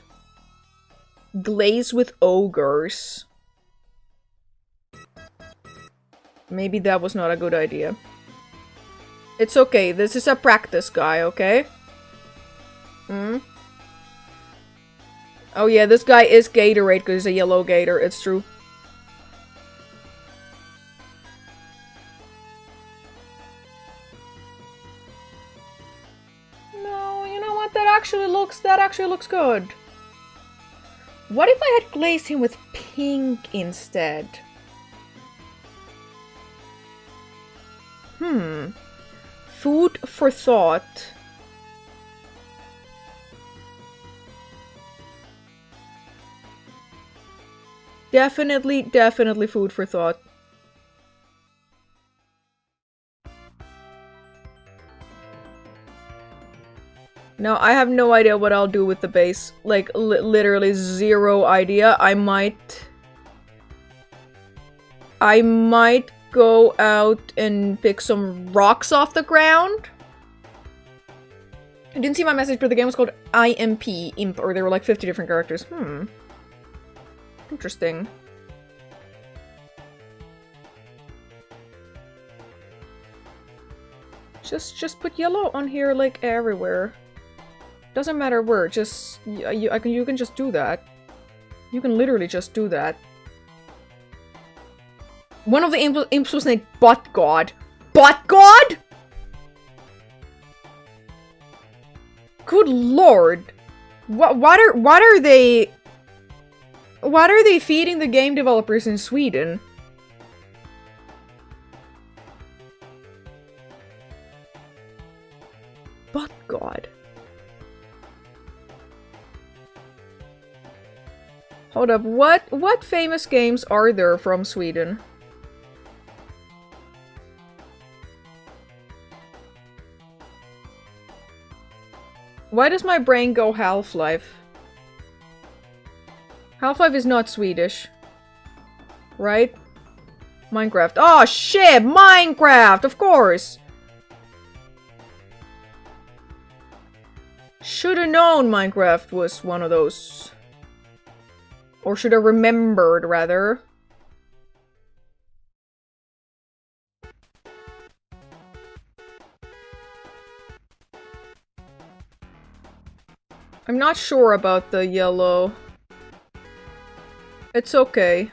Glaze with ogres. Maybe that was not a good idea. It's okay, this is a practice guy, okay? Oh yeah, this guy is Gatorade because he's a yellow gator, it's true. No, you know what? That actually looks good. What if I had glazed him with pink instead? Food for thought. Definitely food for thought. Now, I have no idea what I'll do with the base. Like, literally zero idea. I might go out and pick some rocks off the ground. I didn't see my message, but the game was called IMP, or there were like 50 different characters. Interesting. Just put yellow on here like everywhere. Doesn't matter where. Just you can just do that. You can literally just do that. One of the imps was named Butt God. Butt God? Good lord. What are they? What are they feeding the game developers in Sweden? But God. Hold up, what famous games are there from Sweden? Why does my brain go Half-Life? Half-Life is not Swedish. Right? Minecraft. Oh shit! Minecraft! Of course! Should've known Minecraft was one of those. Or should've remembered, rather. I'm not sure about the yellow. It's okay.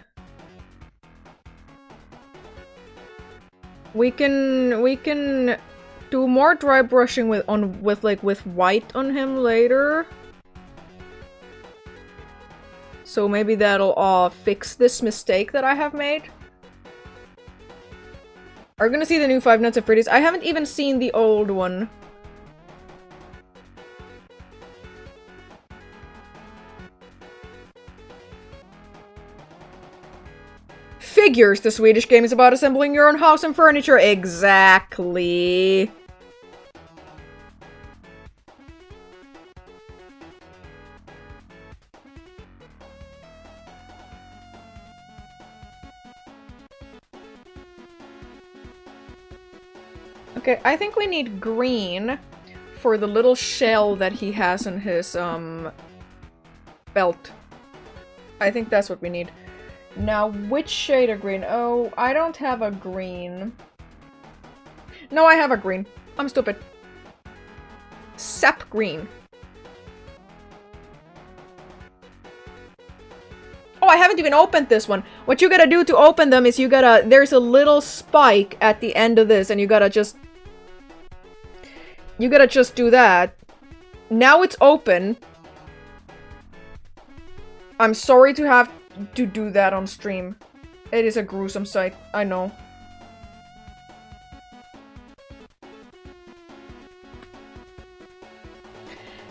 We can do more dry brushing with white on him later. So maybe that'll fix this mistake that I have made. Are we gonna see the new Five Nights at Freddy's? I haven't even seen the old one. figures. The Swedish game is about assembling your own house and furniture. Exactly. Okay, I think we need green for the little shell that he has on his, belt. I think that's what we need. Now, which shade of green? Oh, I don't have a green. No, I have a green. I'm stupid. Sap green. Oh, I haven't even opened this one. What you gotta do to open them is you gotta... There's a little spike at the end of this, and you gotta just... You gotta just do that. Now it's open. I'm sorry to have to do that on stream. It is a gruesome sight, I know.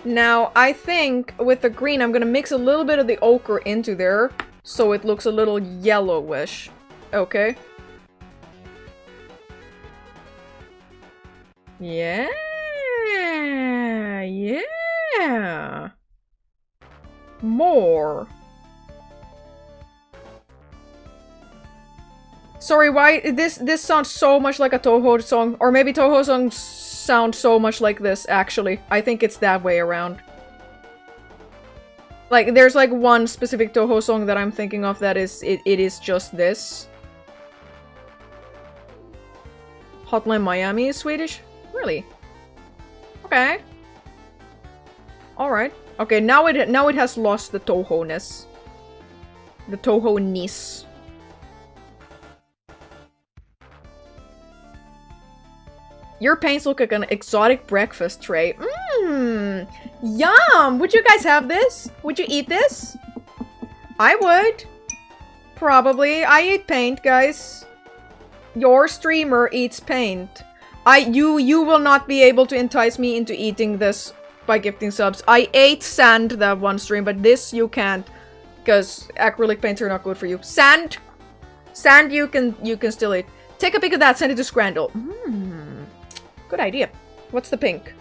Now, I think with the green, I'm gonna mix a little bit of the ochre into there, so it looks a little yellowish. Okay? Yeah! Yeah! More. Sorry, why this sounds so much like a Toho song, or maybe Toho songs sound so much like this, actually. I think it's that way around. Like, there's like one specific Toho song that I'm thinking of that is, it is just this. Hotline Miami is Swedish? Really? Okay. Alright. Okay, now it has lost the Toho-ness. The Toho-ness. Your paints look like an exotic breakfast tray. Mmm! Yum! Would you guys have this? Would you eat this? I would. Probably. I eat paint, guys. Your streamer eats paint. You will not be able to entice me into eating this by gifting subs. I ate sand that one stream, but this you can't. Because acrylic paints are not good for you. Sand! Sand you can still eat. Take a pic of that, send it to Scrandle. Mmm. Good idea. What's the pink?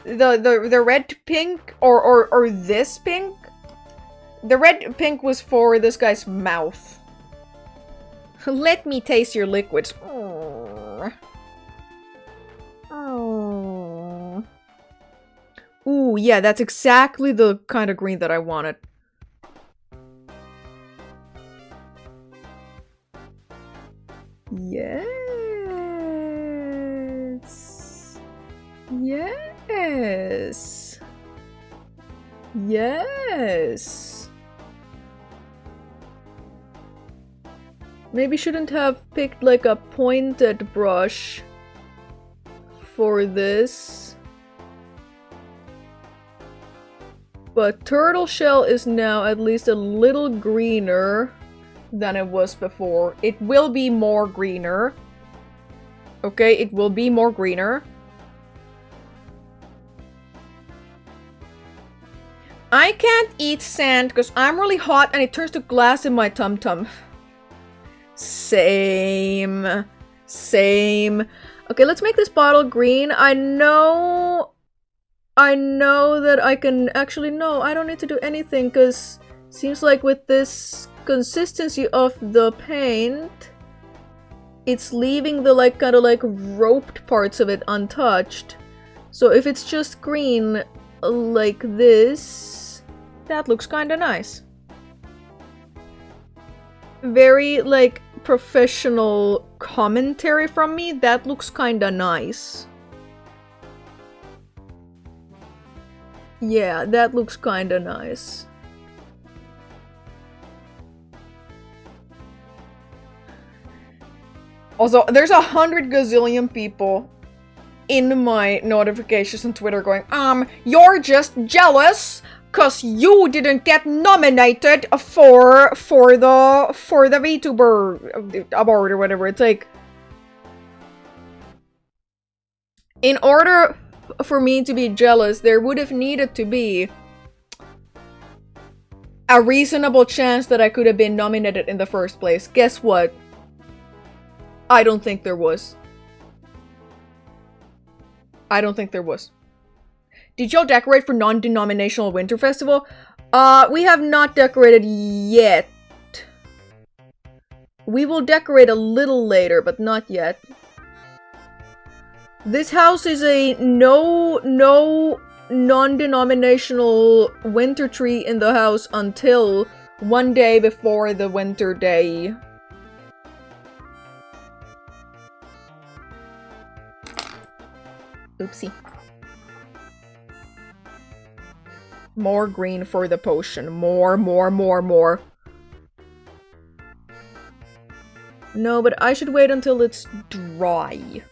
The red pink? Or this pink? The red pink was for this guy's mouth. Let me taste your liquids. Oh. Oh. Ooh, yeah, that's exactly the kind of green that I wanted. Yes. Yes. Yes. Maybe shouldn't have picked like a pointed brush for this. But turtle shell is now at least a little greener than it was before. It will be more greener. Okay, it will be more greener. I can't eat sand because I'm really hot and it turns to glass in my tum-tum. Same. Same. Okay, let's make this bottle green. I know that I can... Actually, no, I don't need to do anything because seems like with this consistency of the paint, it's leaving the like kind of like roped parts of it untouched. So if it's just green like this, that looks kind of nice. Very like professional commentary from me. That looks kind of nice. Yeah, that looks kind of nice. Also, there's 100 gazillion people in my notifications on Twitter going, you're just jealous cause you didn't get nominated for the VTuber award or whatever. It's like, in order for me to be jealous, there would have needed to be a reasonable chance that I could have been nominated in the first place. Guess what? I don't think there was. I don't think there was. Did y'all decorate for non-denominational winter festival? We have not decorated yet. We will decorate a little later, but not yet. This house is a no non-denominational winter tree in the house until one day before the winter day. Oopsie. More green for the potion. More. No, but I should wait until it's dry.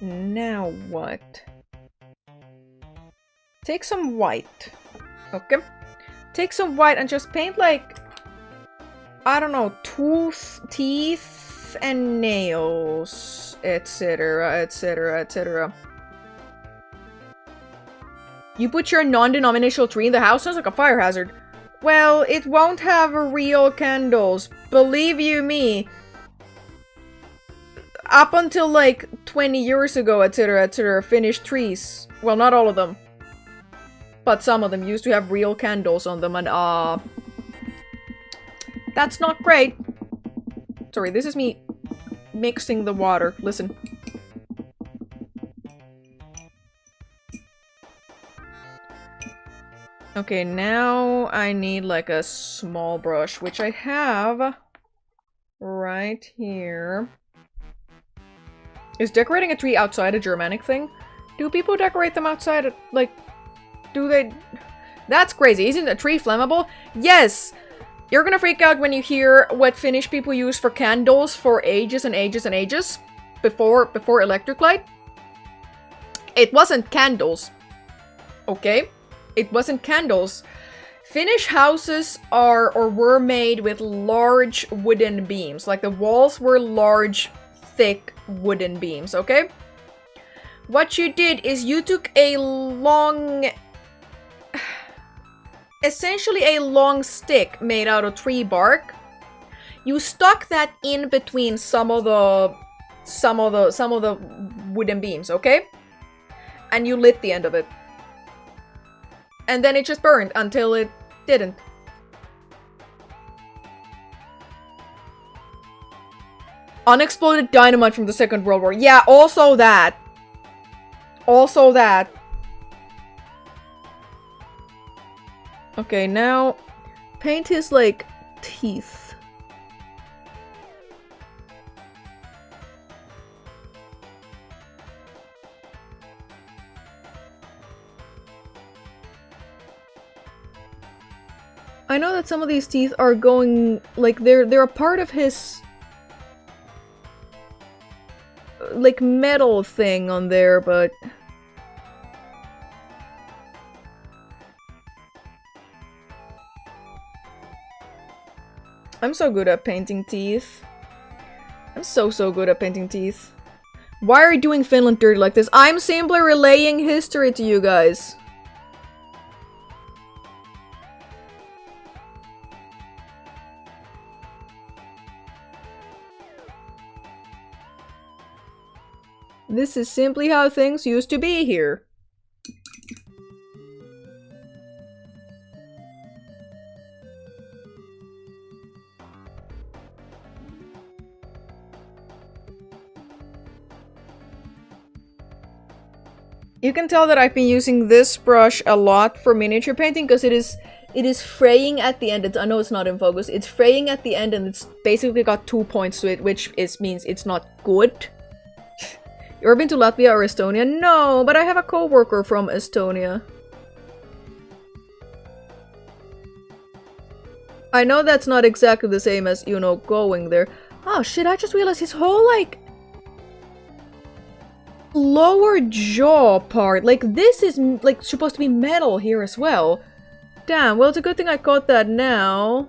Now what? Take some white. Okay. Take some white and just paint like, I don't know, teeth and nails, etc, etc, etc. You put your non-denominational tree in the house? Sounds like a fire hazard. Well, it won't have real candles. Believe you me. Up until like 20 years ago, etc, etc, finished trees. Well, not all of them. But some of them used to have real candles on them and that's not great. Sorry, this is me mixing the water. Listen. Okay, now I need like a small brush, which I have right here. Is decorating a tree outside a Germanic thing? Do people decorate them outside? Like, do they? That's crazy. Isn't a tree flammable? Yes! You're gonna freak out when you hear what Finnish people use for candles for ages and ages and ages before electric light. It wasn't candles. Okay? It wasn't candles. Finnish houses are or were made with large wooden beams. Like the walls were large, thick wooden beams, okay? What you did is you took a long... essentially a long stick made out of tree bark. You stuck that in between some of the wooden beams, okay? And you lit the end of it. And then it just burned until it didn't. Unexploded dynamite from the Second World War. Yeah, also that. Also that. Okay, now paint his, like, teeth. I know that some of these teeth are going, like, they're a part of his, like, metal thing on there, but... I'm so good at painting teeth. I'm so good at painting teeth. Why are you doing Finland dirty like this? I'm simply relaying history to you guys. This is simply how things used to be here. You can tell that I've been using this brush a lot for miniature painting because it is fraying at the end. I know it's not in focus. It's fraying at the end and it's basically got 2 points to it, which means it's not good. You ever been to Latvia or Estonia? No, but I have a co-worker from Estonia. I know that's not exactly the same as, you know, going there. Oh shit, I just realized his whole, like, lower jaw part, like, this is, like, supposed to be metal here as well. Damn, well, it's a good thing I caught that now.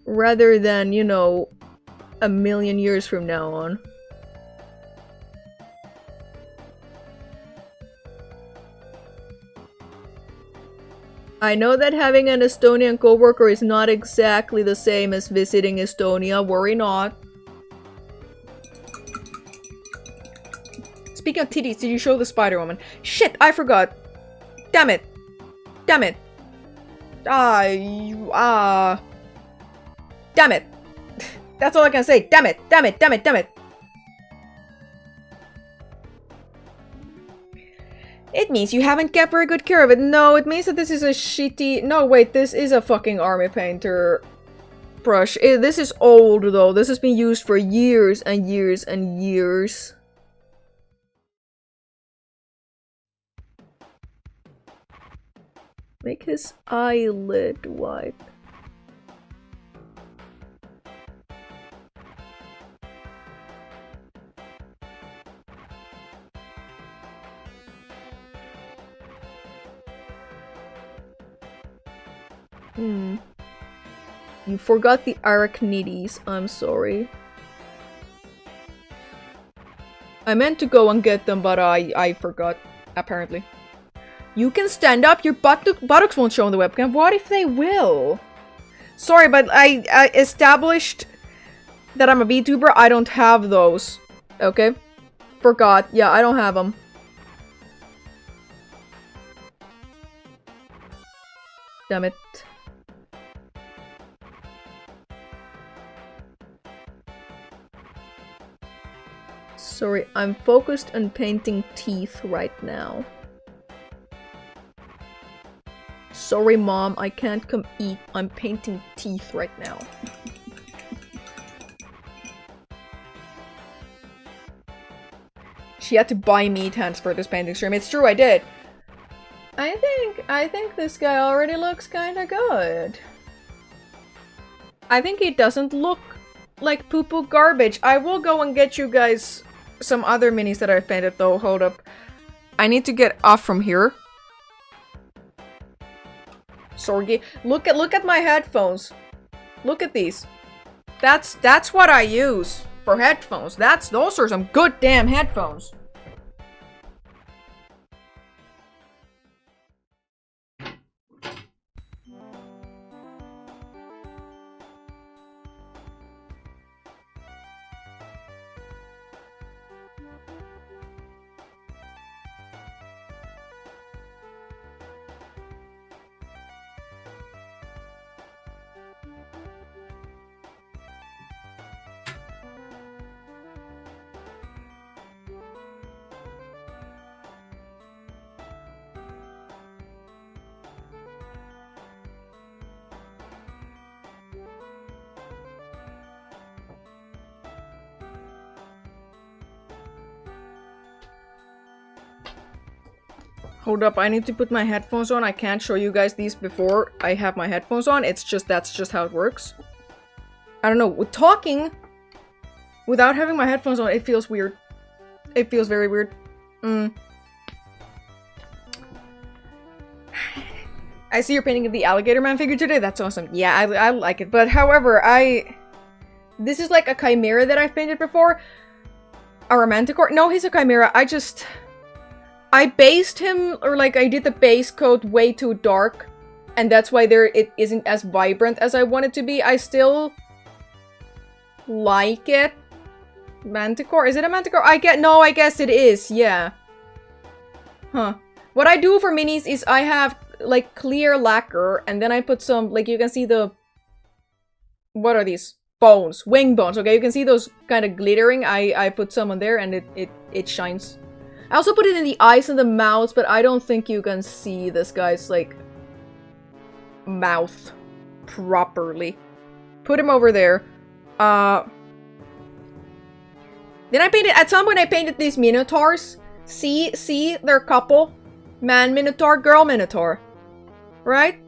Rather than, you know, a million years from now on. I know that having an Estonian coworker is not exactly the same as visiting Estonia. Worry not. Speaking of titties, did you show the Spider Woman? Shit, I forgot. Damn it. Damn it. Damn it. That's all I can say. Damn it. Damn it. Damn it. Damn it. It means you haven't kept very good care of it. No, it means that this is a shitty... No, wait, this is a fucking army painter brush. This is old, though. This has been used for years and years and years. Make his eyelid white. You forgot the arachnides. I'm sorry. I meant to go and get them, but I forgot, apparently. You can stand up, your buttocks won't show on the webcam. What if they will? Sorry, but I established that I'm a VTuber. I don't have those. Okay? Forgot. Yeah, I don't have them. Damn it. Sorry, I'm focused on painting teeth right now. Sorry, Mom, I can't come eat. I'm painting teeth right now. She had to buy meat hands for this painting stream. It's true, I did. I think this guy already looks kinda good. I think he doesn't look like poo-poo garbage. I will go and get you guys some other minis that I've painted though. Hold up. I need to get off from here. Sorgi. Look at my headphones. Look at these. That's what I use for headphones. Those are some good damn headphones. Hold up, I need to put my headphones on. I can't show you guys these before I have my headphones on. That's just how it works. I don't know, with talking without having my headphones on, it feels weird. It feels very weird. I see you're painting the Alligator Man figure today. That's awesome. Yeah, I like it. But however, this is like a chimera that I've painted before. A Romanticore? No, he's a chimera. I based him, or like I did the base coat way too dark, and that's why it isn't as vibrant as I want it to be. I still like it. Manticore? Is it a Manticore? I guess it is, yeah. Huh. What I do for minis is I have like clear lacquer, and then I put some, like you can see the... What are these? Bones. Wing bones, okay? You can see those kind of glittering. I put some on there and it shines. I also put it in the eyes and the mouth, but I don't think you can see this guy's, like, mouth properly. Put him over there. Then I painted, at some point I painted these Minotaurs. See, they're a couple. Man Minotaur, girl Minotaur. Right?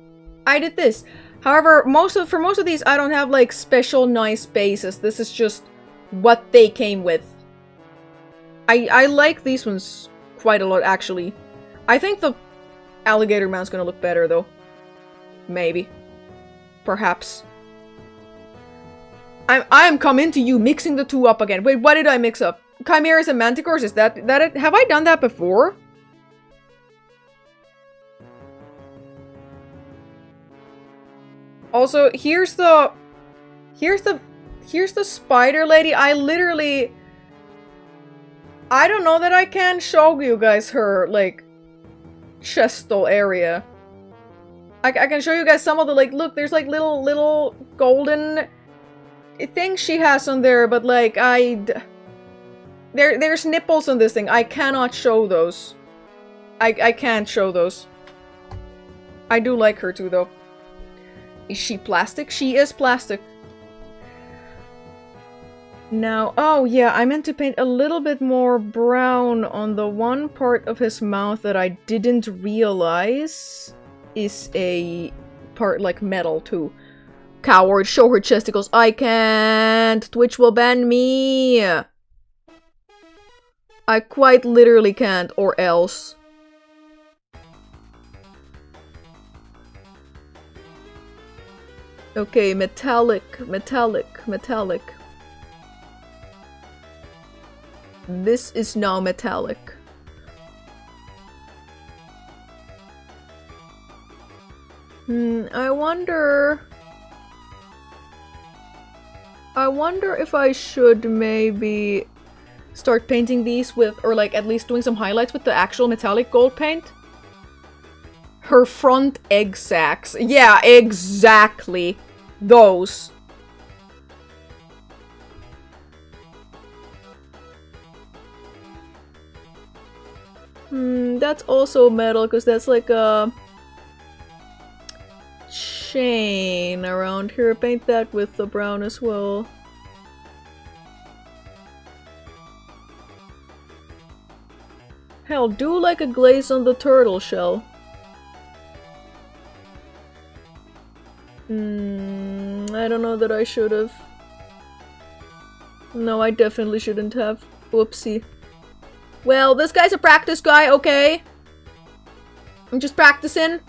I did this. However, for most of these, I don't have, like, special nice bases. This is just what they came with. I like these ones quite a lot, actually. I think the Alligator Man's gonna look better, though. Maybe. Perhaps. I'm coming to you, mixing the two up again. Wait, what did I mix up? Chimeras and manticores, is that it? Have I done that before? Also, here's the spider lady. I don't know that I can show you guys her, like, chestal area. I can show you guys some of the, like, look, there's, like, little golden things she has on there, but, like, there's nipples on this thing. I cannot show those. I can't show those. I do like her, too, though. Is she plastic? She is plastic. Now, oh yeah, I meant to paint a little bit more brown on the one part of his mouth that I didn't realize is a part like metal too. Coward, show her chesticles. I can't! Twitch will ban me! I quite literally can't, or else. Okay, metallic. This is now metallic. I wonder if I should maybe start painting these with, or like at least doing some highlights with the actual metallic gold paint. Her front egg sacs. Yeah, exactly. Those. That's also metal, because that's like a chain around here. Paint that with the brown as well. Hell, do like a glaze on the turtle shell. I don't know that I should have. No, I definitely shouldn't have. Whoopsie. Well, this guy's a practice guy, okay? I'm just practicing.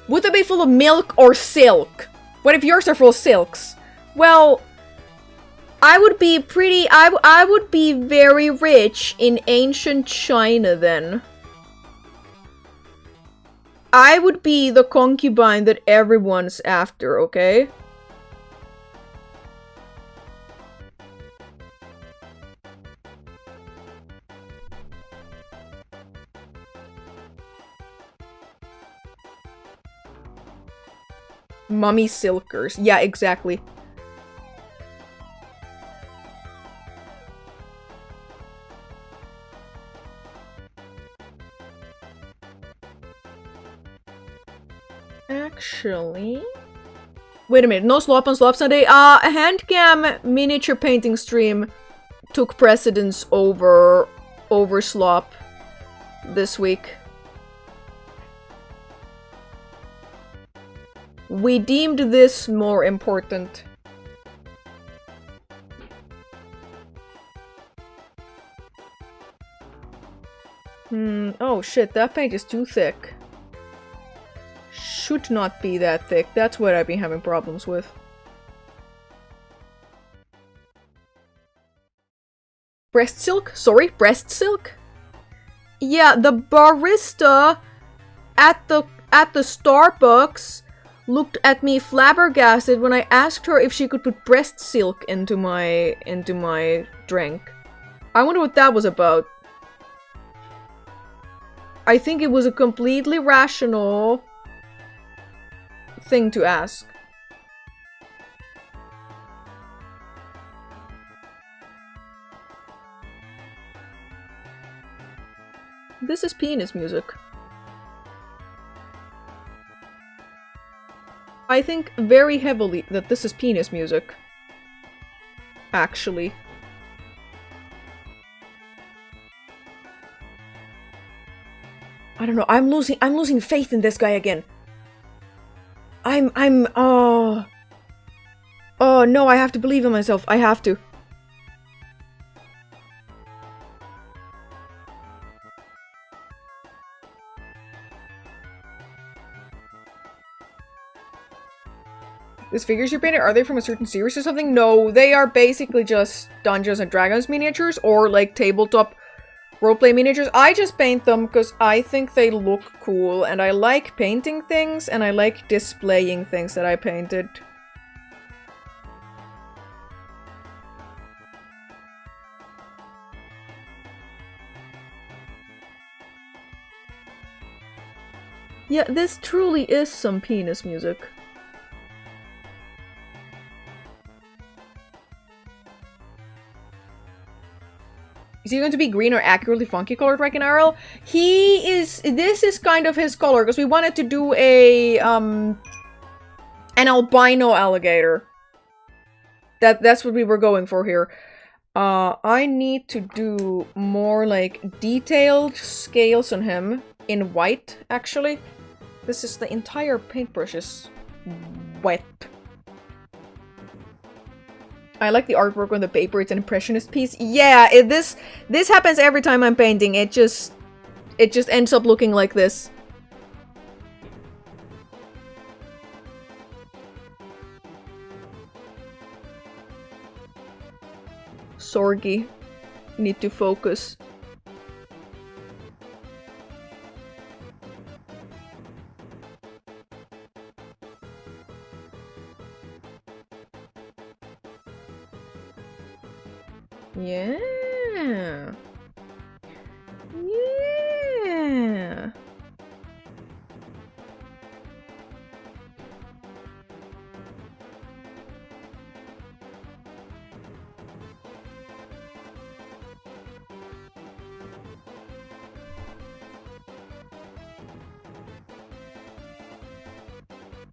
Would they be full of milk or silk? What if yours are full of silks? Well, I would be I would be very rich in ancient China then. I would be the concubine that everyone's after, okay? Mummy silkers. Yeah, exactly. Actually... Wait a minute, no slop on slop Sunday. A handcam miniature painting stream took precedence over slop this week. We deemed this more important. Oh shit, that paint is too thick. Should not be that thick. That's what I've been having problems with. Breast silk? Sorry, breast silk? Yeah, the barista at the Starbucks looked at me flabbergasted when I asked her if she could put breast silk into my drink. I wonder what that was about. I think it was a completely rational thing to ask. This is penis music. I think very heavily that this is penis music. Actually. I don't know, I'm losing faith in this guy again. Oh no, I have to believe in myself. I have to. These figures you painted, are they from a certain series or something? No, they are basically just Dungeons and Dragons miniatures or like tabletop roleplay miniatures. I just paint them because I think they look cool and I like painting things and I like displaying things that I painted. Yeah, this truly is some penis music. Is he going to be green or accurately funky colored like an Arl? He is. This is kind of his color because we wanted to do a an albino alligator. That's what we were going for here. I need to do more like detailed scales on him in white. Actually, this is the entire paintbrush is wet. I like the artwork on the paper. It's an impressionist piece. Yeah, this happens every time I'm painting. It just ends up looking like this. Sorgi, need to focus. Yeah. Yeah.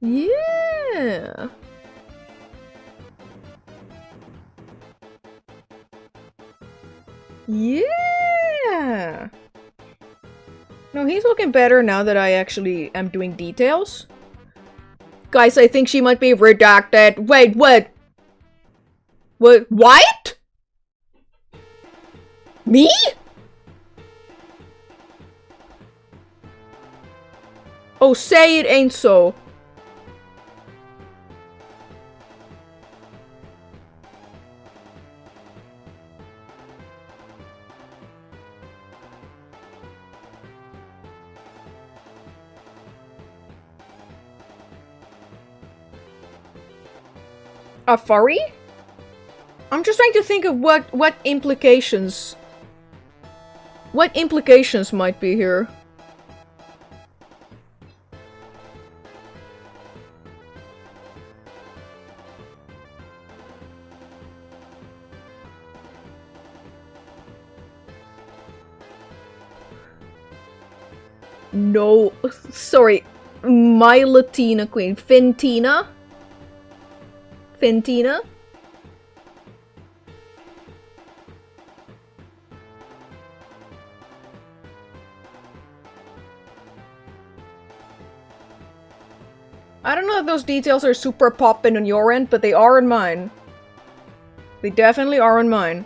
Yeah. Yeah. No, he's looking better now that I actually am doing details. Guys, I think she might be redacted. Wait, what? What? Me? Oh, say it ain't so. A furry? I'm just trying to think of what implications might be here. No, sorry, my Latina queen, Fintina? Fintina? I don't know if those details are super poppin' on your end, but they are on mine. They definitely are on mine.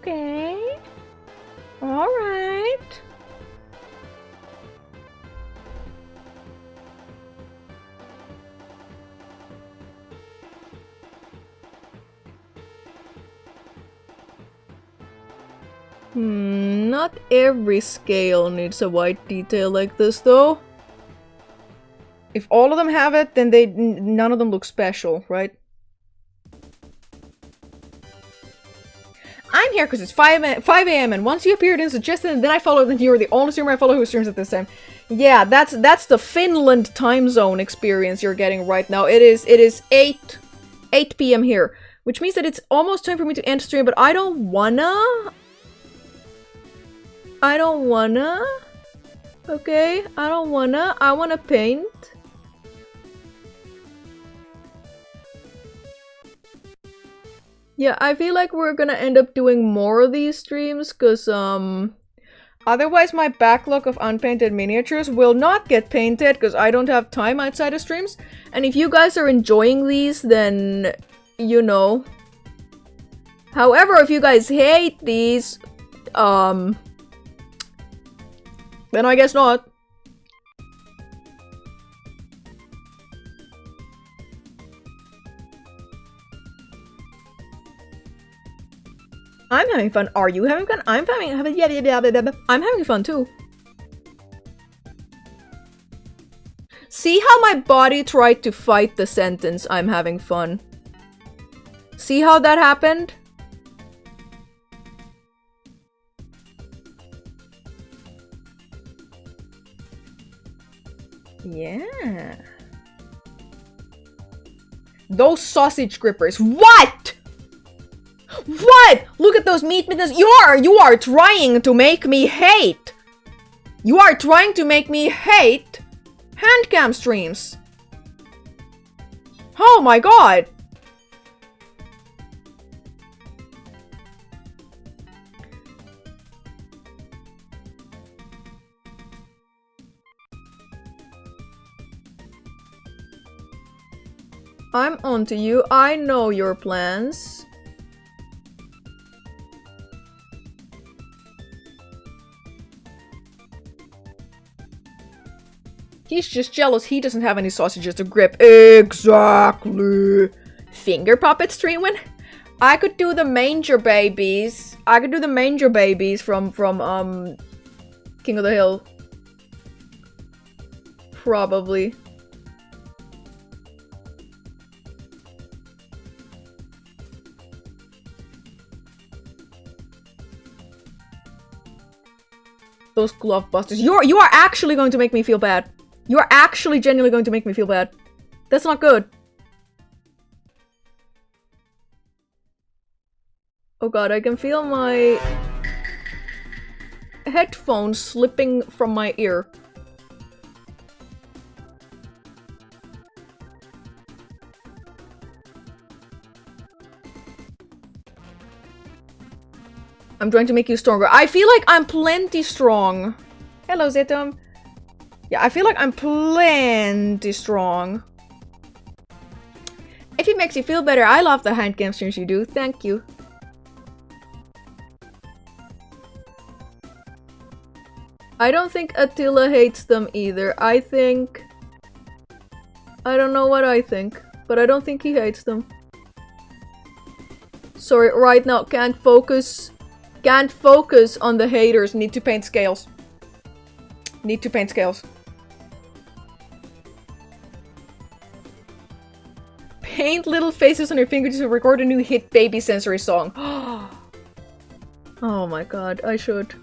Okay. Alright. Not every scale needs a white detail like this, though. If all of them have it, then none of them look special, right? I'm here because it's 5 a.m. and once you appeared and suggested and then I followed, then you were the only streamer I follow who streams at this time. Yeah, that's the Finland time zone experience you're getting right now. It is 8 p.m. here, which means that it's almost time for me to end stream, but I don't wanna. Okay, I don't wanna. I wanna paint. Yeah, I feel like we're gonna end up doing more of these streams, cause otherwise my backlog of unpainted miniatures will not get painted, because I don't have time outside of streams. And if you guys are enjoying these, then, you know. However, if you guys hate these, then I guess not. I'm having fun. Are you having fun? I'm having fun too. See how my body tried to fight the sentence, I'm having fun. See how that happened? Yeah. Those sausage grippers. What? What? Look at those meat mittens. You are trying to make me hate. You are trying to make me hate handcam streams. Oh my god. I'm onto you. I know your plans. He's just jealous he doesn't have any sausages to grip. Exactly. Finger puppet streaming? I could do the manger babies. I could do the manger babies from King of the Hill. Probably. Those glove busters. You are actually going to make me feel bad. You are actually genuinely going to make me feel bad. That's not good. Oh god, I can feel my headphones slipping from my ear. I'm trying to make you stronger. I feel like I'm plenty strong. Hello, Zetum. Yeah, I feel like I'm plenty strong. If it makes you feel better, I love the handcam streams you do. Thank you. I don't think Attila hates them either. I think... I don't know what I think, but I don't think he hates them. Sorry, right now, can't focus. Can't focus on the haters. Need to paint scales. Need to paint scales. Paint little faces on your fingers to record a new hit baby sensory song. Oh my god, I should.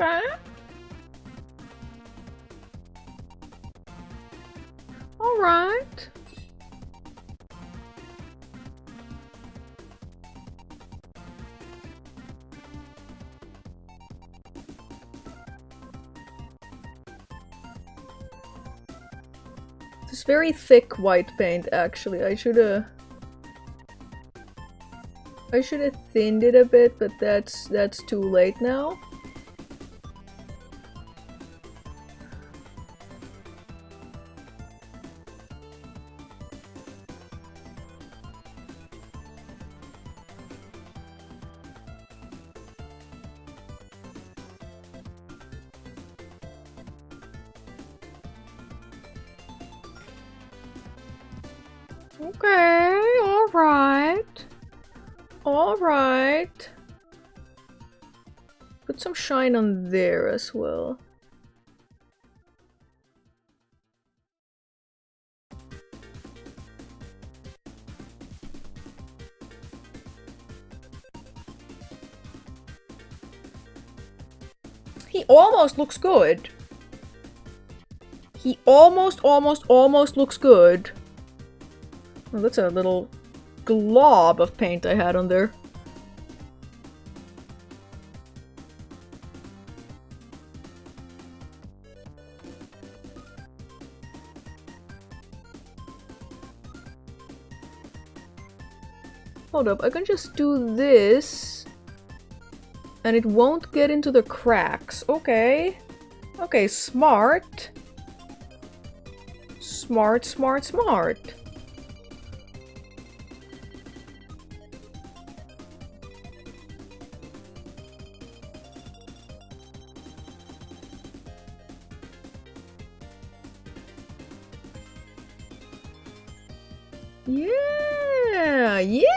Okay. Alright. It's very thick white paint, actually. I should've thinned it a bit, but that's too late now. Okay, alright. Alright. Put some shine on there as well. He almost looks good. He almost looks good. Well, that's a little glob of paint I had on there. Hold up, I can just do this and it won't get into the cracks. Okay. Okay, smart. Smart, smart, smart. Yeah, yeah.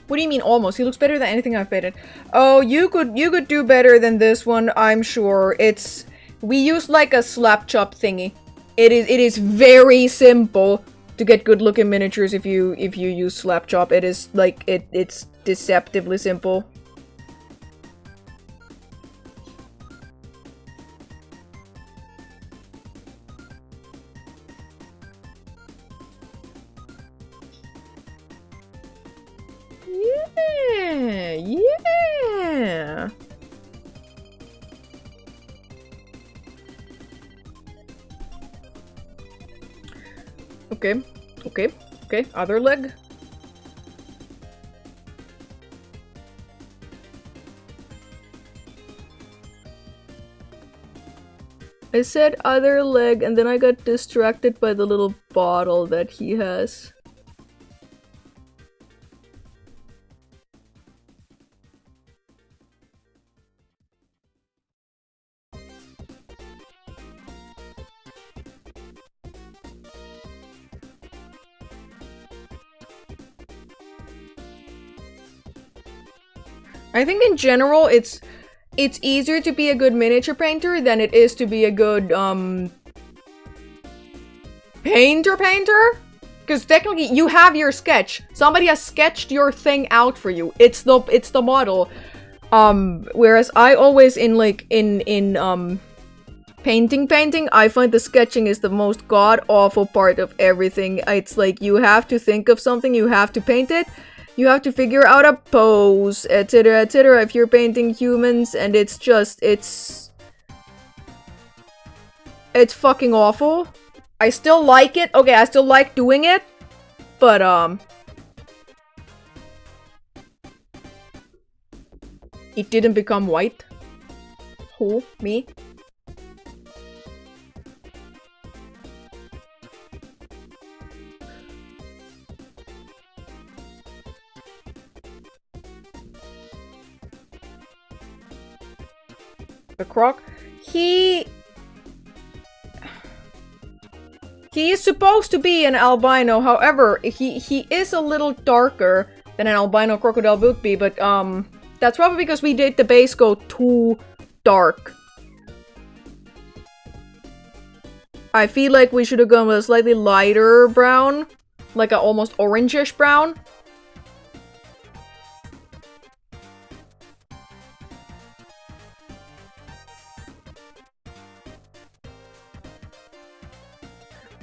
What do you mean almost? He looks better than anything I've painted. Oh, you could do better than this one, I'm sure. We use like a slap chop thingy. It is very simple to get good looking miniatures if you use slap chop. It is like it's deceptively simple. Yeah, yeah. Okay, okay, okay. Other leg. I said other leg and then I got distracted by the little bottle that he has. I think in general it's easier to be a good miniature painter than it is to be a good painter? Because technically you have your sketch. Somebody has sketched your thing out for you. It's the model. Whereas I always painting, I find the sketching is the most god-awful part of everything. It's like you have to think of something, you have to paint it. You have to figure out a pose, etc, etc. If you're painting humans, and it's fucking awful. I still like it. Okay, I still like doing it, but it didn't become white. Who? Me? The croc, he is supposed to be an albino. However, he is a little darker than an albino crocodile would be, but that's probably because we did the base go too dark. I feel like we should have gone with a slightly lighter brown, like a almost orangish brown.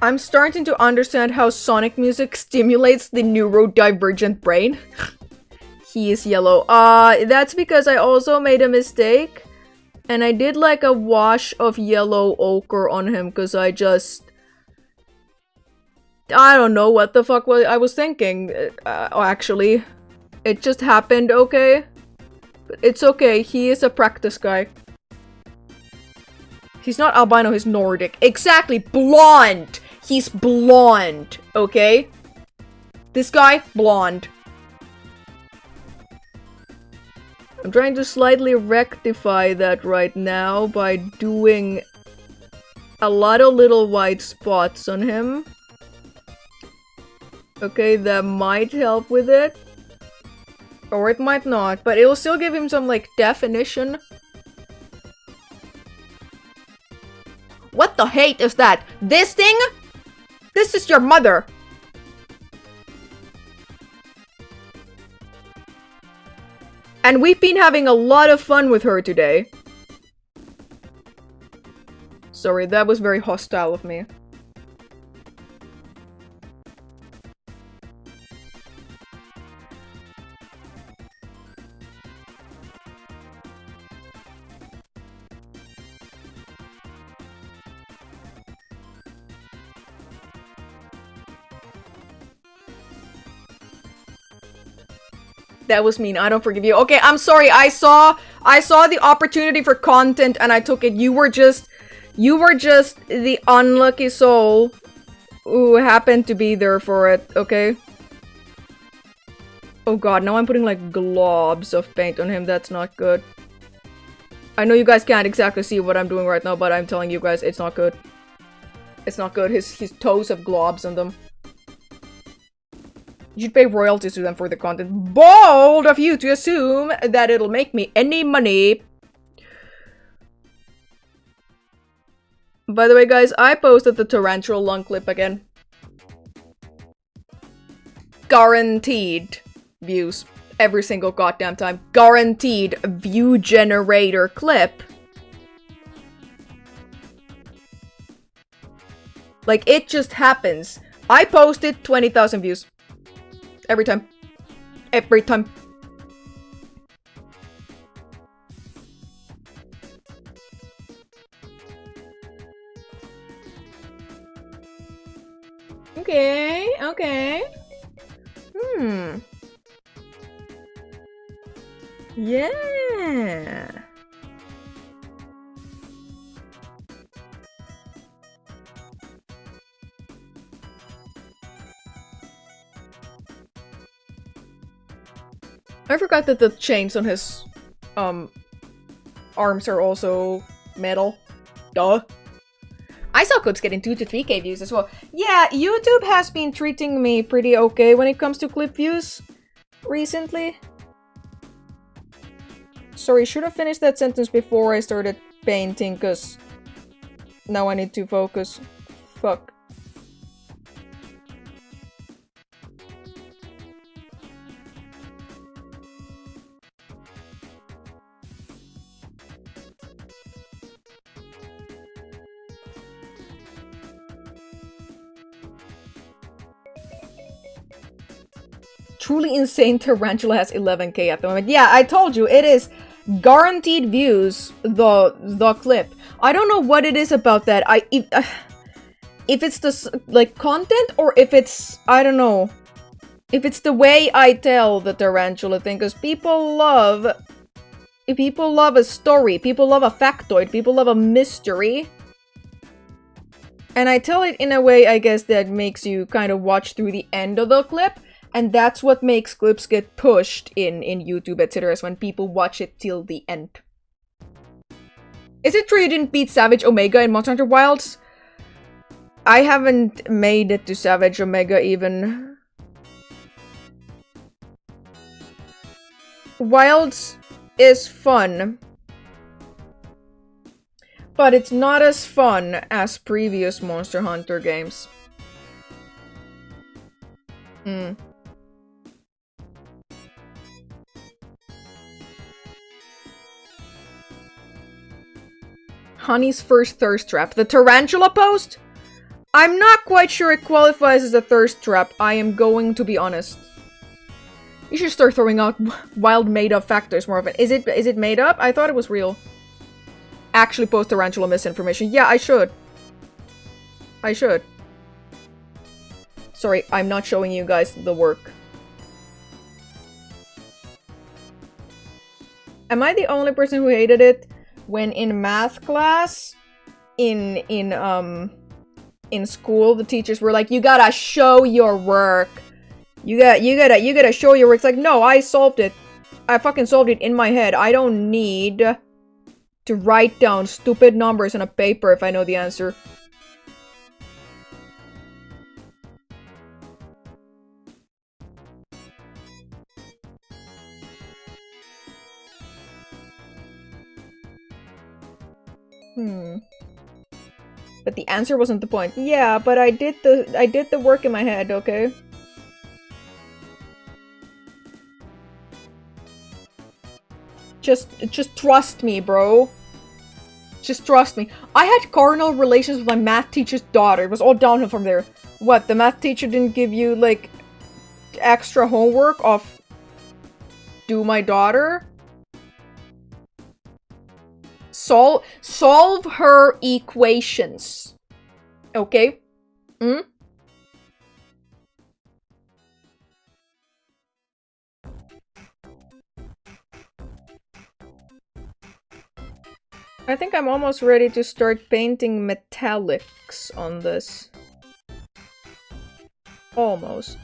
I'm starting to understand how sonic music stimulates the neurodivergent brain. He is yellow. That's because I also made a mistake. And I did like a wash of yellow ochre on him because I don't know what the fuck I was thinking, actually. It just happened, okay? But it's okay, he is a practice guy. He's not albino, he's Nordic. Exactly, blonde! He's blonde, okay? This guy, blonde. I'm trying to slightly rectify that right now by doing a lot of little white spots on him. Okay, that might help with it. Or it might not, but it will still give him some, like, definition. What the hate is that? This thing? This is your mother! And we've been having a lot of fun with her today. sorry. That was very hostile of me. That was mean. I don't forgive you. Okay, I'm sorry. I saw the opportunity for content and I took it. You were just the unlucky soul who happened to be there for it, okay? Oh god, now I'm putting like globs of paint on him. That's not good. I know you guys can't exactly see what I'm doing right now, but I'm telling you guys, it's not good. It's not good. His toes have globs on them. You should pay royalties to them for the content. Bold of you to assume that it'll make me any money. By the way, guys, I posted the tarantula lung clip again. Guaranteed views. Every single goddamn time. Guaranteed view generator clip. Like, it just happens. I posted 20,000 views. Every time. Every time. Okay, okay. Yeah. I forgot that the chains on his arms are also metal. Duh. I saw clips getting 2 to 3K views as well. Yeah, YouTube has been treating me pretty okay when it comes to clip views recently. Sorry, should have finished that sentence before I started painting, because now I need to focus. Fuck. Truly insane tarantula has 11K at the moment. Yeah, I told you, it is guaranteed views, the clip. I don't know what it is about that. If it's the, like, content, or if it's, I don't know. If it's the way I tell the tarantula thing, because people love a story, people love a factoid, people love a mystery. And I tell it in a way, I guess, that makes you kind of watch through the end of the clip. And that's what makes clips get pushed in YouTube, etc. is when people watch it till the end. Is it true you didn't beat Savage Omega in Monster Hunter Wilds? I haven't made it to Savage Omega even. Wilds is fun. But it's not as fun as previous Monster Hunter games. Honey's first thirst trap. The tarantula post? I'm not quite sure it qualifies as a thirst trap, I am going to be honest. You should start throwing out wild made-up factors more often. Is it made up? I thought it was real. Actually post tarantula misinformation. Yeah, I should. I should. Sorry, I'm not showing you guys the work. Am I the only person who hated it? When in math class, in school, the teachers were like, "You gotta show your work. You gotta show your work." It's like, no, I solved it. I fucking solved it in my head. I don't need to write down stupid numbers on a paper if I know the answer. But the answer wasn't the point. Yeah, but I did the work in my head, okay? Just trust me, bro. Just trust me. I had carnal relations with my math teacher's daughter. It was all downhill from there. What, the math teacher didn't give you, like, extra homework of do my daughter? Solve her equations. Okay? Hmm? I think I'm almost ready to start painting metallics on this. Almost.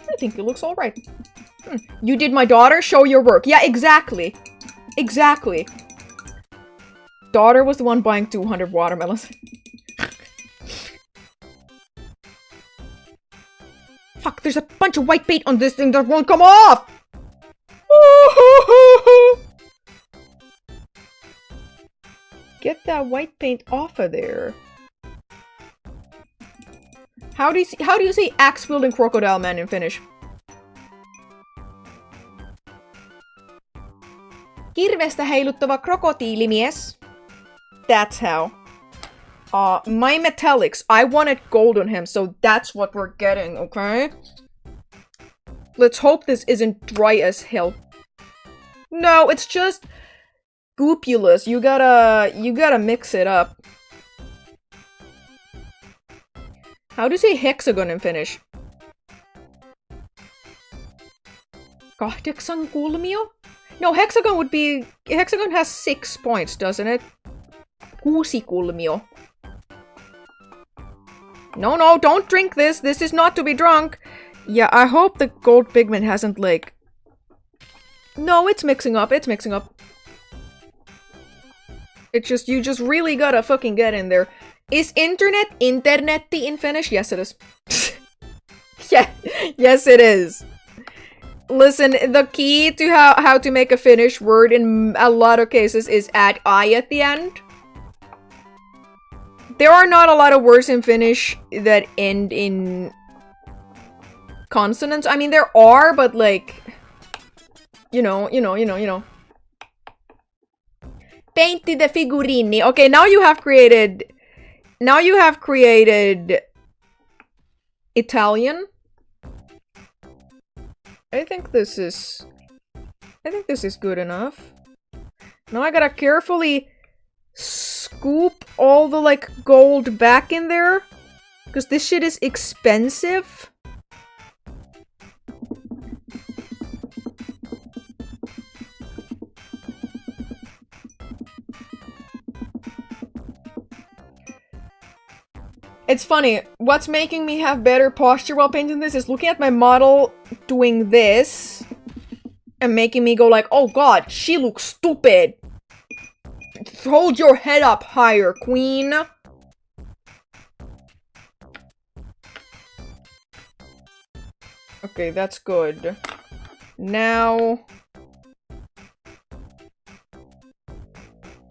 I think it looks alright. You did my daughter? Show your work. Yeah, exactly. Exactly. Daughter was the one buying 200 watermelons. Fuck, there's a bunch of white paint on this thing that won't come off! Get that white paint off of there. How do you say axe-wielding crocodile man in Finnish? Kirvestä heiluttava krokotiilimies. That's how. My metallics. I wanted gold on him, so that's what we're getting, okay? Let's hope this isn't dry as hell. No, it's just goopulous. You gotta mix it up. How do you say hexagon in Finnish? Kahdeksankulmio? No, hexagon would be... Hexagon has 6 points, doesn't it? Kuusikulmio. No, don't drink this. This is not to be drunk. Yeah, I hope the gold pigment hasn't, like... No, it's mixing up. It's mixing up. It's just... You just really gotta fucking get in there. Is internetti in Finnish? Yes, it is. Yeah, yes, it is. Listen, the key to how to make a Finnish word in a lot of cases is add I at the end. There are not a lot of words in Finnish that end in consonants. I mean, there are, but like, you know. Painti the figurini. Okay, now you have created Italian. I think this is good enough. Now I gotta carefully scoop all the, like, gold back in there. Because this shit is expensive. It's funny, what's making me have better posture while painting this is looking at my model doing this and making me go like, oh god, she looks stupid. Hold your head up higher, queen. Okay, that's good. Now...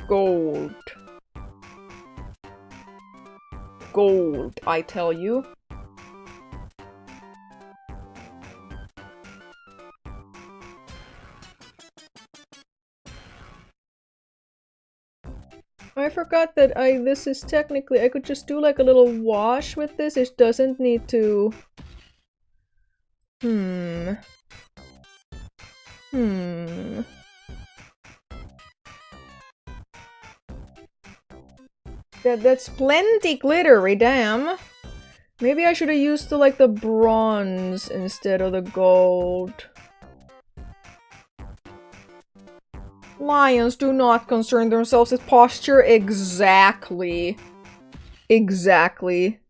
Gold. Gold, I tell you. I forgot that this is technically, I could just do like a little wash with this. It doesn't need to... That's plenty glittery, damn. Maybe I should have used the bronze instead of the gold. Lions do not concern themselves with posture. Exactly. Exactly.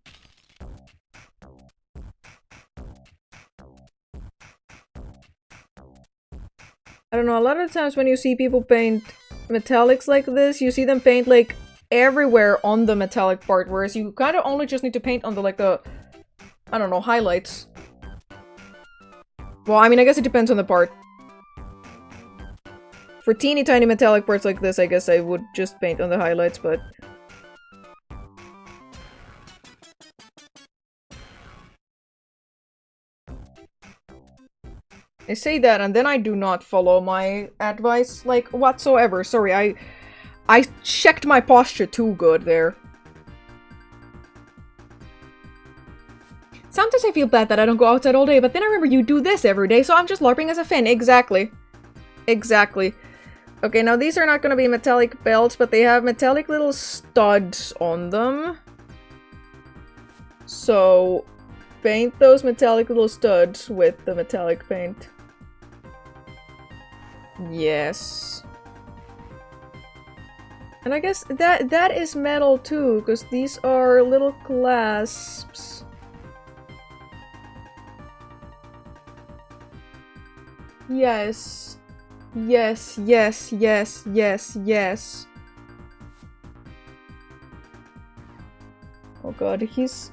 I don't know, a lot of times when you see people paint metallics like this, you see them paint like everywhere on the metallic part, whereas you kind of only just need to paint on the I don't know, highlights. Well, I mean, I guess it depends on the part. For teeny tiny metallic parts like this, I guess I would just paint on the highlights, but... I say that and then I do not follow my advice, like, whatsoever. Sorry, I checked my posture too good there. Sometimes I feel bad that I don't go outside all day, but then I remember you do this every day, so I'm just LARPing as a Finn. Exactly. Exactly. Okay, now these are not gonna be metallic belts, but they have metallic little studs on them. So, paint those metallic little studs with the metallic paint. Yes. And I guess that is metal too, because these are little clasps. Yes. Yes, yes, yes, yes, yes. Oh god, his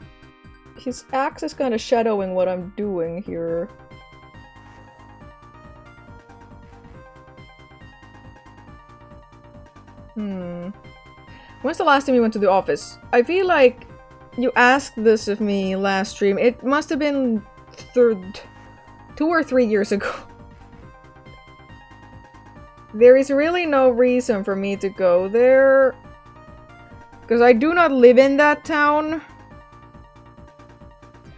axe is kind of shadowing what I'm doing here. When's the last time you went to the office? I feel like you asked this of me last stream. It must have been 2 or 3 years ago. There is really no reason for me to go there. Because I do not live in that town.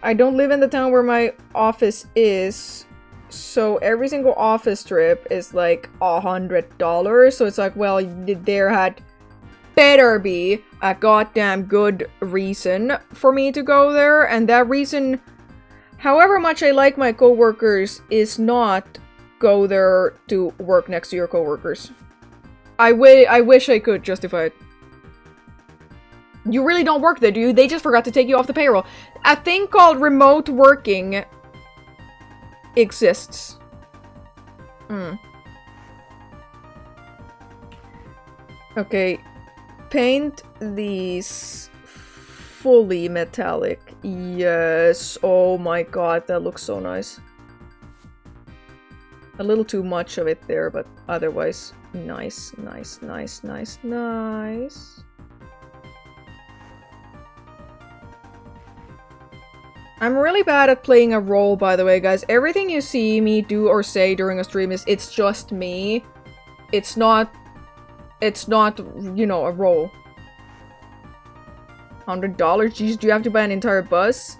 I don't live in the town where my office is. So every single office trip is like $100. So it's like, well, there had better be a goddamn good reason for me to go there. And that reason, however much I like my coworkers, is not go there to work next to your coworkers. I wish I could justify it. You really don't work there, do you? They just forgot to take you off the payroll. A thing called remote working exists. Okay. Paint these fully metallic. Yes. Oh my god, that looks so nice. A little too much of it there, but otherwise nice, nice, nice, nice, nice. I'm really bad at playing a role, by the way, guys. Everything you see me do or say during a stream it's just me. It's not, you know, a role. $100? Jeez, do you have to buy an entire bus?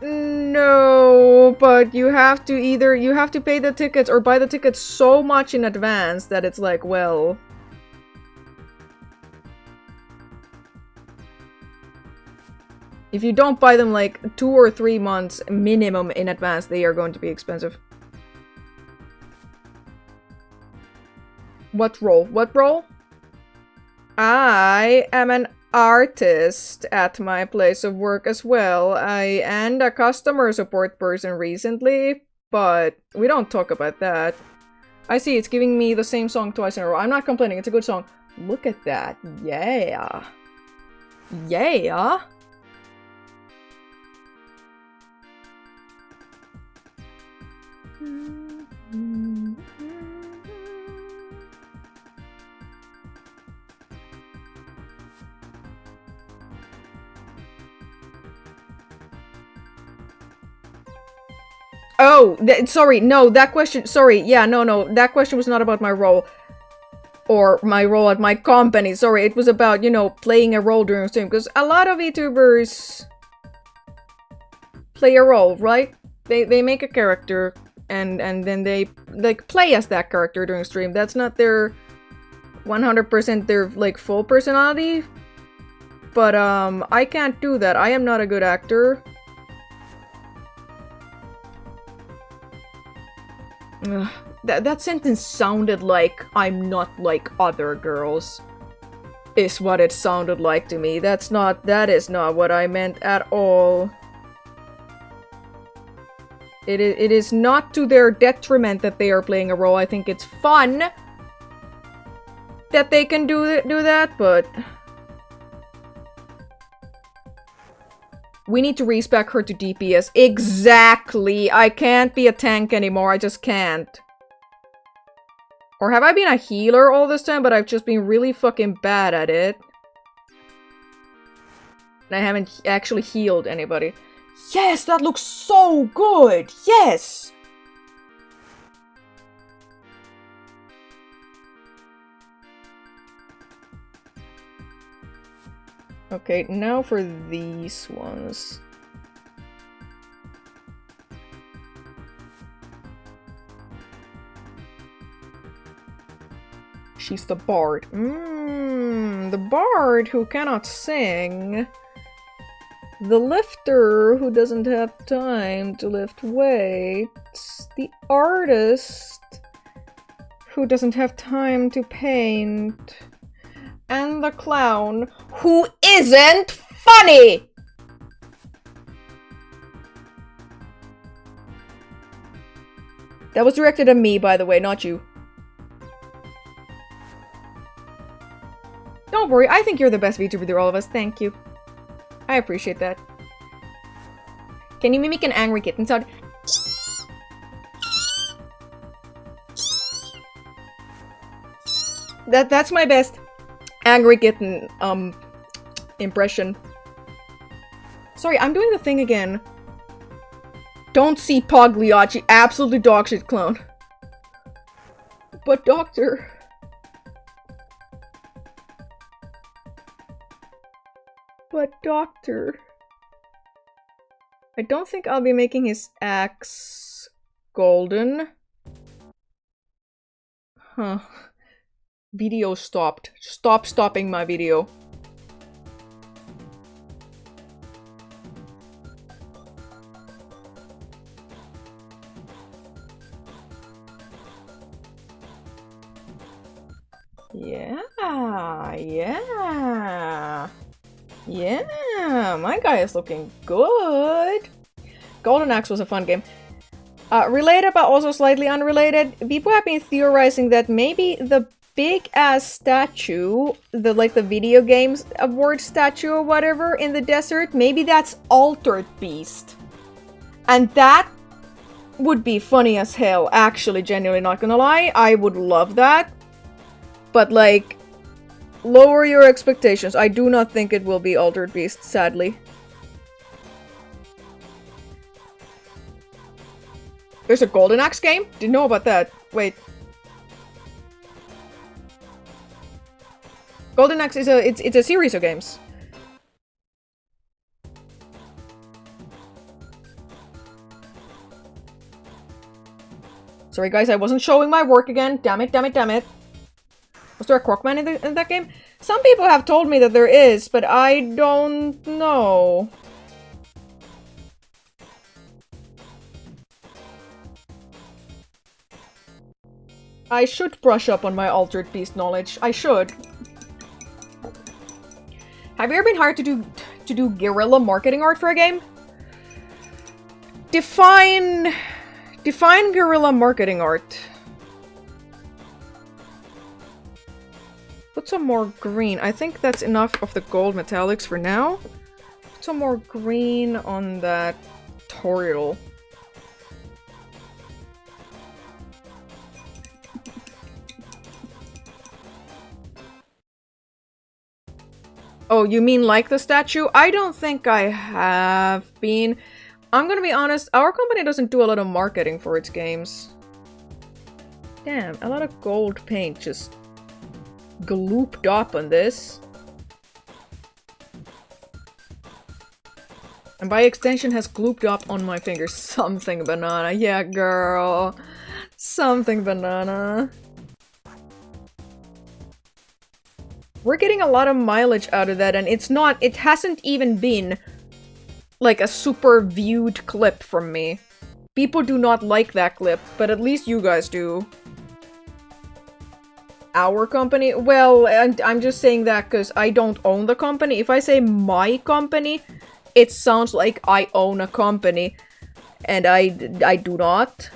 No, but you have to pay the tickets or buy the tickets so much in advance that it's like, well... If you don't buy them like 2 or 3 months minimum in advance, they are going to be expensive. What role? What role? I am an artist at my place of work as well. And a customer support person recently, but we don't talk about that. I see, it's giving me the same song twice in a row. I'm not complaining, it's a good song. Look at that. Yeah. Yeah. Oh, sorry, no, that question, sorry, yeah, no, that question was not about my role. Or my role at my company, sorry, it was about, you know, playing a role during stream, because a lot of VTubers play a role, right? They make a character, and then they, like, play as that character during stream. That's not their 100% their, like, full personality. But, I can't do that. I am not a good actor. Ugh, that sentence sounded like I'm not like other girls. Is what it sounded like to me. That is not what I meant at all. It is not to their detriment that they are playing a role. I think it's fun that they can do that, but we need to respec her to DPS. Exactly! I can't be a tank anymore, I just can't. Or have I been a healer all this time, but I've just been really fucking bad at it? And I haven't actually healed anybody. Yes, that looks so good! Yes! Okay, now for these ones. She's the bard. The bard who cannot sing. The lifter who doesn't have time to lift weights. The artist who doesn't have time to paint. And the clown who isn't funny! That was directed at me, by the way, not you. Don't worry, I think you're the best VTuber through all of us. Thank you. I appreciate that. Can you mimic an angry kitten sound? That's my best angry kitten impression. Sorry, I'm doing the thing again. Don't see Pagliacci, absolutely dogshit clown. But doctor. But doctor. I don't think I'll be making his axe golden. Huh. Video stopped. Stop stopping my video. Yeah, my guy is looking good. Golden Axe was a fun game. Related but also slightly unrelated, people have been theorizing that maybe the big-ass statue, the video games award statue or whatever in the desert, maybe that's Altered Beast. And that would be funny as hell, actually, genuinely not gonna lie. I would love that. But, like, lower your expectations. I do not think it will be Altered Beast, sadly. There's a Golden Axe game? Didn't know about that. Wait. Golden Axe is it's a series of games. Sorry guys, I wasn't showing my work again. Damn it, damn it, damn it. Was there a Crockman in that game? Some people have told me that there is, but I don't know. I should brush up on my Altered Beast knowledge. I should. Have you ever been hired to do guerrilla marketing art for a game? Define guerrilla marketing art. Put some more green. I think that's enough of the gold metallics for now. Put some more green on that turtle. Oh, you mean like the statue? I don't think I have been. I'm gonna be honest, our company doesn't do a lot of marketing for its games. Damn, a lot of gold paint just glooped up on this. And by extension has glooped up on my fingers. Something banana. Yeah, girl. Something banana. We're getting a lot of mileage out of that, and it hasn't even been like a super viewed clip from me. People do not like that clip, but at least you guys do. Our company? Well, I'm just saying that because I don't own the company. If I say my company, it sounds like I own a company, and I do not.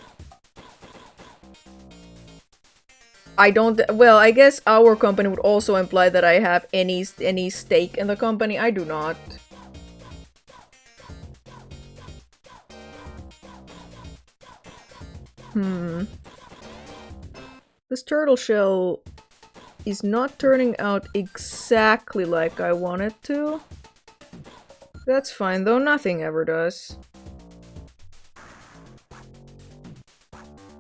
I don't. Well, I guess our company would also imply that I have any stake in the company. I do not. This turtle shell is not turning out exactly like I want it to. That's fine, though nothing ever does.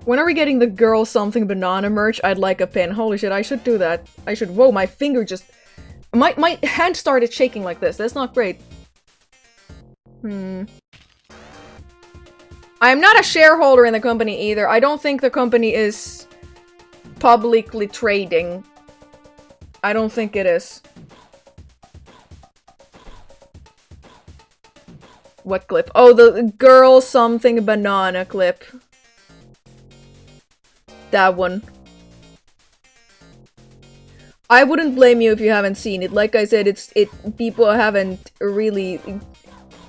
When are we getting the girl something banana merch? I'd like a pin. Holy shit, I should do that. I should- whoa, my finger just- my hand started shaking like this. That's not great. I am not a shareholder in the company either. I don't think the company is publicly trading. I don't think it is. What clip? Oh, the girl something banana clip. That one. I wouldn't blame you if you haven't seen it. Like I said, people haven't really...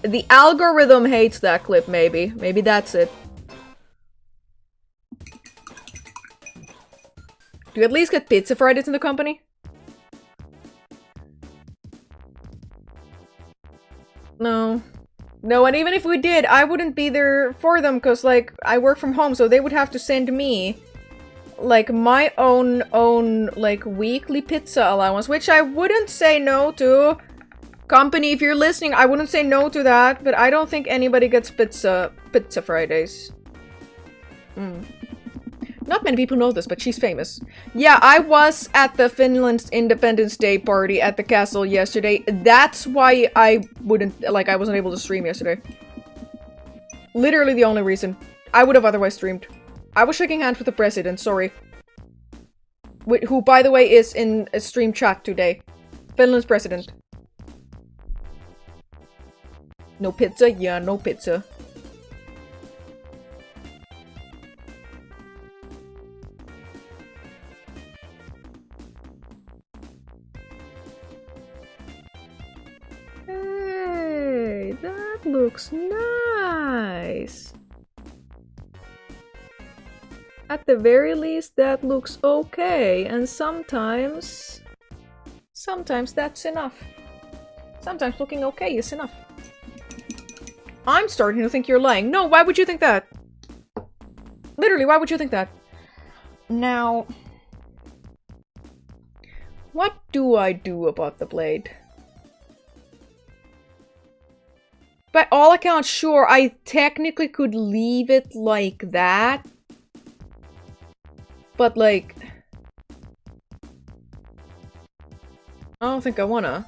The algorithm hates that clip, maybe. Maybe that's it. Do you at least get pizza Fridays in the company? No. No, and even if we did, I wouldn't be there for them, because, like, I work from home, so they would have to send me, like, my own, like, weekly pizza allowance, which I wouldn't say no to. Company, if you're listening, I wouldn't say no to that, but I don't think anybody gets pizza Fridays. Not many people know this, but she's famous. Yeah, I was at the Finland's Independence Day party at the castle yesterday. That's why I wasn't able to stream yesterday. Literally the only reason. I would have otherwise streamed. I was shaking hands with the president, sorry. Who, by the way, is in a stream chat today. Finland's president. No pizza? Yeah, no pizza. Hey, that looks nice. At the very least, that looks okay, and sometimes that's enough. Sometimes looking okay is enough. I'm starting to think you're lying. No, why would you think that? Literally, why would you think that? Now, what do I do about the blade? By all accounts, sure, I technically could leave it like that. But, like, I don't think I wanna.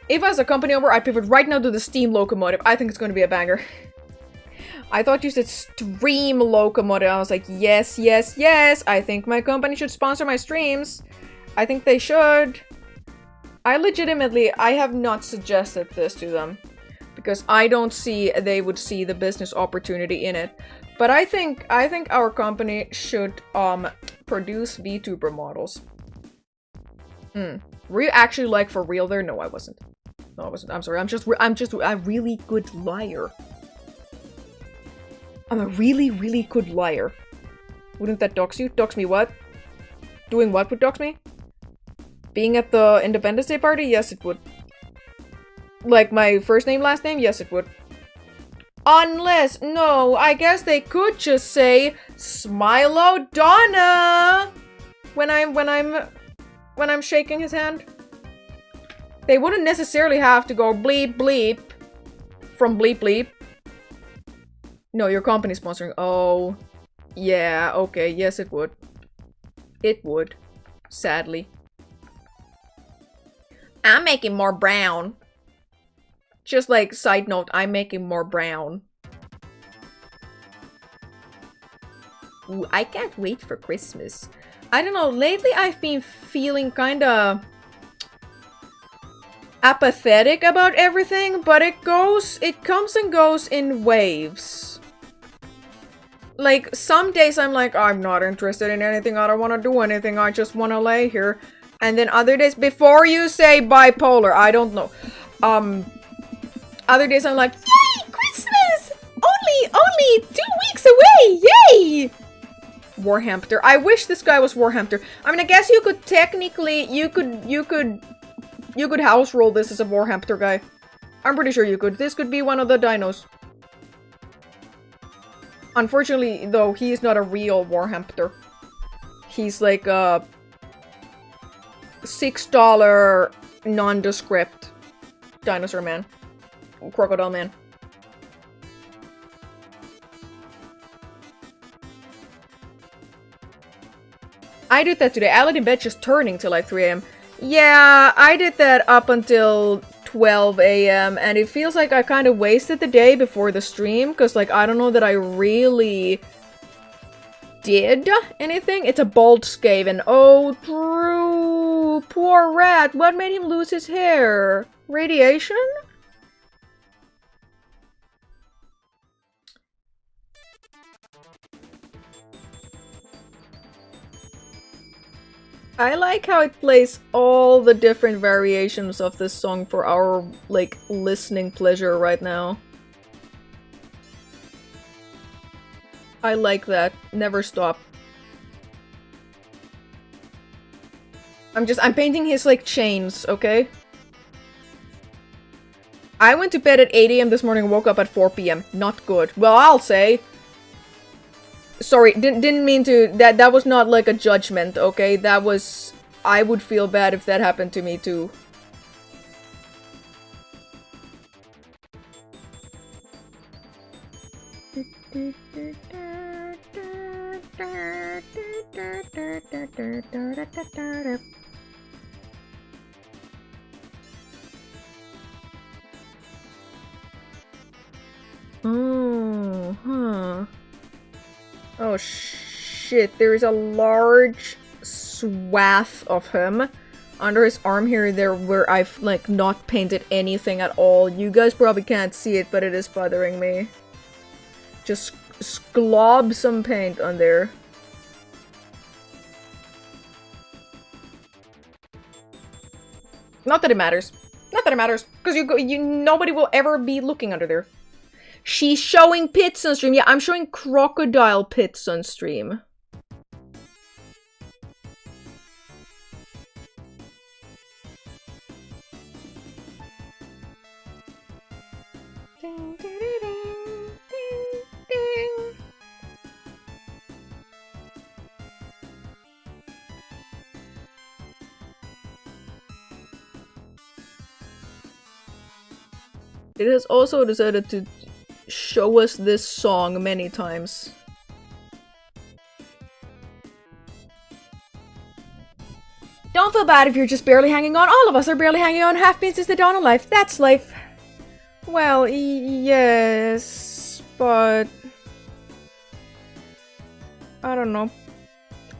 If I was a company over, I'd pivot right now to the steam locomotive. I think it's gonna be a banger. I thought you said stream locomotive. I was like, yes, yes, yes. I think my company should sponsor my streams. I think they should. I have not suggested this to them. Because I don't see they would see the business opportunity in it. But I think our company should produce VTuber models. Were you actually like for real there? No, I wasn't. No, I wasn't. I'm sorry. I'm just a really good liar. I'm a really, really good liar. Wouldn't that dox you? Dox me what? Doing what would dox me? Being at the Independence Day party? Yes, it would. Like my first name, last name? Yes, it would. Unless, no, I guess they could just say SmilodonnaVT when I'm shaking his hand. They wouldn't necessarily have to go bleep bleep from bleep bleep. No, your company's sponsoring. Oh, yeah, okay, yes it would. It would, sadly. I'm making more brown. Just like, side note, I'm making more brown. Ooh, I can't wait for Christmas. I don't know, lately I've been feeling kinda apathetic about everything, but it comes and goes in waves. Like, some days I'm like, I'm not interested in anything, I don't want to do anything, I just want to lay here. And then other days, before you say bipolar, I don't know. Other days I'm like, yay, Christmas! Only 2 weeks away, yay! Warhamster. I wish this guy was Warhamster. I mean, I guess you could technically, you could house roll this as a Warhamster guy. I'm pretty sure you could. This could be one of the dinos. Unfortunately, though, he is not a real Warhamster. He's like $6 nondescript dinosaur man. Crocodile man. I did that today. I laid in bed just turning till like 3 AM. Yeah, I did that up until 12 AM, and it feels like I kind of wasted the day before the stream, because, like, I don't know that I really did anything. It's a bald Skaven. Oh, Drew! Poor rat! What made him lose his hair? Radiation? I like how it plays all the different variations of this song for our, like, listening pleasure right now. I like that. Never stop. I'm painting his, like, chains, okay? I went to bed at 8 AM this morning and woke up at 4 PM. Not good. Well, I'll say. Sorry, didn't mean to. That was not like a judgment, okay? That was. I would feel bad if that happened to me too. Oh, huh. Oh shit, there is a large swath of him under his arm here there where I've, like, not painted anything at all. You guys probably can't see it, but it is bothering me. Just glob some paint on there. Not that it matters. Not that it matters, because nobody will ever be looking under there. She's showing pits on stream. Yeah, I'm showing crocodile pits on stream. Ding, ding, ding, ding, ding. It has also decided to show us this song many times. Don't feel bad if you're just barely hanging on. All of us are barely hanging on. Half been since the dawn of life. That's life. Well, yes, but I don't know.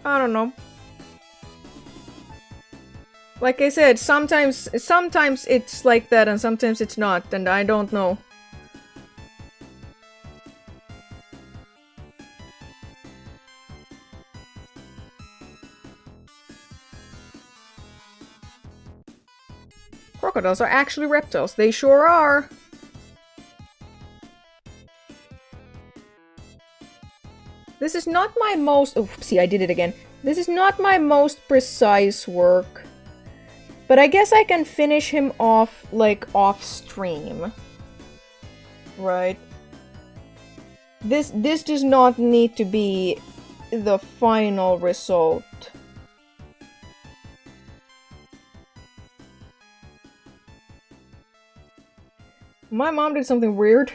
I don't know. Like I said, sometimes it's like that and sometimes it's not, and I don't know. Crocodiles are actually reptiles. They sure are. This is not my most... Oh, see, I did it again. This is not my most precise work. But I guess I can finish him off, like, off-stream. Right? This does not need to be the final result. My mom did something weird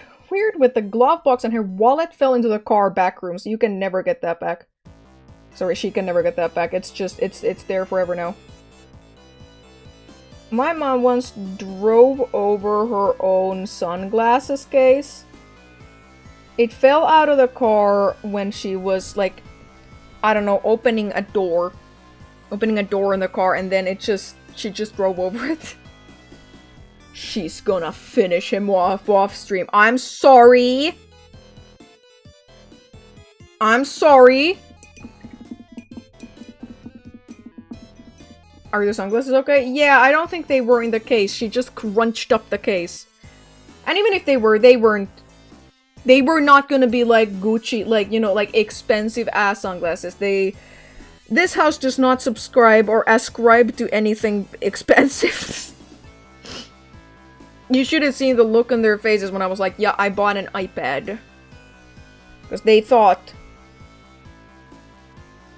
with the glove box, and her wallet fell into the car back room, so you can never get that back. Sorry, she can never get that back. It's just, it's there forever now. My mom once drove over her own sunglasses case. It fell out of the car when she was, like, I don't know, opening a door in the car, and then she just drove over it. She's gonna finish him off stream. I'm sorry. I'm sorry. Are the sunglasses okay? Yeah, I don't think they were in the case. She just crunched up the case. And even if they were, they were not gonna be like Gucci, like, you know, like expensive ass sunglasses. This house does not subscribe or ascribe to anything expensive. You should have seen the look on their faces when I was like, yeah, I bought an iPad. Because they thought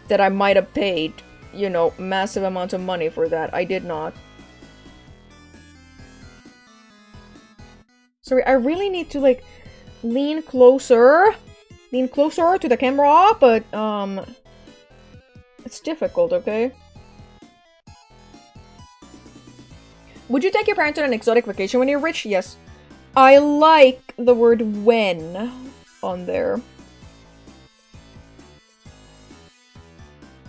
that I might have paid you know, massive amounts of money for that. I did not. Sorry, I really need to, like, lean closer to the camera, but, it's difficult, okay? Would you take your parents on an exotic vacation when you're rich? Yes. I like the word when on there.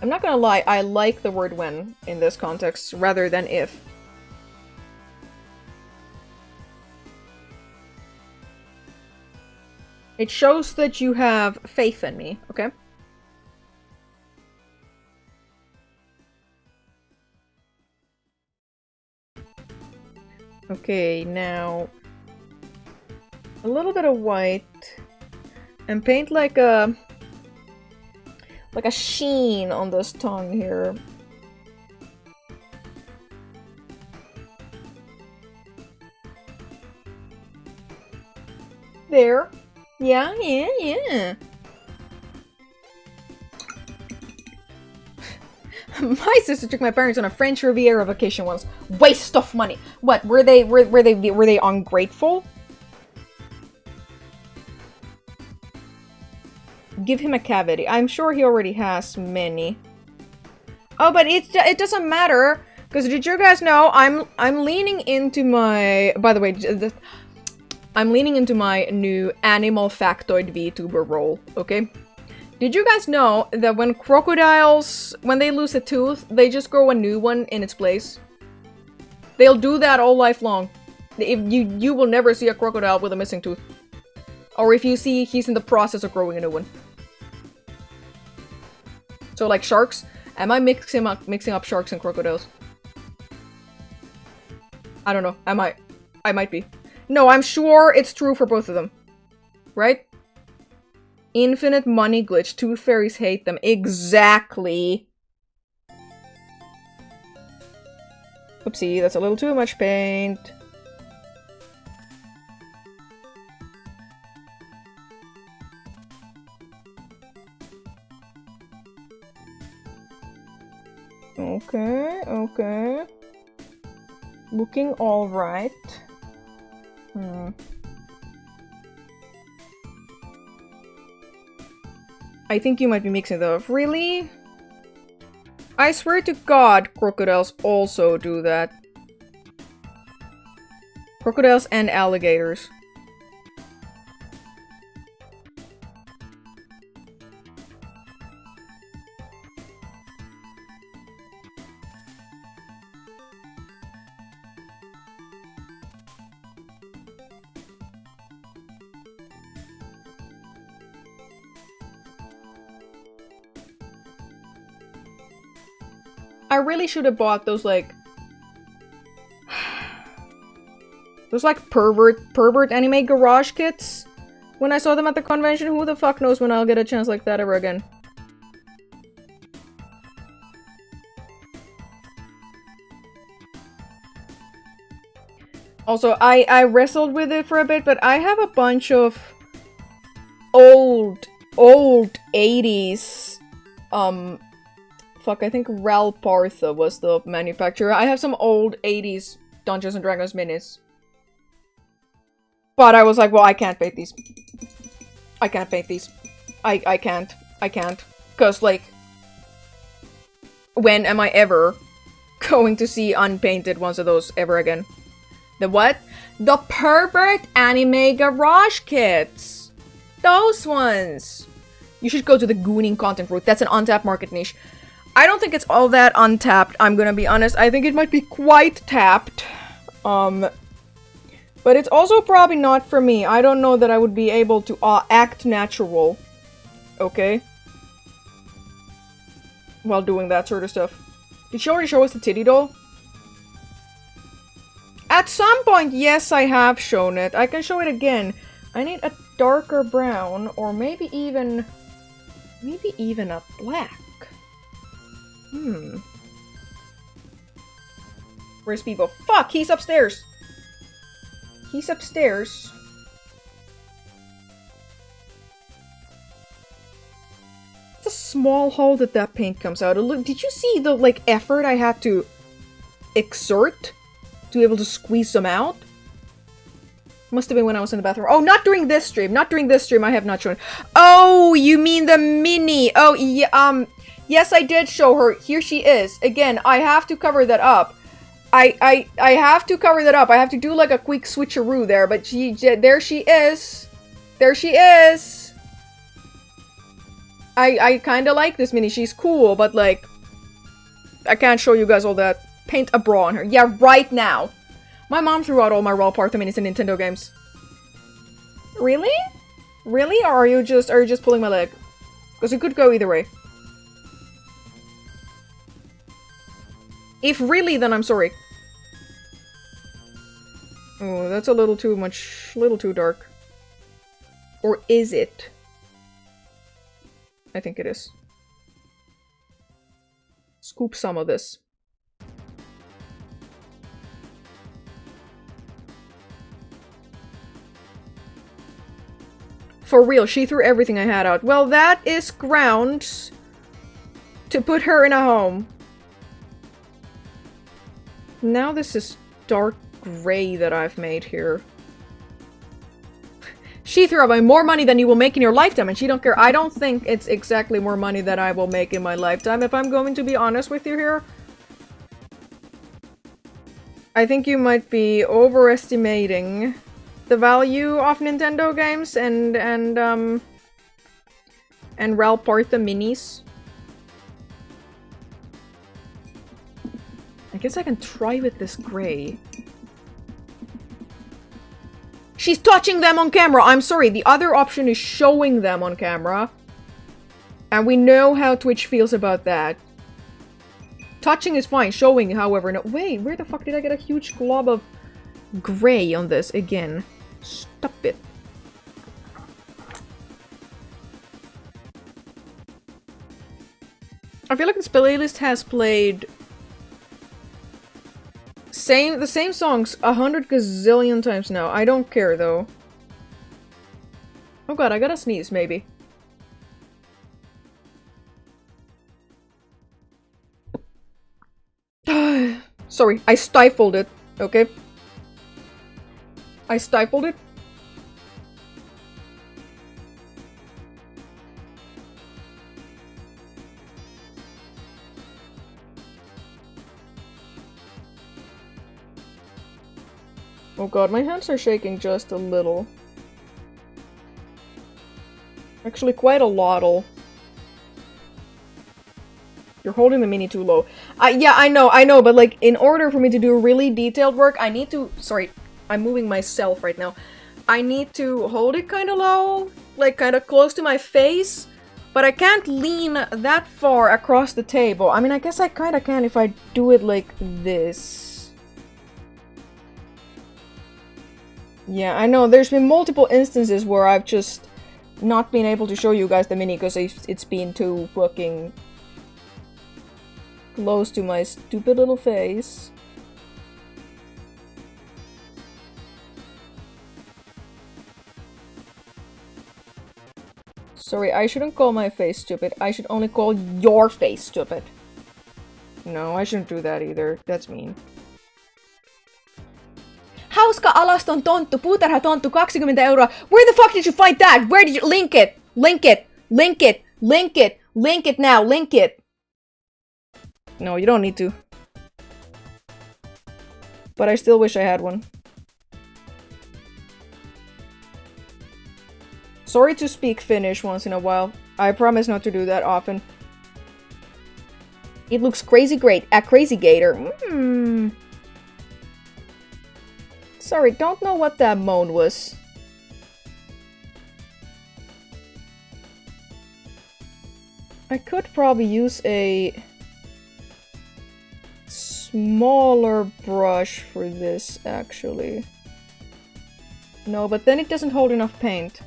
I'm not gonna lie, I like the word when in this context rather than if. It shows that you have faith in me, okay? Okay, now a little bit of white and paint like a sheen on this tongue here. There. Yeah. My sister took my parents on a French Riviera vacation once. Waste of money. What? Were they ungrateful? Give him a cavity. I'm sure he already has many. Oh, but it doesn't matter, because did you guys know I'm leaning into my, by the way, I'm leaning into my new animal factoid VTuber role, okay? Did you guys know that when crocodiles, when they lose a tooth, they just grow a new one in its place? They'll do that all life long. If you will never see a crocodile with a missing tooth. Or if you see, he's in the process of growing a new one. So like sharks, am I mixing up sharks and crocodiles? I don't know. I might be. No, I'm sure it's true for both of them. Right? Infinite money glitch. Tooth fairies hate them. Exactly. Oopsie, that's a little too much paint. Okay. Looking all right. I think you might be mixing them up. Really? I swear to God, crocodiles also do that. Crocodiles and alligators. I really should have bought those like pervert anime garage kits when I saw them at the convention. Who the fuck knows when I'll get a chance like that ever again. Also, I wrestled with it for a bit, but I have a bunch of old 80s fuck, I think Ral Partha was the manufacturer. I have some old 80s Dungeons & Dragons minis. But I was like, well, I can't paint these. I can't paint these. I can't. Cause, like, when am I ever going to see unpainted ones of those ever again? The what? The pervert anime garage kits! Those ones! You should go to the gooning content route. That's an untapped market niche. I don't think it's all that untapped, I'm gonna be honest. I think it might be quite tapped. But it's also probably not for me. I don't know that I would be able to act natural. Okay? While doing that sort of stuff. Did she already show us the titty doll? At some point, yes, I have shown it. I can show it again. I need a darker brown, or maybe even a black. Where's Bebo? Fuck! He's upstairs! He's upstairs. It's a small hole that that paint comes out. Look, did you see the, like, effort I had to exert to be able to squeeze them out? Must have been when I was in the bathroom. Oh, not during this stream. Not during this stream. I have not shown. Oh, you mean the mini. Oh, yeah, yes, I did show her. Here she is. Again, I have to cover that up. I have to cover that up. I have to do like a quick switcheroo there, but there she is. There she is. I kind of like this mini. She's cool, but like, I can't show you guys all that. Paint a bra on her. Yeah, right now. My mom threw out all my Raw Partha minis in Nintendo games. Really? Really? Or are you just pulling my leg? Because it could go either way. If really, then I'm sorry. Oh, that's a little too much, little too dark. Or is it? I think it is. Scoop some of this. For real, she threw everything I had out. Well, that is grounds to put her in a home. Now this is dark gray that I've made here. She threw away more money than you will make in your lifetime, and she don't care. I don't think it's exactly more money that I will make in my lifetime, if I'm going to be honest with you here. I think you might be overestimating the value of Nintendo games and Raw Partha minis. I guess I can try with this gray. She's touching them on camera! I'm sorry, the other option is showing them on camera. And we know how Twitch feels about that. Touching is fine, showing, however, no. Wait, where the fuck did I get a huge glob of gray on this again? Stop it. I feel like this playlist has played the same songs 100 gazillion times now. I don't care though. Oh god, I gotta sneeze maybe. Sorry, I stifled it, okay? I stifled it. Oh god, my hands are shaking just a little. Actually, quite a lot. You're holding the mini too low. Yeah, I know, but like, in order for me to do really detailed work, I need to... Sorry, I'm moving myself right now. I need to hold it kind of low, like kind of close to my face, but I can't lean that far across the table. I mean, I guess I kind of can if I do it like this. Yeah, I know, there's been multiple instances where I've just not been able to show you guys the mini because it's been too fucking close to my stupid little face. Sorry, I shouldn't call my face stupid. I should only call your face stupid. No, I shouldn't do that either. That's mean. Hauska alaston tonttu, puutarha tonttu, 20 €. Where the fuck did you find that? Where did you link it? Link it. Link it. Link it. Link it now. Link it. No, you don't need to. But I still wish I had one. Sorry to speak Finnish once in a while. I promise not to do that often. It looks crazy great. A crazy gator. Sorry, don't know what that moan was. I could probably use a smaller brush for this, actually. No, but then it doesn't hold enough paint.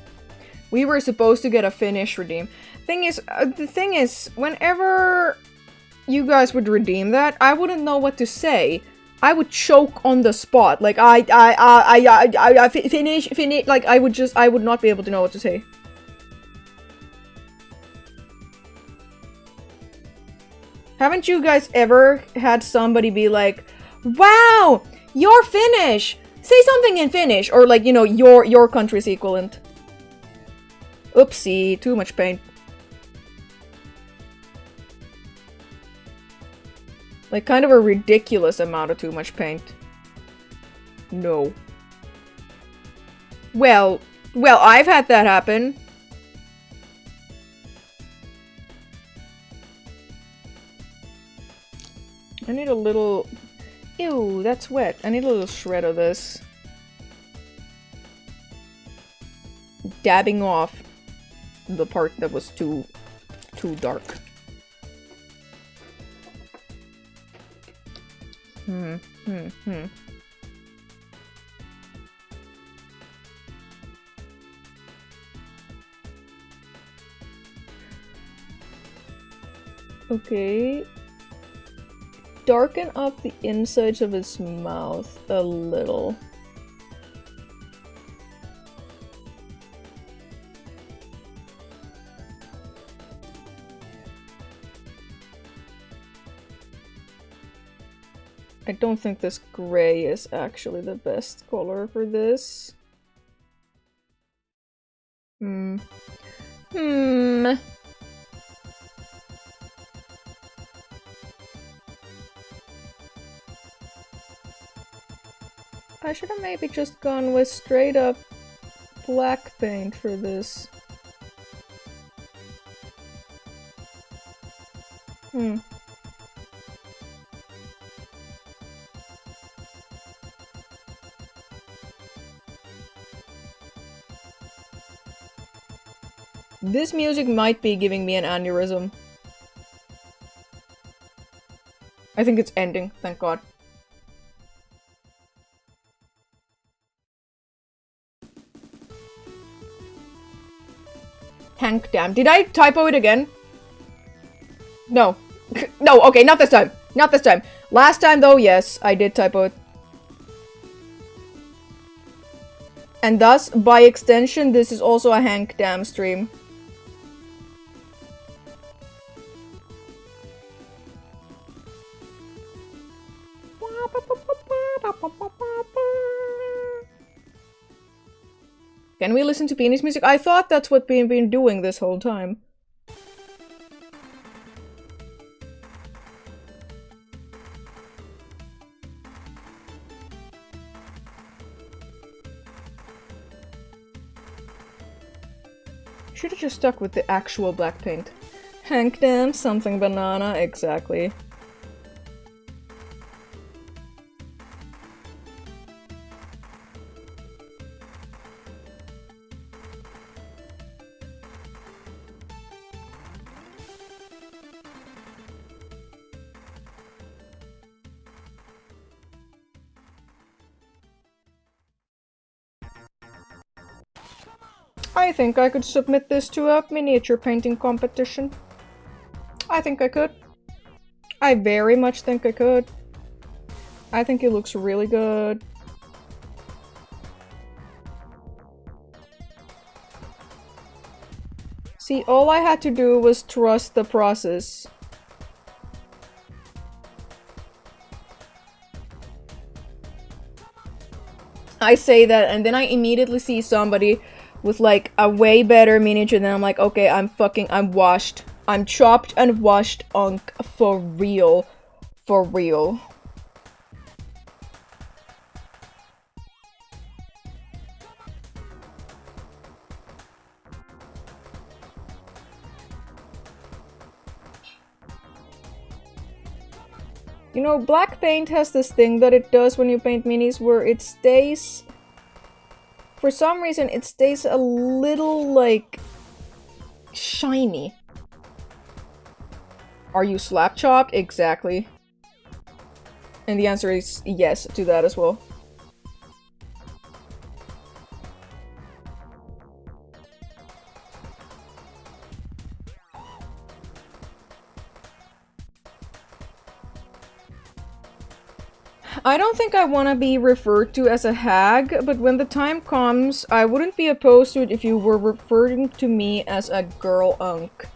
We were supposed to get a Finnish redeem. The thing is, whenever you guys would redeem that, I wouldn't know what to say. I would choke on the spot. Like, finish, like, I would not be able to know what to say. Haven't you guys ever had somebody be like, wow, you're Finnish! Say something in Finnish! Or like, you know, your country's equivalent. Oopsie, too much paint. Like, kind of a ridiculous amount of too much paint. No. Well, I've had that happen. I need a little... Ew, that's wet. I need a little shred of this. Dabbing off the part that was too dark. Okay. Darken up the insides of his mouth a little. I don't think this gray is actually the best color for this. I should have maybe just gone with straight up black paint for this. This music might be giving me an aneurysm. I think it's ending, thank God. Handcam. Did I typo it again? No. No, okay, not this time. Not this time. Last time though, yes, I did typo it. And thus, by extension, this is also a handcam stream. Can we listen to penis music? I thought that's what we've been doing this whole time. Should have just stuck with the actual black paint. Handcam, something banana, exactly. I think I could submit this to a miniature painting competition. I think I could. I very much think I could. I think it looks really good. See, all I had to do was trust the process. I say that and then I immediately see somebody with like a way better miniature, then I'm like, okay, I'm washed. I'm chopped and washed unk for real. For real. You know, black paint has this thing that it does when you paint minis where it stays... For some reason, it stays a little, like, shiny. Are you slap chopped? Exactly. And the answer is yes to that as well. I don't think I want to be referred to as a hag, but when the time comes, I wouldn't be opposed to it if you were referring to me as a girl unk.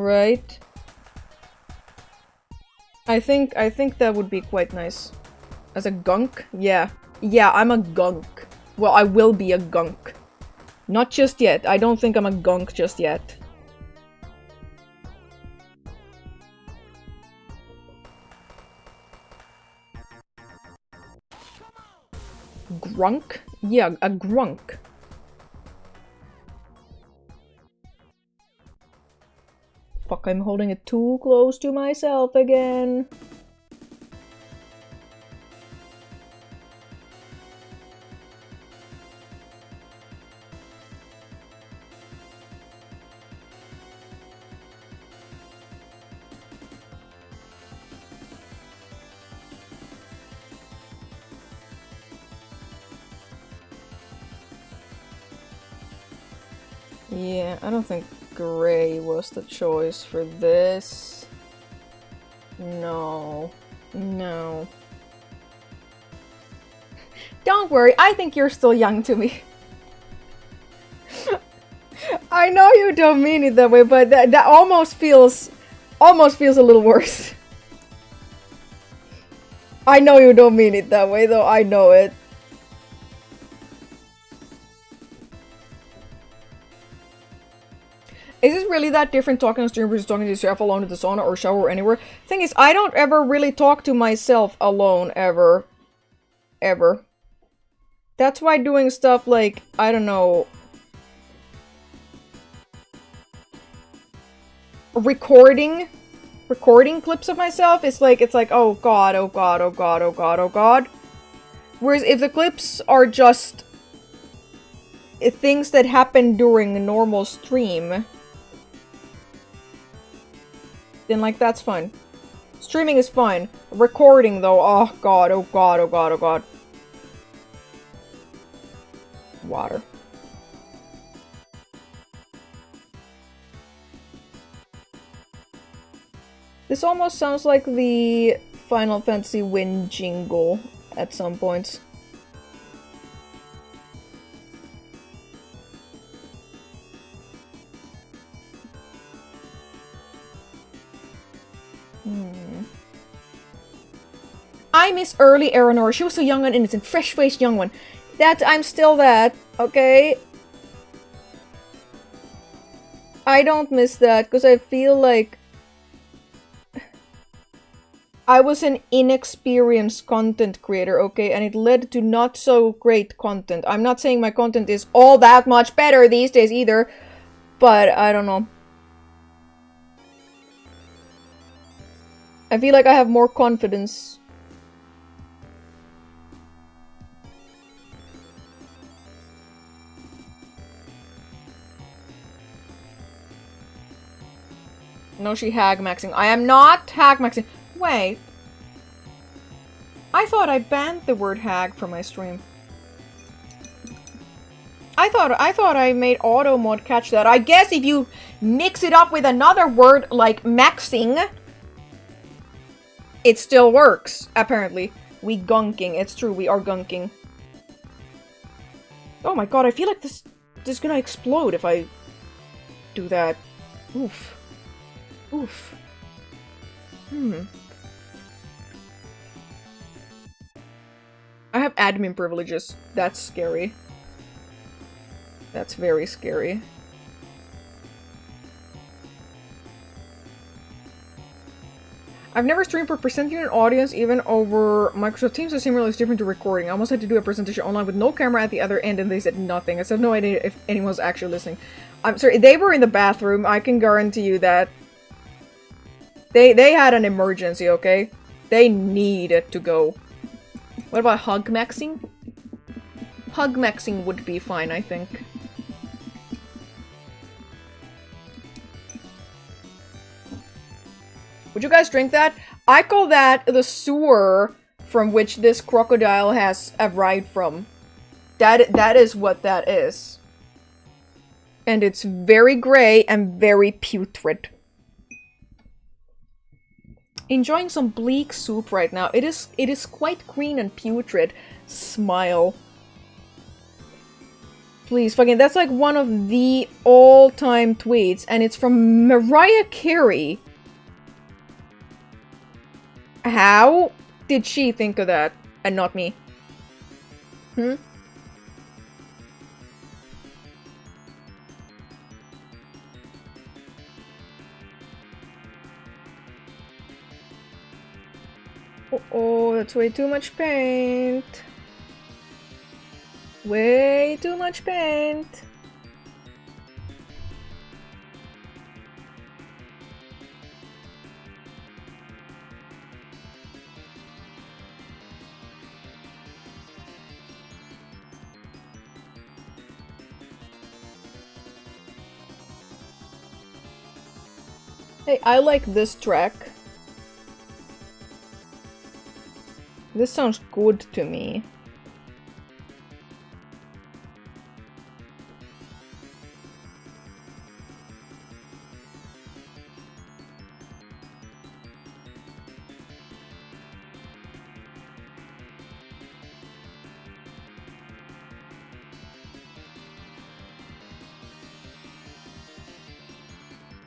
Right? I think that would be quite nice. As a gunk? Yeah. Yeah, I'm a gunk. Well, I will be a gunk. Not just yet. I don't think I'm a gunk just yet. Grunk? Yeah, a grunk. Fuck, I'm holding it too close to myself again. Yeah, I don't think gray was the choice for this. No. No. Don't worry, I think you're still young to me. I know you don't mean it that way, but that almost feels a little worse. I know you don't mean it that way, though. I know it. Is it really that different talking on stream versus talking to yourself alone at the sauna or shower or anywhere? Thing is, I don't ever really talk to myself alone, ever. Ever. That's why doing stuff like, I don't know... Recording clips of myself, it's like, oh god, oh god, oh god, oh god, oh god. Whereas if the clips are just... things that happen during a normal stream... then like that's fine. Streaming is fine. Recording though, oh god, oh god, oh god, oh god. Water. This almost sounds like the Final Fantasy Win jingle at some points. I miss early Eleanor. She was so young and innocent, fresh-faced young one. I'm still that, okay? I don't miss that, because I feel like... I was an inexperienced content creator, okay? And it led to not so great content. I'm not saying my content is all that much better these days either, but I don't know. I feel like I have more confidence. No, she hag-maxing. I am not hag-maxing. Wait. I thought I banned the word hag from my stream. I thought I made auto-mod catch that. I guess if you mix it up with another word like maxing, it still works, apparently. We gunking. It's true, we are gunking. Oh my god, I feel like this is gonna explode if I do that. Oof. Oof. I have admin privileges. That's scary. That's very scary. I've never streamed for presenting an audience, even over Microsoft Teams. The similar is different to recording. I almost had to do a presentation online with no camera at the other end, and they said nothing. I have no idea if anyone's actually listening. I'm sorry, they were in the bathroom. I can guarantee you that. They had an emergency, okay? They needed to go. What about hug-maxing? Hug-maxing would be fine, I think. Would you guys drink that? I call that the sewer from which this crocodile has arrived from. That is what that is. And it's very gray and very putrid. Enjoying some bleak soup right now. It is quite green and putrid. Smile. please. Fucking, that's like one of the all-time tweets, and it's from Mariah Carey. How did she think of that, and not me? Hmm? Oh, that's way too much paint. Way too much paint. Hey, I like this track. This sounds good to me.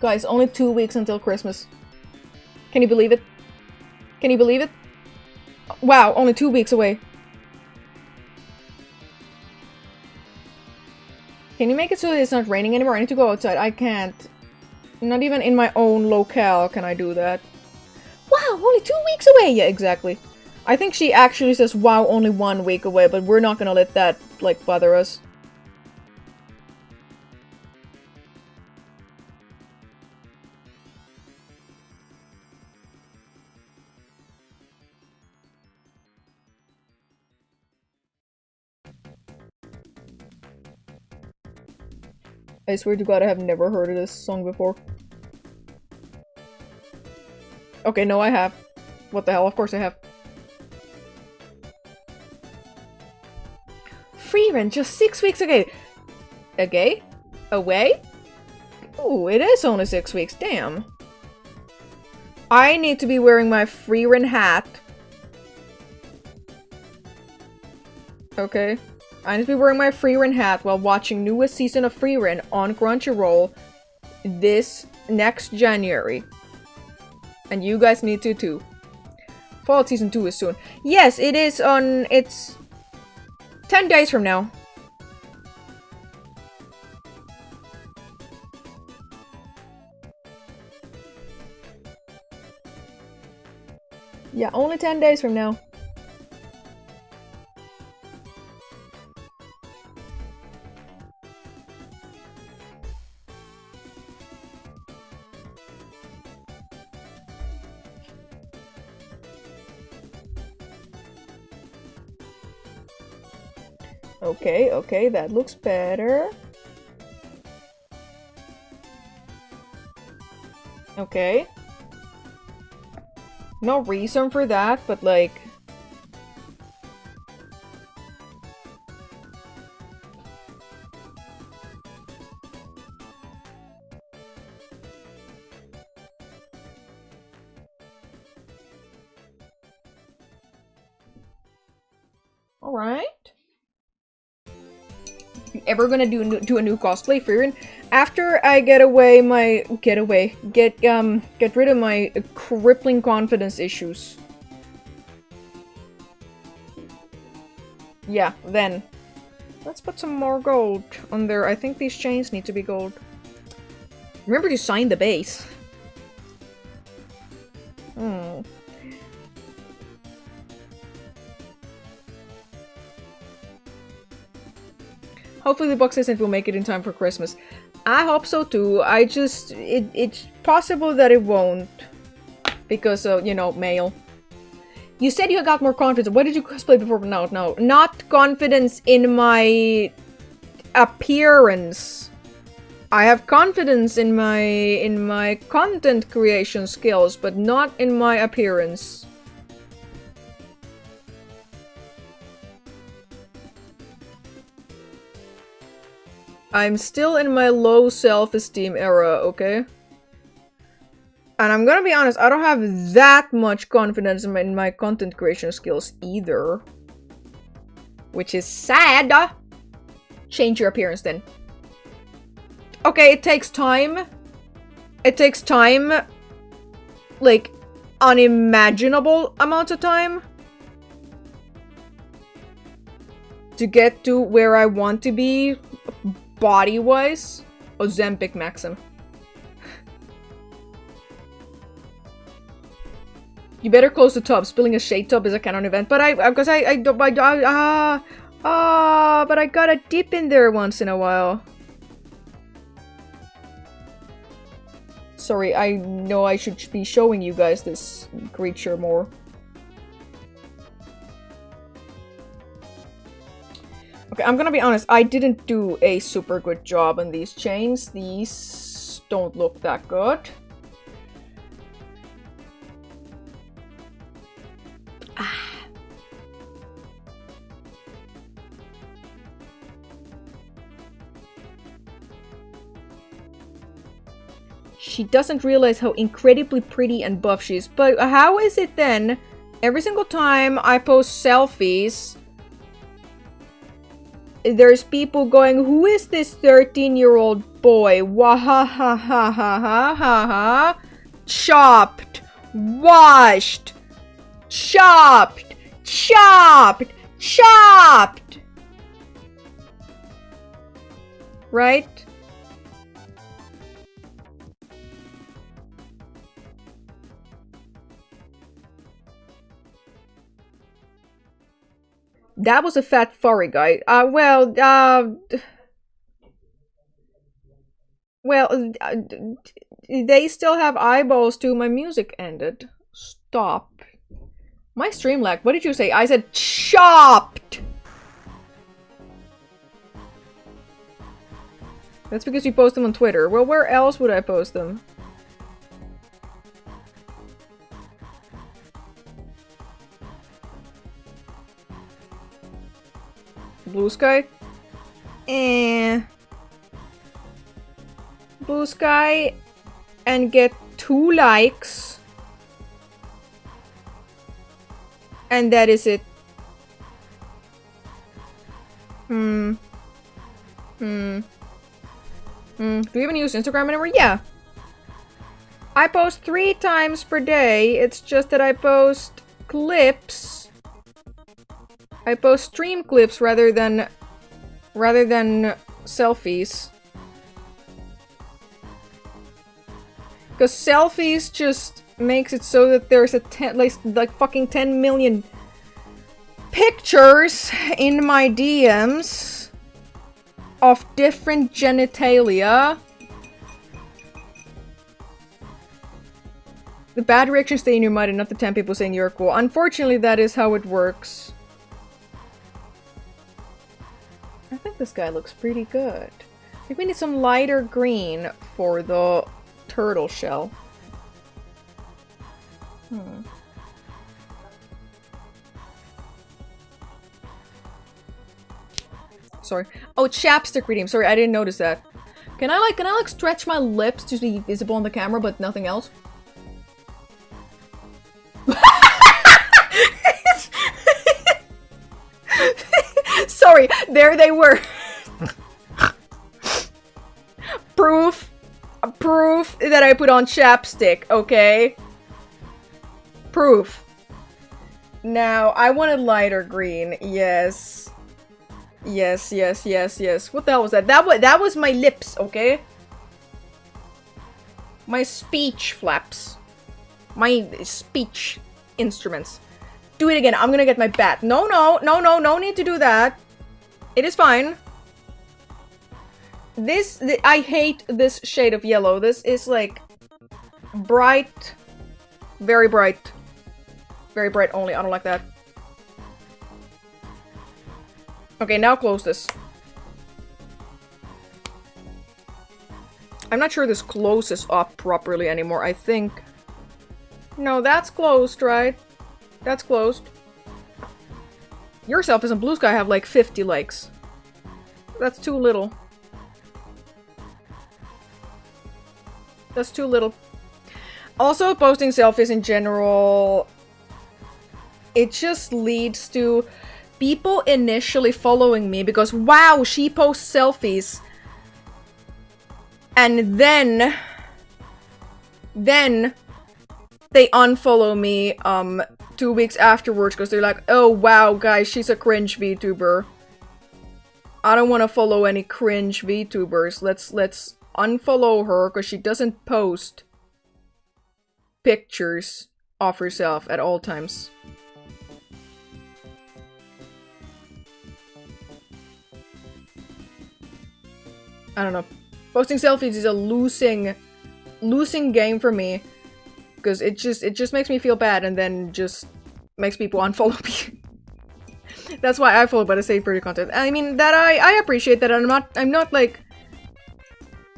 Guys, only 2 weeks until Christmas. Can you believe it? Can you believe it? Wow, only 2 weeks away. Can you make it so that it's not raining anymore? I need to go outside. I can't. Not even in my own locale can I do that. Wow, only 2 weeks away! Yeah, exactly. I think she actually says, wow, only 1 week away, but we're not gonna let that, like, bother us. I swear to God, I have never heard of this song before. Okay, no, I have. What the hell? Of course I have. Free rent just 6 weeks ago. Okay? Away? Ooh, it is only 6 weeks. Damn. I need to be wearing my free rent hat. Okay. I need to be wearing my free rent hat while watching newest season of Free Rent on Crunchyroll this next January. And you guys need to too. Fallout Season 2 is soon. Yes, it is on... it's 10 days from now. Yeah, only 10 days from now. Okay, okay, that looks better. Okay. No reason for that, but like... Alright. Ever gonna do a new cosplay for it? After I get rid of my crippling confidence issues. Yeah, then. Let's put some more gold on there. I think these chains need to be gold. Remember to sign the base. Hmm. Hopefully the box I sent will make it in time for Christmas. I hope so too. It's possible that it won't. Because of, you know, mail. You said you got more confidence. What did you cosplay before? No, no. Not confidence in my appearance. I have confidence in my content creation skills, but not in my appearance. I'm still in my low self-esteem era, okay? And I'm gonna be honest, I don't have that much confidence in my content creation skills either. Which is sad! change your appearance then. Okay, it takes time. It takes time. Like, unimaginable amounts of time. To get to where I want to be, body-wise. Ozempic Maxim. You better close the tub. Spilling a shade tub is a canon event, but but I gotta dip in there once in a while. Sorry, I know I should be showing you guys this creature more. Okay, I'm gonna be honest, I didn't do a super good job on these chains. These don't look that good. She doesn't realize how incredibly pretty and buff she is. But how is it then, every single time I post selfies, there's people going, who is this 13-year-old boy? Wahahahahaha. Chopped. Washed. Chopped. Chopped. Chopped. Right? That was a fat furry guy. They still have eyeballs too. My music ended. Stop. My stream lag. What did you say? I said chopped! That's because you post them on Twitter. Well, where else would I post them? Blue Sky? Blue Sky and get 2 likes. And that is it. Do you even use Instagram anymore? Yeah. I post 3 times per day. It's just that I post clips. I post stream clips rather than selfies. Because selfies just makes it so that there's a like fucking 10 million pictures in my DMs of different genitalia. The bad reactions stay in your mind and not the 10 people saying you're cool. Unfortunately, that is how it works. I think this guy looks pretty good. I think we need some lighter green for the turtle shell. Sorry. Oh, chapstick redeem. Sorry, I didn't notice that. Can I like stretch my lips to be visible on the camera but nothing else? Sorry, there they were. Proof that I put on chapstick, okay? Proof. Now, I wanted lighter green. Yes. Yes. What the hell was that? That was my lips, okay? My speech flaps. My speech instruments. Do it again. I'm gonna get my bat. No need to do that. It is fine. I hate this shade of yellow. This is like bright, very bright. Very bright only. I don't like that. Okay, now close this. I'm not sure this closes up properly anymore. I think... No, that's closed, right? That's closed. Yourself and Blue Sky have like 50 likes. That's too little. That's too little. Also, posting selfies in general... It just leads to people initially following me because, wow, she posts selfies. And then they unfollow me 2 weeks afterwards because they're like, oh wow, guys, she's a cringe VTuber. I don't want to follow any cringe VTubers. Let's unfollow her because she doesn't post pictures of herself at all times. I don't know. Posting selfies is a losing game for me because it just makes me feel bad and then just makes people unfollow me. That's why I follow, but I say pretty content. I mean that I appreciate that. I'm not like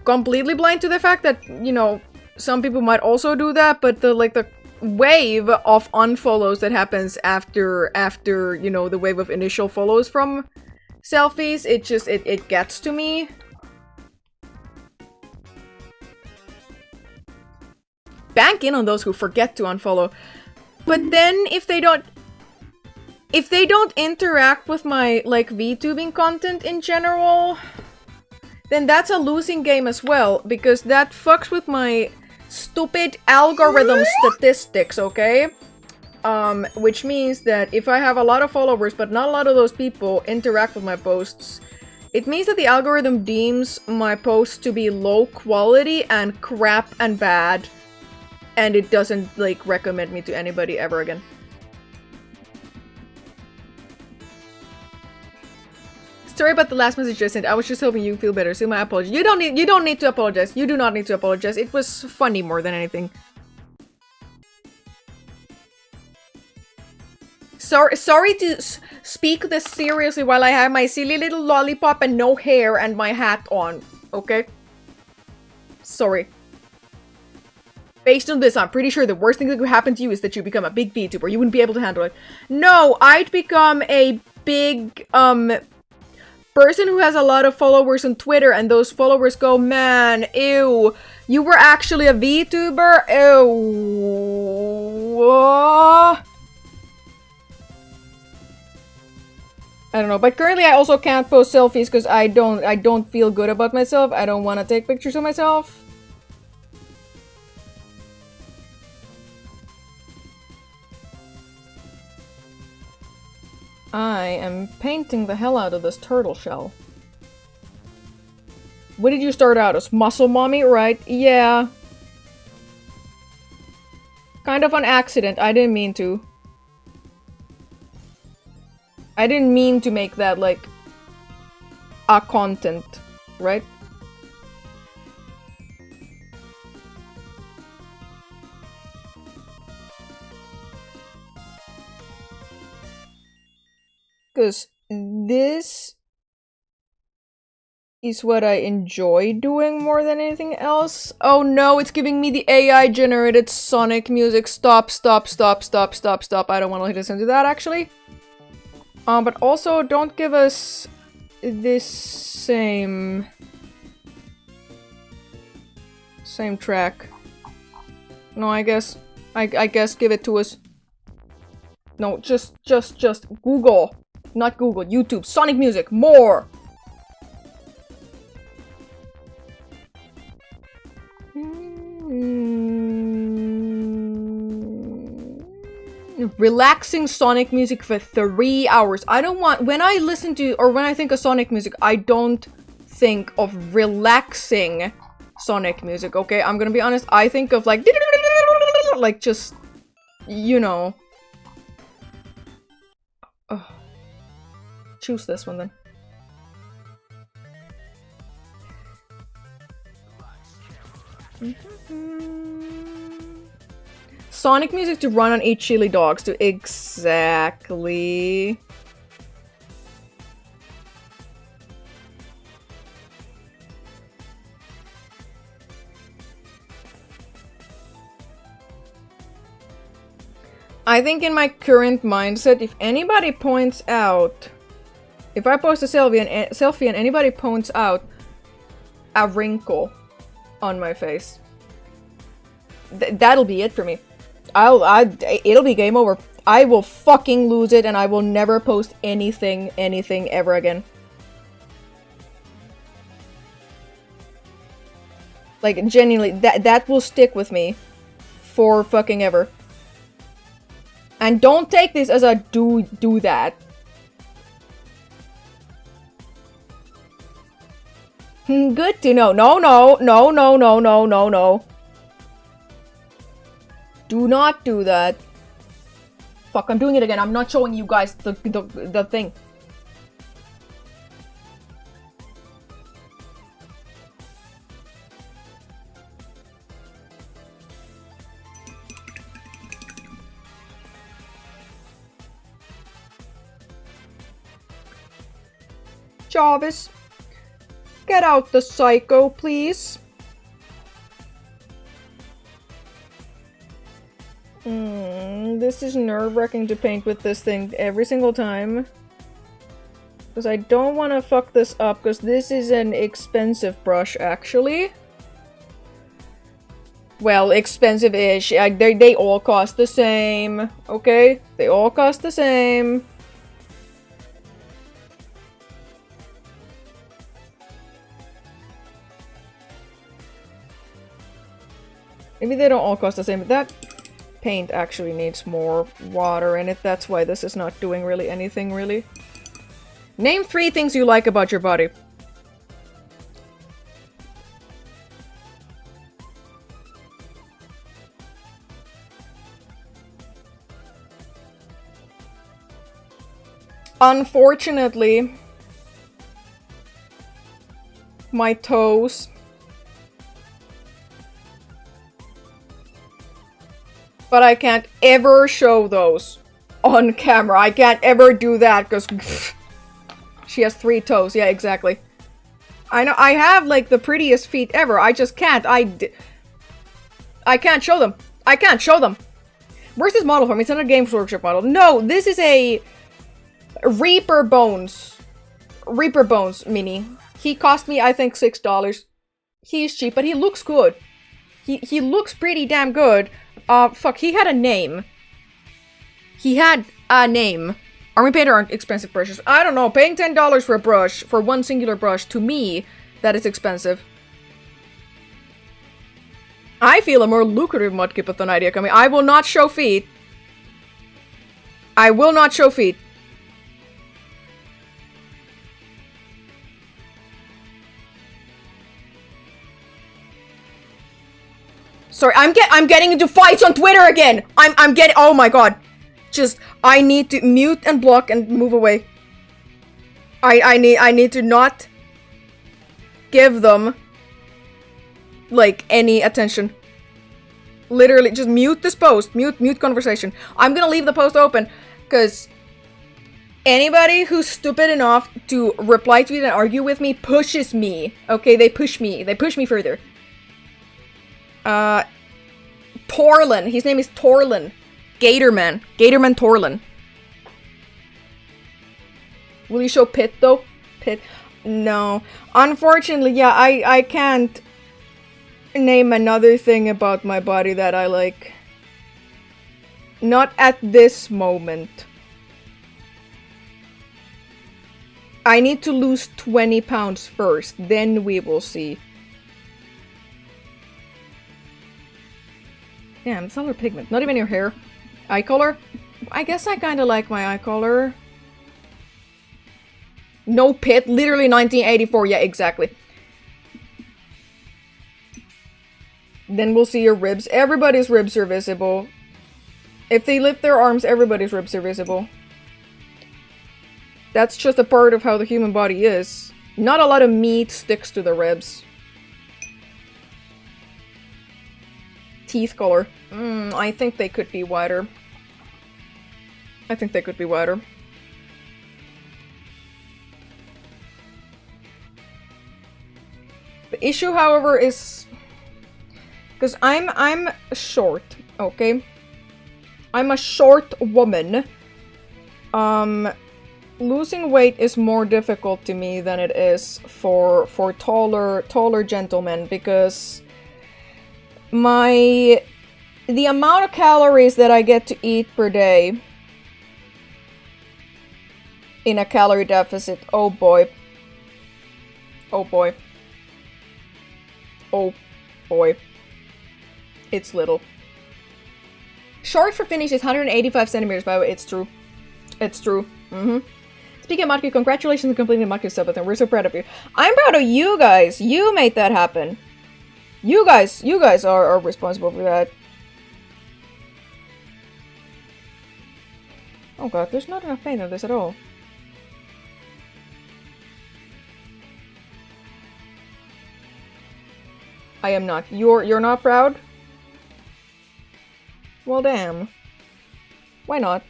completely blind to the fact that, you know, some people might also do that, but the wave of unfollows that happens after you know, the wave of initial follows from selfies, it gets to me. Bank in on those who forget to unfollow. But then if they don't interact with my like VTubing content in general, then that's a losing game as well, because that fucks with my stupid algorithm statistics, okay? Which means that if I have a lot of followers but not a lot of those people interact with my posts, it means that the algorithm deems my posts to be low quality and crap and bad. And it doesn't, like, recommend me to anybody ever again. Sorry about the last message I sent. I was just hoping you feel better. So my apologies. You don't need to apologize. You do not need to apologize. It was funny more than anything. Sorry to speak this seriously while I have my silly little lollipop and no hair and my hat on. Okay? Sorry. Based on this, I'm pretty sure the worst thing that could happen to you is that you become a big VTuber. You wouldn't be able to handle it. No, I'd become a big, person who has a lot of followers on Twitter, and those followers go, man, ew, you were actually a VTuber? Ew. I don't know, but currently I also can't post selfies because I don't feel good about myself. I don't want to take pictures of myself. I am painting the hell out of this turtle shell. What did you start out as? Muscle mommy, right? Yeah. Kind of an accident. I didn't mean to. I didn't mean to make that, like, a content, right? Because this is what I enjoy doing more than anything else. Oh no, it's giving me the AI generated Sonic music. Stop, stop, stop, stop, stop, stop. I don't want to listen to that actually. But also don't give us this same track. No, I guess give it to us. No, just Google. Not Google, YouTube. Sonic music, more! Relaxing Sonic music for 3 hours. I don't want... When I listen to... Or when I think of Sonic music, I don't think of relaxing Sonic music, okay? I'm gonna be honest. I think of like... Like just... You know... Ugh. Choose this one then. Sonic music to run and eat chili dogs to exactly. I think in my current mindset, if anybody points out, if I post a selfie and anybody points out a wrinkle on my face, that'll be it for me. It'll be game over. I will fucking lose it and I will never post anything ever again. Like, genuinely, that will stick with me for fucking ever. And don't take this as a do that. Good to know. No. Do not do that. Fuck, I'm doing it again. I'm not showing you guys the thing. Jarvis, get out the psycho, please. This is nerve-wracking to paint with this thing every single time. Because I don't want to fuck this up, because this is an expensive brush, actually. Well, expensive-ish. They all cost the same, okay? They all cost the same. Maybe they don't all cost the same, but that paint actually needs more water in it. That's why this is not doing really anything, really. Name 3 things you like about your body. Unfortunately, my toes. But I can't ever show those on camera. I can't ever do that because she has 3 toes. Yeah, exactly. I know I have like the prettiest feet ever. I just can't. I can't show them. I can't show them. Where's this model from? It's not a Games Workshop model. No, this is a Reaper Bones mini. He cost me, I think, $6. He's cheap, but he looks good. He looks pretty damn good. Fuck, he had a name. He had a name. Army painter aren't expensive brushes. I don't know, paying $10 for a brush, for one singular brush, to me, that is expensive. I feel a more lucrative Mudkip idea coming. I will not show feet. I will not show feet. Sorry, I'm getting into fights on Twitter again. I'm getting, oh my god. Just, I need to mute and block and move away. I need to not give them like any attention. Literally, just mute this post. Mute conversation. I'm gonna leave the post open because anybody who's stupid enough to reply to it and argue with me pushes me. Okay, they push me. They push me further. Torlin. His name is Torlin. Gatorman. Gatorman Torlin. Will you show Pit, though? Pit? No. Unfortunately, yeah, I can't name another thing about my body that I like. Not at this moment. I need to lose 20 pounds first, then we will see. Damn, it's all her pigment. Not even your hair. Eye color? I guess I kinda like my eye color. No Pit, literally 1984. Yeah, exactly. Then we'll see your ribs. Everybody's ribs are visible. If they lift their arms, everybody's ribs are visible. That's just a part of how the human body is. Not a lot of meat sticks to the ribs. Teeth color. I think they could be wider. I think they could be wider. The issue, however, is because I'm short, okay? I'm a short woman. Losing weight is more difficult to me than it is for taller gentlemen because the amount of calories that I get to eat per day in a calorie deficit. Oh boy. Oh boy. Oh boy. It's little. Short for finish is 185 centimeters, by the way. It's true. It's true. Speaking of Matku, congratulations on completing the Matku subathon. We're so proud of you. I'm proud of you guys. You made that happen. You guys are responsible for that. Oh god, there's not enough paint on this at all. I am not. You're not proud? Well, damn. Why not?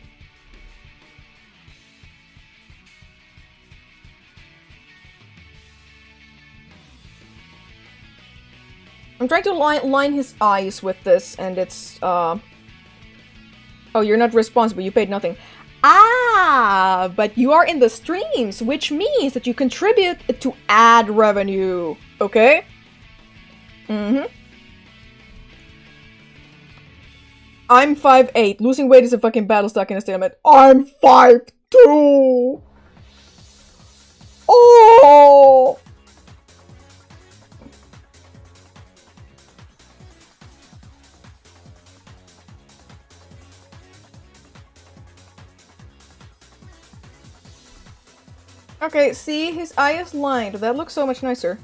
I'm trying to line his eyes with this, and it's, Oh, you're not responsible. You paid nothing. Ah, but you are in the streams, which means that you contribute to ad revenue. Okay? I'm 5'8". Losing weight is a fucking battle stuck in a stalemate. I'm 5'2". Oh! Okay, see? His eye is lined. That looks so much nicer.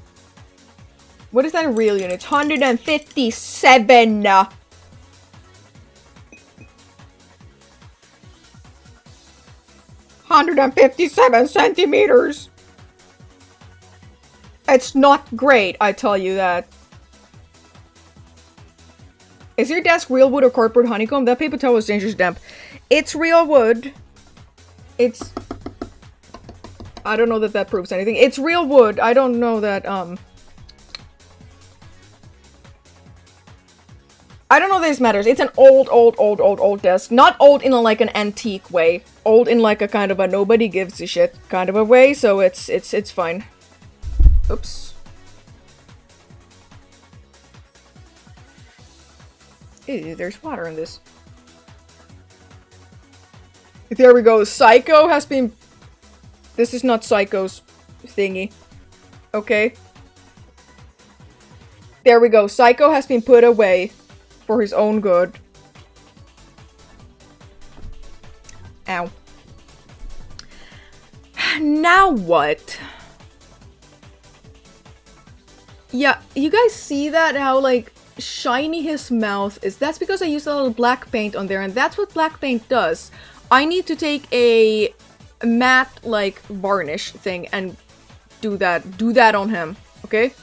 What is that in real units? 157! 157 centimeters! It's not great, I tell you that. Is your desk real wood or cardboard honeycomb? That paper towel is dangerous damp. It's real wood. It's... I don't know that that proves anything. It's real wood. I don't know that, I don't know this matters. It's an old desk. Not old in like an antique way. Old in like a kind of a nobody gives a shit kind of a way, so it's fine. Oops. Ew, there's water in this. There we go. Psycho has been... This is not Psycho's thingy. Okay. There we go. Psycho has been put away for his own good. Ow. Now what? Yeah, you guys see that? How, like, shiny his mouth is? That's because I used a little black paint on there, and that's what black paint does. I need to take a matte, like, varnish thing and do that on him, okay?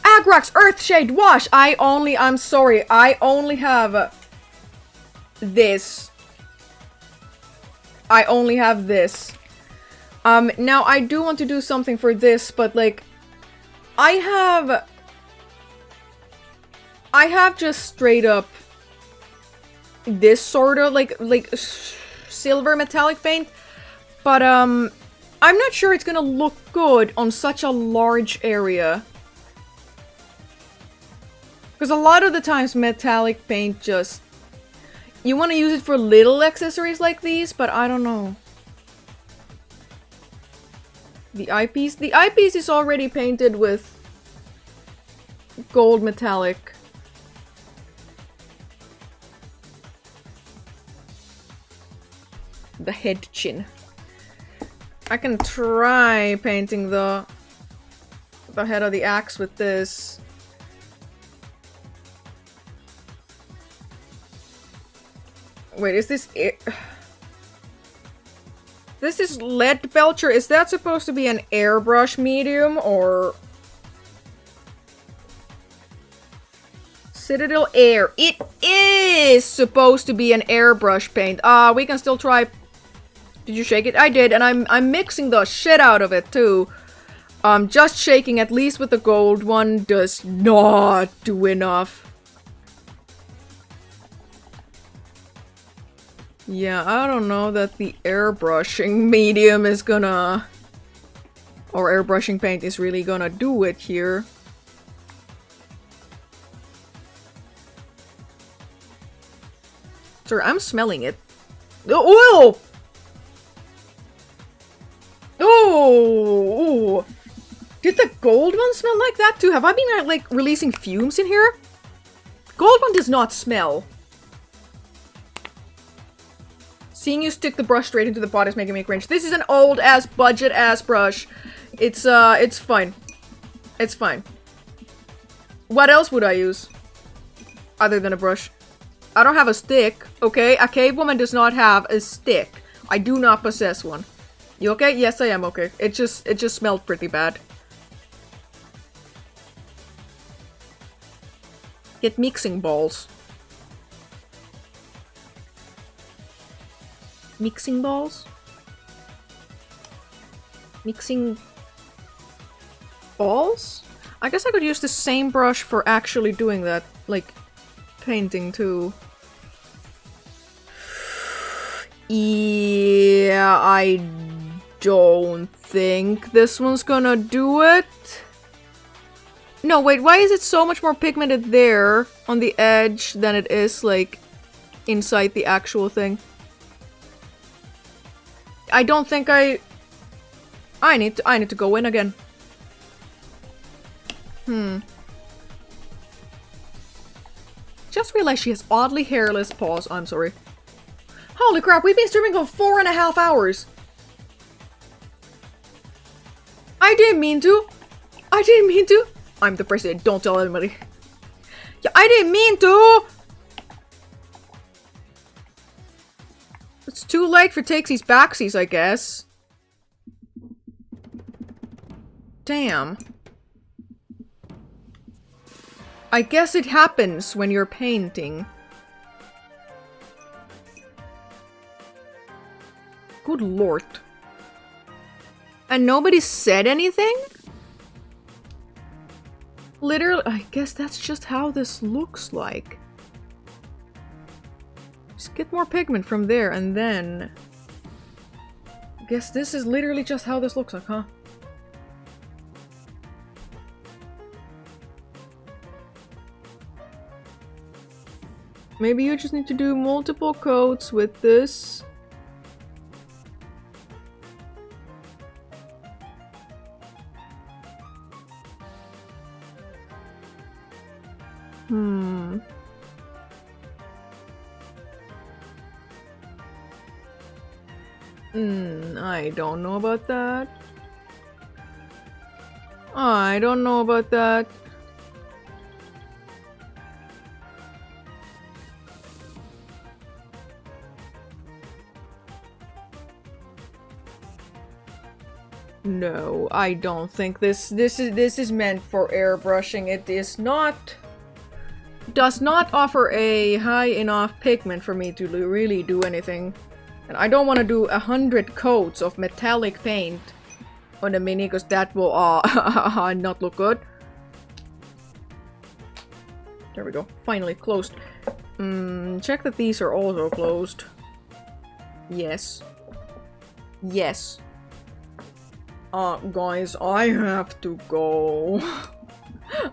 Agrax Earthshade Wash! I'm sorry, I only have this. I only have this. Now I do want to do something for this, but like, I have just straight up this sort of like silver metallic paint, but I'm not sure it's gonna look good on such a large area. Because a lot of the times metallic paint just... You want to use it for little accessories like these, but I don't know. The eyepiece? The eyepiece is already painted with gold metallic. The head chin. I can try painting the head of the axe with this. Wait, is this it? This is Lead Belcher. Is that supposed to be an airbrush medium or... Citadel Air. It is supposed to be an airbrush paint. We can still try... Did you shake it? I did, and I'm mixing the shit out of it too. Just shaking, at least with the gold one, does not do enough. Yeah, I don't know that the airbrushing medium is gonna... Or airbrushing paint is really gonna do it here. Sir, I'm smelling it. The oil! Ooh! Did the gold one smell like that too? Have I been like releasing fumes in here? Gold one does not smell. Seeing you stick the brush straight into the pot is making me cringe. This is an old ass, budget ass brush. It's fine. It's fine. What else would I use? Other than a brush. I don't have a stick, okay? A cave woman does not have a stick. I do not possess one. You okay? Yes, I am okay. It just smelled pretty bad. Get mixing balls. Mixing balls? Mixing balls? I guess I could use the same brush for actually doing that, like painting too. Yeah, I don't think this one's gonna do it. No, wait, why is it so much more pigmented there on the edge than it is, like, inside the actual thing? I don't think I need to go in again. Just realized she has oddly hairless paws. I'm sorry. Holy crap, we've been streaming for 4.5 hours. I didn't mean to. I didn't mean to. I'm the president, don't tell anybody. Yeah, I didn't mean to! It's too late for takesies backsies, I guess. Damn. I guess it happens when you're painting. Good lord. And nobody said anything? Literally, I guess that's just how this looks like. Just get more pigment from there and then... I guess this is literally just how this looks like, huh? Maybe you just need to do multiple coats with this. I don't know about that. I don't know about that. No, I don't think this is meant for airbrushing. It is not. Does not offer a high enough pigment for me to really do anything. And I don't want to do 100 coats of metallic paint on the mini because that will not look good. There we go. Finally closed. Check that these are also closed. Yes. Yes. Guys, I have to go.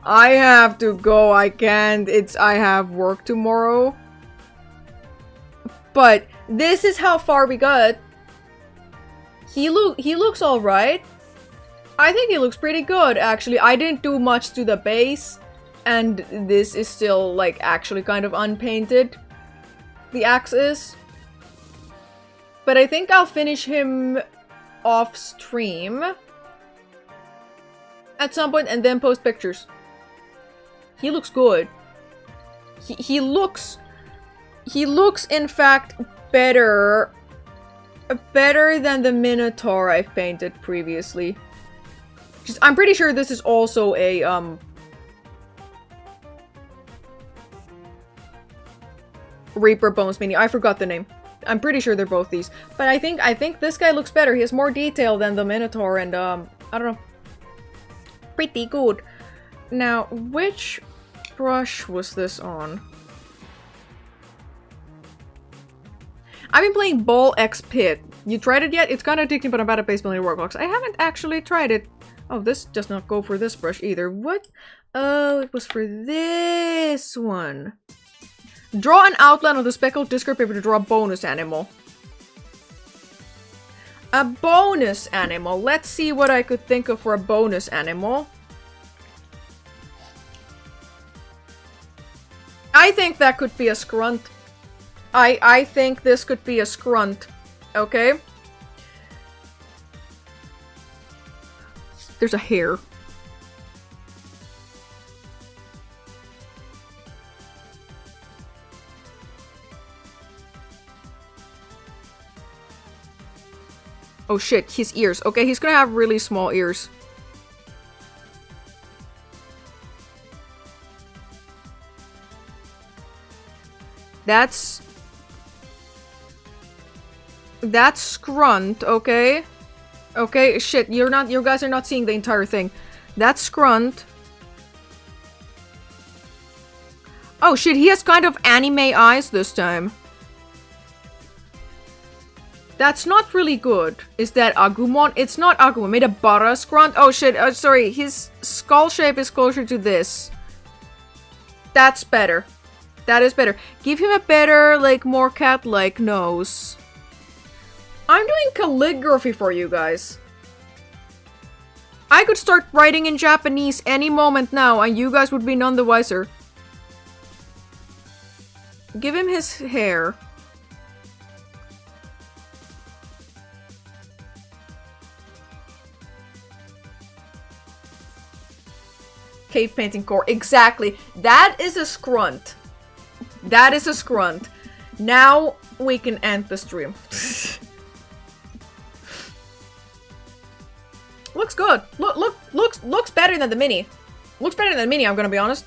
I have to go. I can't. I have work tomorrow. But this is how far we got. He looks all right. I think he looks pretty good, actually. I didn't do much to the base, and this is still, like, actually kind of unpainted. The axe is. But I think I'll finish him off stream at some point and then post pictures. He looks good. He looks in fact better than the Minotaur I've painted previously. I'm pretty sure this is also a Reaper Bones mini. I forgot the name. I'm pretty sure they're both these. But I think this guy looks better. He has more detail than the Minotaur and I don't know. Pretty good. Now, which brush was this on? I've been playing Ball X Pit. You tried it yet? It's kind of addicting, but I'm bad at baseball in Roblox. I haven't actually tried it. Oh, this does not go for this brush either. What? Oh, it was for this one. Draw an outline of the speckled disc paper to draw a bonus animal. A bonus animal. Let's see what I could think of for a bonus animal. I think that could be a scrunt. I think this could be a scrunt. Okay? There's a hair. Oh shit, his ears. Okay, he's gonna have really small ears. That's Scrunt, okay? Okay, shit, you guys are not seeing the entire thing. That's Scrunt. Oh shit, he has kind of anime eyes this time. That's not really good. Is that Agumon? It's not Agumon. Made a Bara Scrunt. Oh shit, sorry. His skull shape is closer to this. That's better. That is better. Give him a better, like, more cat-like nose. I'm doing calligraphy for you guys. I could start writing in Japanese any moment now, and you guys would be none the wiser. Give him his hair. Cave painting core. Exactly. That is a scrunt. That is a scrunt. Now we can end the stream. Looks good. Looks better than the mini. Looks better than the mini, I'm gonna be honest.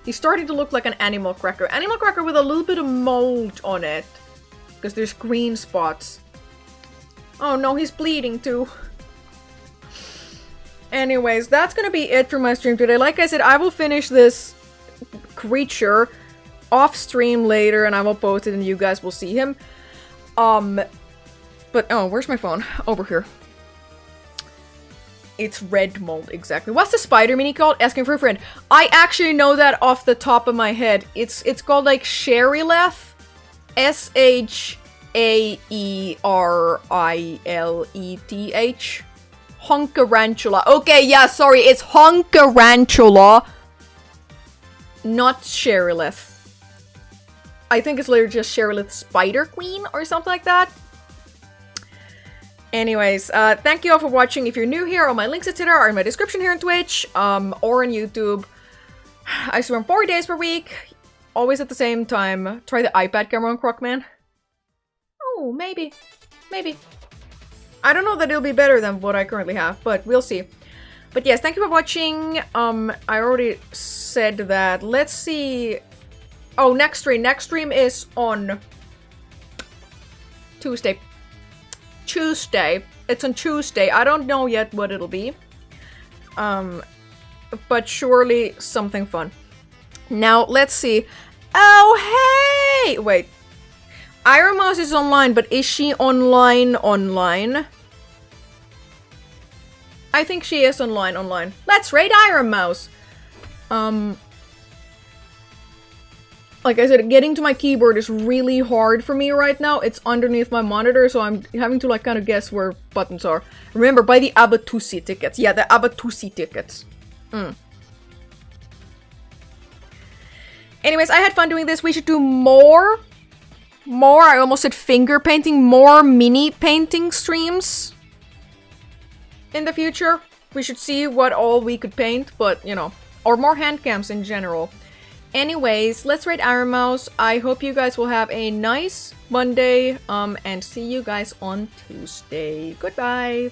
He's starting to look like an animal cracker. Animal cracker with a little bit of mold on it. Because there's green spots. Oh no, he's bleeding too. Anyways, that's gonna be it for my stream today. Like I said, I will finish this creature off stream later and I will post it and you guys will see him. But, oh, where's my phone? Over here. It's red mold, exactly. What's the spider mini called? Asking for a friend. I actually know that off the top of my head. It's called like Sherrileth. S-H-A-E-R-I-L-E-T-H. Honkarantula. Okay, yeah, sorry, it's Honkarantula. Not Sherrileth. I think it's literally just Sherrileth Spider Queen or something like that. Anyways, thank you all for watching. If you're new here, all my links, etc. are in my description here on Twitch, or on YouTube. I stream 4 days per week, always at the same time. Try the iPad camera on Crocman. Oh, maybe. Maybe. I don't know that it'll be better than what I currently have, but we'll see. But yes, thank you for watching. I already said that. Let's see. Oh, next stream. Next stream is on Tuesday. Tuesday. It's on Tuesday. I don't know yet what it'll be. But surely something fun. Now, let's see. Oh, hey! Wait. Iron Mouse is online, but is she online? I think she is online. Let's raid Iron Mouse! Like I said, getting to my keyboard is really hard for me right now. It's underneath my monitor, so I'm having to like kind of guess where buttons are. Remember, buy the Abatusi tickets. Yeah, the Abatusi tickets. Anyways, I had fun doing this. We should do more, I almost said finger painting, more mini painting streams in the future. We should see what all we could paint, but, you know, or more hand cams in general. Anyways, let's rate Iron Mouse. I hope you guys will have a nice Monday, and see you guys on Tuesday. Goodbye!